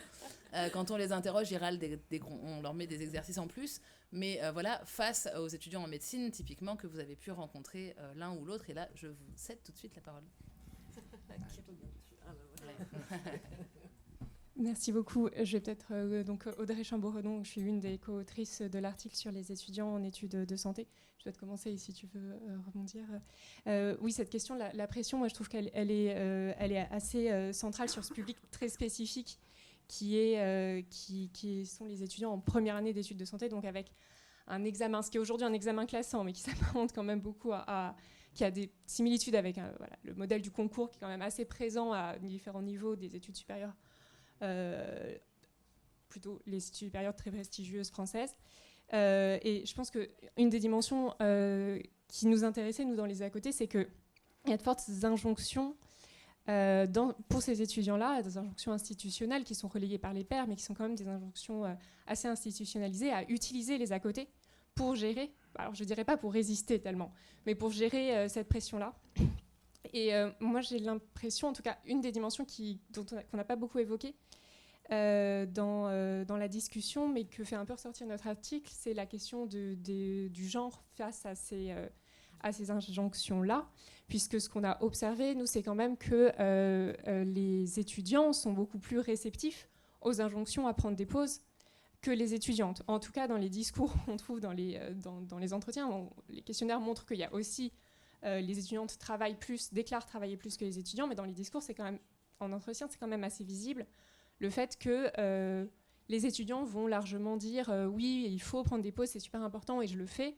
Quand on les interroge, ils râlent, on leur met des exercices en plus. Mais voilà, face aux étudiants en médecine, typiquement, que vous avez pu rencontrer l'un ou l'autre. Et là, je vous cède tout de suite la parole. Merci beaucoup. Je vais peut-être donc Audrey Chambeau-Redon, je suis une des co-autrices de l'article sur les étudiants en études de santé. Je dois te commencer si tu veux rebondir. Oui, cette question, la pression, moi je trouve qu'elle est assez centrale sur ce public très spécifique qui sont les étudiants en première année d'études de santé, donc avec un examen, ce qui est aujourd'hui un examen classant, mais qui s'apparente quand même beaucoup qui a des similitudes avec le modèle du concours, qui est quand même assez présent à différents niveaux des études supérieures, plutôt les études supérieures très prestigieuses françaises. Et je pense qu'une des dimensions qui nous intéressait, nous, dans les à côté, c'est qu'il y a de fortes injonctions pour ces étudiants-là, des injonctions institutionnelles qui sont relayées par les pairs, mais qui sont quand même des injonctions assez institutionnalisées à utiliser les à côté pour gérer, alors je ne dirais pas pour résister tellement, mais pour gérer cette pression-là. Et moi, j'ai l'impression, en tout cas, une des dimensions qu'on n'a pas beaucoup évoquées dans la discussion, mais que fait un peu ressortir notre article, c'est la question du genre face à ces injonctions-là, puisque ce qu'on a observé, nous, c'est quand même que les étudiants sont beaucoup plus réceptifs aux injonctions à prendre des pauses que les étudiantes. En tout cas, dans les discours qu'on trouve dans les entretiens, les questionnaires montrent qu'il y a aussi les étudiantes déclarent travailler plus que les étudiants, mais dans les discours, c'est quand même, en entretien, c'est quand même assez visible le fait que les étudiants vont largement dire oui, il faut prendre des pauses, c'est super important et je le fais,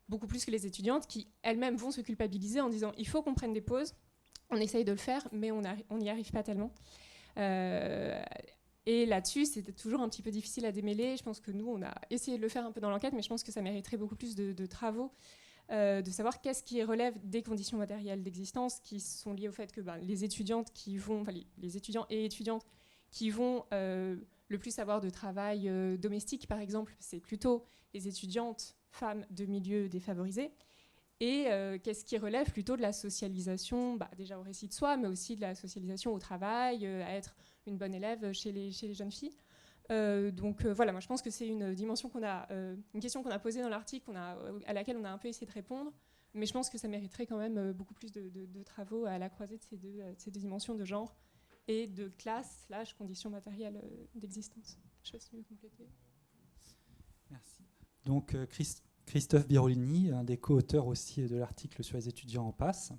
beaucoup plus que les étudiantes qui elles-mêmes vont se culpabiliser en disant il faut qu'on prenne des pauses On essaye de le faire, mais on n'y arrive pas tellement. Et là-dessus, c'était toujours un petit peu difficile à démêler. Je pense que nous, on a essayé de le faire un peu dans l'enquête, mais je pense que ça mériterait beaucoup plus de travaux, de savoir qu'est-ce qui relève des conditions matérielles d'existence qui sont liées au fait que les étudiantes qui vont, les étudiants et étudiantes qui vont le plus avoir de travail domestique, par exemple, c'est plutôt les étudiantes femmes de milieux défavorisés. Et qu'est-ce qui relève plutôt de la socialisation, déjà au récit de soi, mais aussi de la socialisation au travail, à être une bonne élève chez les jeunes filles. Voilà, moi je pense que c'est une dimension une question qu'on a posée dans l'article, à laquelle on a un peu essayé de répondre, mais je pense que ça mériterait quand même beaucoup plus de travaux à la croisée de ces deux dimensions de genre et de classe, conditions matérielles d'existence. Je sais pas si tu veux compléter. Merci. Donc Christophe Birolini, un des co-auteurs aussi de l'article sur les étudiants en passe.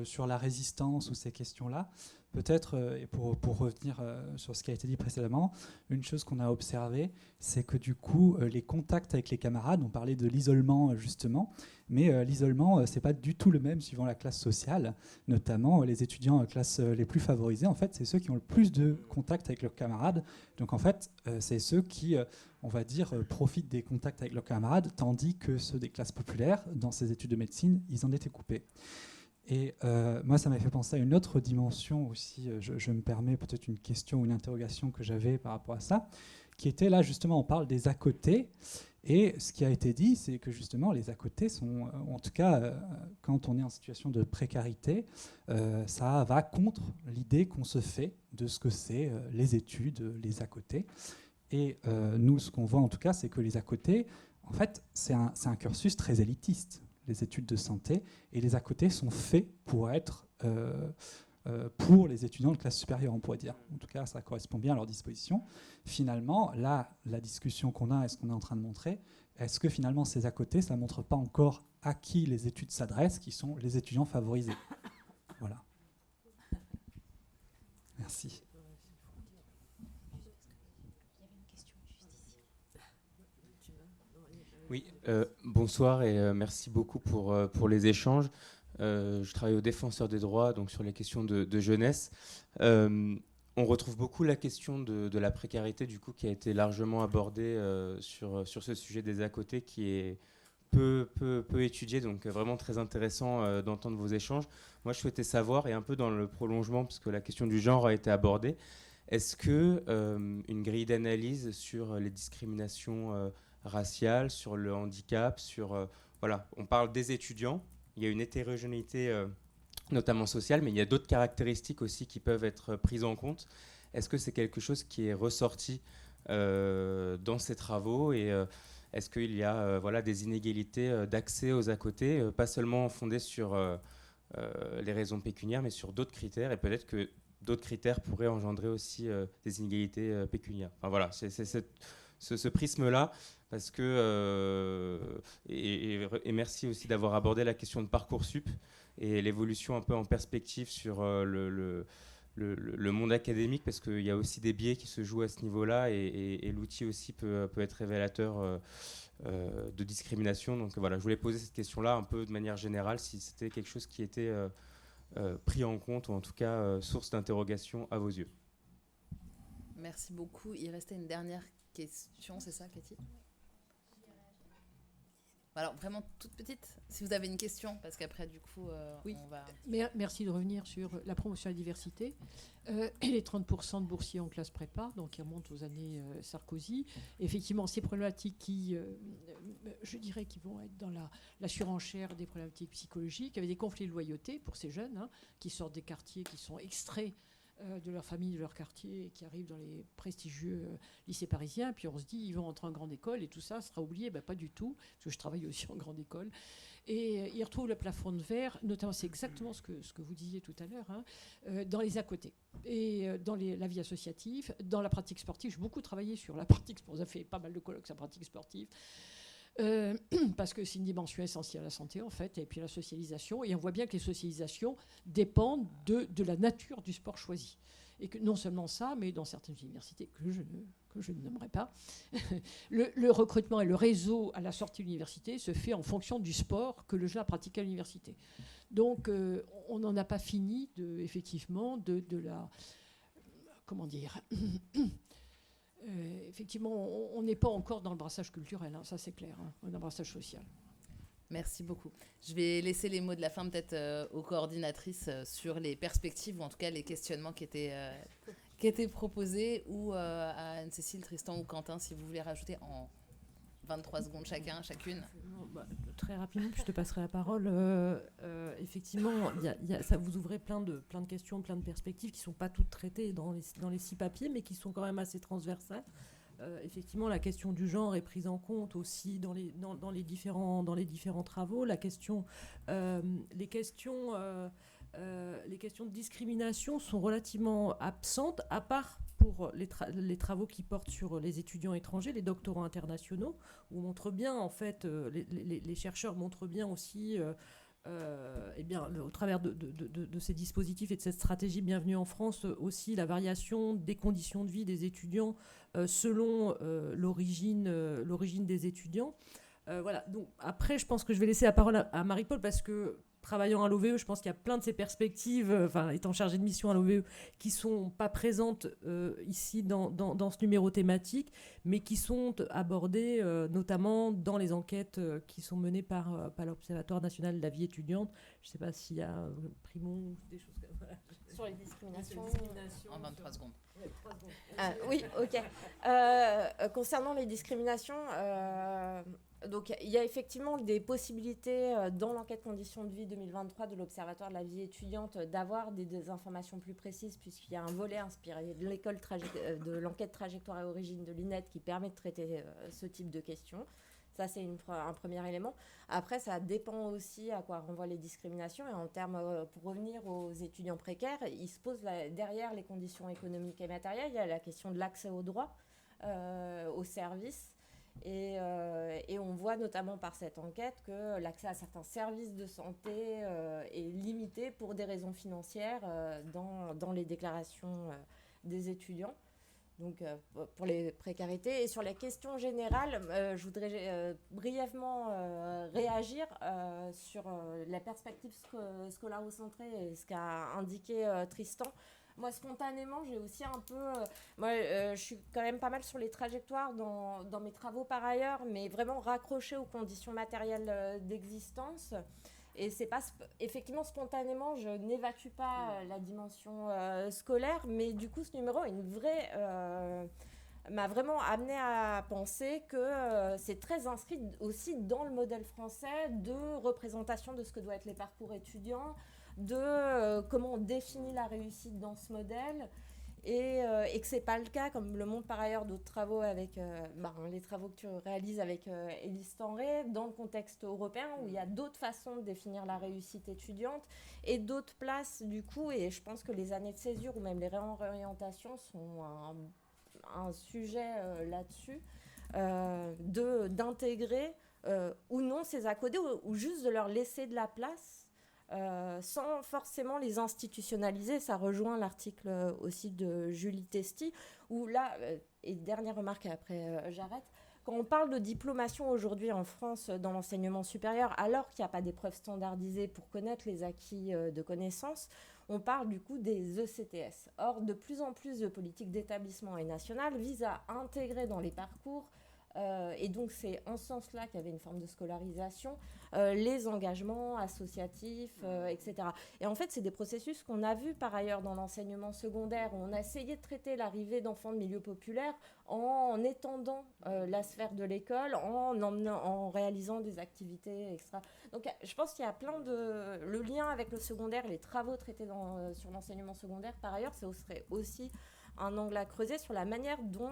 Sur la résistance ou ces questions-là, peut-être, et pour revenir sur ce qui a été dit précédemment, une chose qu'on a observée, c'est que du coup, les contacts avec les camarades, on parlait de l'isolement justement, mais l'isolement, c'est pas du tout le même suivant la classe sociale, notamment les étudiants en classe les plus favorisés, en fait, c'est ceux qui ont le plus de contacts avec leurs camarades. Donc en fait, c'est ceux qui, on va dire, profitent des contacts avec leurs camarades, tandis que ceux des classes populaires, dans ces études de médecine, ils en étaient coupés. Et moi, ça m'a fait penser à une autre dimension aussi. Je me permets peut-être une question ou une interrogation que j'avais par rapport à ça, qui était là, justement, on parle des à-côté. Et ce qui a été dit, c'est que justement, les à-côté sont, en tout cas, quand on est en situation de précarité, ça va contre l'idée qu'on se fait de ce que c'est les études, les à-côté. Et nous, ce qu'on voit en tout cas, c'est que les à-côté, en fait, c'est un cursus très élitiste, les études de santé, et les à-côté sont faits pour être pour les étudiants de classe supérieure, on pourrait dire. En tout cas, ça correspond bien à leur disposition. Finalement, là, la discussion qu'on a et ce qu'on est en train de montrer, est-ce que finalement ces à-côté, ça ne montre pas encore à qui les études s'adressent, qui sont les étudiants favorisés? Voilà. Merci. Oui, bonsoir et merci beaucoup pour les échanges. Je travaille au Défenseur des droits, donc sur les questions de jeunesse. On retrouve beaucoup la question de la précarité, du coup, qui a été largement abordée sur ce sujet des à-côté, qui est peu étudié, donc vraiment très intéressant d'entendre vos échanges. Moi, je souhaitais savoir, et un peu dans le prolongement, puisque la question du genre a été abordée, est-ce que une grille d'analyse sur les discriminations raciales, sur le handicap, voilà, on parle des étudiants, il y a une hétérogénéité notamment sociale, mais il y a d'autres caractéristiques aussi qui peuvent être prises en compte. Est-ce que c'est quelque chose qui est ressorti dans ces travaux et est-ce qu'il y a des inégalités d'accès aux à-côté, pas seulement fondées sur les raisons pécuniaires, mais sur d'autres critères, et peut-être que d'autres critères pourraient engendrer aussi des inégalités pécuniaires. Enfin, voilà, c'est ce prisme-là, parce que et merci aussi d'avoir abordé la question de Parcoursup et l'évolution un peu en perspective sur le monde académique, parce qu'il y a aussi des biais qui se jouent à ce niveau-là, et l'outil aussi peut être révélateur de discrimination. Donc voilà, je voulais poser cette question-là un peu de manière générale, si c'était quelque chose qui était pris en compte, ou en tout cas source d'interrogation à vos yeux. Merci beaucoup. Il restait une dernière question, c'est ça, Cathy? Alors, vraiment toute petite, si vous avez une question, parce qu'après, du coup, oui. on va... Merci de revenir sur la promotion de la diversité. Et les 30% de boursiers en classe prépa, donc qui remontent aux années Sarkozy. Effectivement, ces problématiques qui, je dirais, qui vont être dans la surenchère des problématiques psychologiques, avec des conflits de loyauté pour ces jeunes, qui sortent des quartiers, qui sont extraits de leur famille, de leur quartier, et qui arrivent dans les prestigieux lycées parisiens. Puis on se dit, ils vont entrer en grande école et tout ça sera oublié. Pas du tout, parce que je travaille aussi en grande école. Et ils retrouvent le plafond de verre, notamment, c'est exactement ce que vous disiez tout à l'heure, dans les à-côté. Et dans la vie associative, dans la pratique sportive. J'ai beaucoup travaillé sur la pratique sportive. On a fait pas mal de colloques sur la pratique sportive. Parce que c'est une dimension essentielle à la santé, en fait, et puis la socialisation. Et on voit bien que les socialisations dépendent de la nature du sport choisi. et que non seulement ça, mais dans certaines universités que je ne nommerai pas, le recrutement et le réseau à la sortie de l'université se fait en fonction du sport que le jeune a pratiqué à l'université. Donc, on n'en a pas fini, effectivement, de la... Comment dire effectivement, on n'est pas encore dans le brassage culturel, ça c'est clair, on est dans le brassage social. Merci beaucoup. Je vais laisser les mots de la fin peut-être aux coordinatrices sur les perspectives, ou en tout cas les questionnements qui étaient proposés, ou à Anne-Cécile, Tristan ou Quentin, si vous voulez rajouter en 23 secondes chacune. Très rapidement, puis je te passerai la parole. Effectivement, ça vous ouvrez plein de questions, plein de perspectives qui ne sont pas toutes traitées dans les 6 papiers, mais qui sont quand même assez transversales. Effectivement, la question du genre est prise en compte aussi dans les différents travaux. Les questions de discrimination sont relativement absentes, à part pour les travaux qui portent sur les étudiants étrangers, les doctorants internationaux, où montre bien, en fait, les chercheurs montrent bien aussi, au travers de ces dispositifs et de cette stratégie Bienvenue en France, aussi la variation des conditions de vie des étudiants selon l'origine des étudiants. Voilà. Donc, après, je pense que je vais laisser la parole à Marie-Paul, parce que travaillant à l'OVE, je pense qu'il y a plein de ces perspectives, étant chargée de mission à l'OVE, qui ne sont pas présentes ici dans ce numéro thématique, mais qui sont abordées notamment dans les enquêtes qui sont menées par l'Observatoire national de la vie étudiante. Je ne sais pas s'il y a Primo ou des choses comme ça. Sur les discriminations. En 23 secondes. Oui, ok. Concernant les discriminations, donc il y a effectivement des possibilités dans l'enquête conditions de vie 2023 de l'Observatoire de la vie étudiante d'avoir des informations plus précises, puisqu'il y a un volet inspiré de l'enquête trajectoire et origine de l'INED qui permet de traiter ce type de questions. Ça, c'est un premier élément. Après, ça dépend aussi à quoi renvoient les discriminations. Et en termes, pour revenir aux étudiants précaires, il se pose derrière les conditions économiques et matérielles, il y a la question de l'accès aux droits, aux services. Et on voit notamment par cette enquête que l'accès à certains services de santé est limité pour des raisons financières dans les déclarations des étudiants. Donc, pour les précarités. Et sur la question générale, je voudrais brièvement réagir sur la perspective scolarocentrée et ce qu'a indiqué Tristan. Moi, spontanément, j'ai aussi un peu... je suis quand même pas mal sur les trajectoires dans mes travaux par ailleurs, mais vraiment raccrochée aux conditions matérielles d'existence. Et c'est pas... Effectivement, spontanément, je n'évacue pas la dimension scolaire, mais du coup, ce numéro est m'a vraiment amené à penser que c'est très inscrit aussi dans le modèle français de représentation de ce que doivent être les parcours étudiants, de comment on définit la réussite dans ce modèle, et que c'est pas le cas, comme le montrent par ailleurs d'autres travaux avec les travaux que tu réalises avec Élise Tenré, dans le contexte européen, où il y a d'autres façons de définir la réussite étudiante et d'autres places du coup, et je pense que les années de césure ou même les réorientations sont un sujet là-dessus, d'intégrer ou non ces accodés, ou juste de leur laisser de la place sans forcément les institutionnaliser. Ça rejoint l'article aussi de Julie Testi, où là, et dernière remarque et après j'arrête, quand on parle de diplomation aujourd'hui en France dans l'enseignement supérieur, alors qu'il n'y a pas d'épreuves standardisées pour connaître les acquis de connaissances, on parle du coup des ECTS. Or, de plus en plus de politiques d'établissement et nationales visent à intégrer dans les parcours, et donc c'est en ce sens-là qu'il y avait une forme de scolarisation, les engagements associatifs, etc. Et en fait, c'est des processus qu'on a vus par ailleurs dans l'enseignement secondaire, où on a essayé de traiter l'arrivée d'enfants de milieux populaires en étendant la sphère de l'école, en réalisant des activités extra. Donc je pense qu'il y a plein de... Le lien avec le secondaire et les travaux traités sur l'enseignement secondaire, par ailleurs, ce serait aussi un angle à creuser sur la manière dont...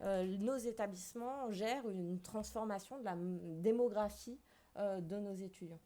nos établissements gèrent une transformation de la démographie de nos étudiants.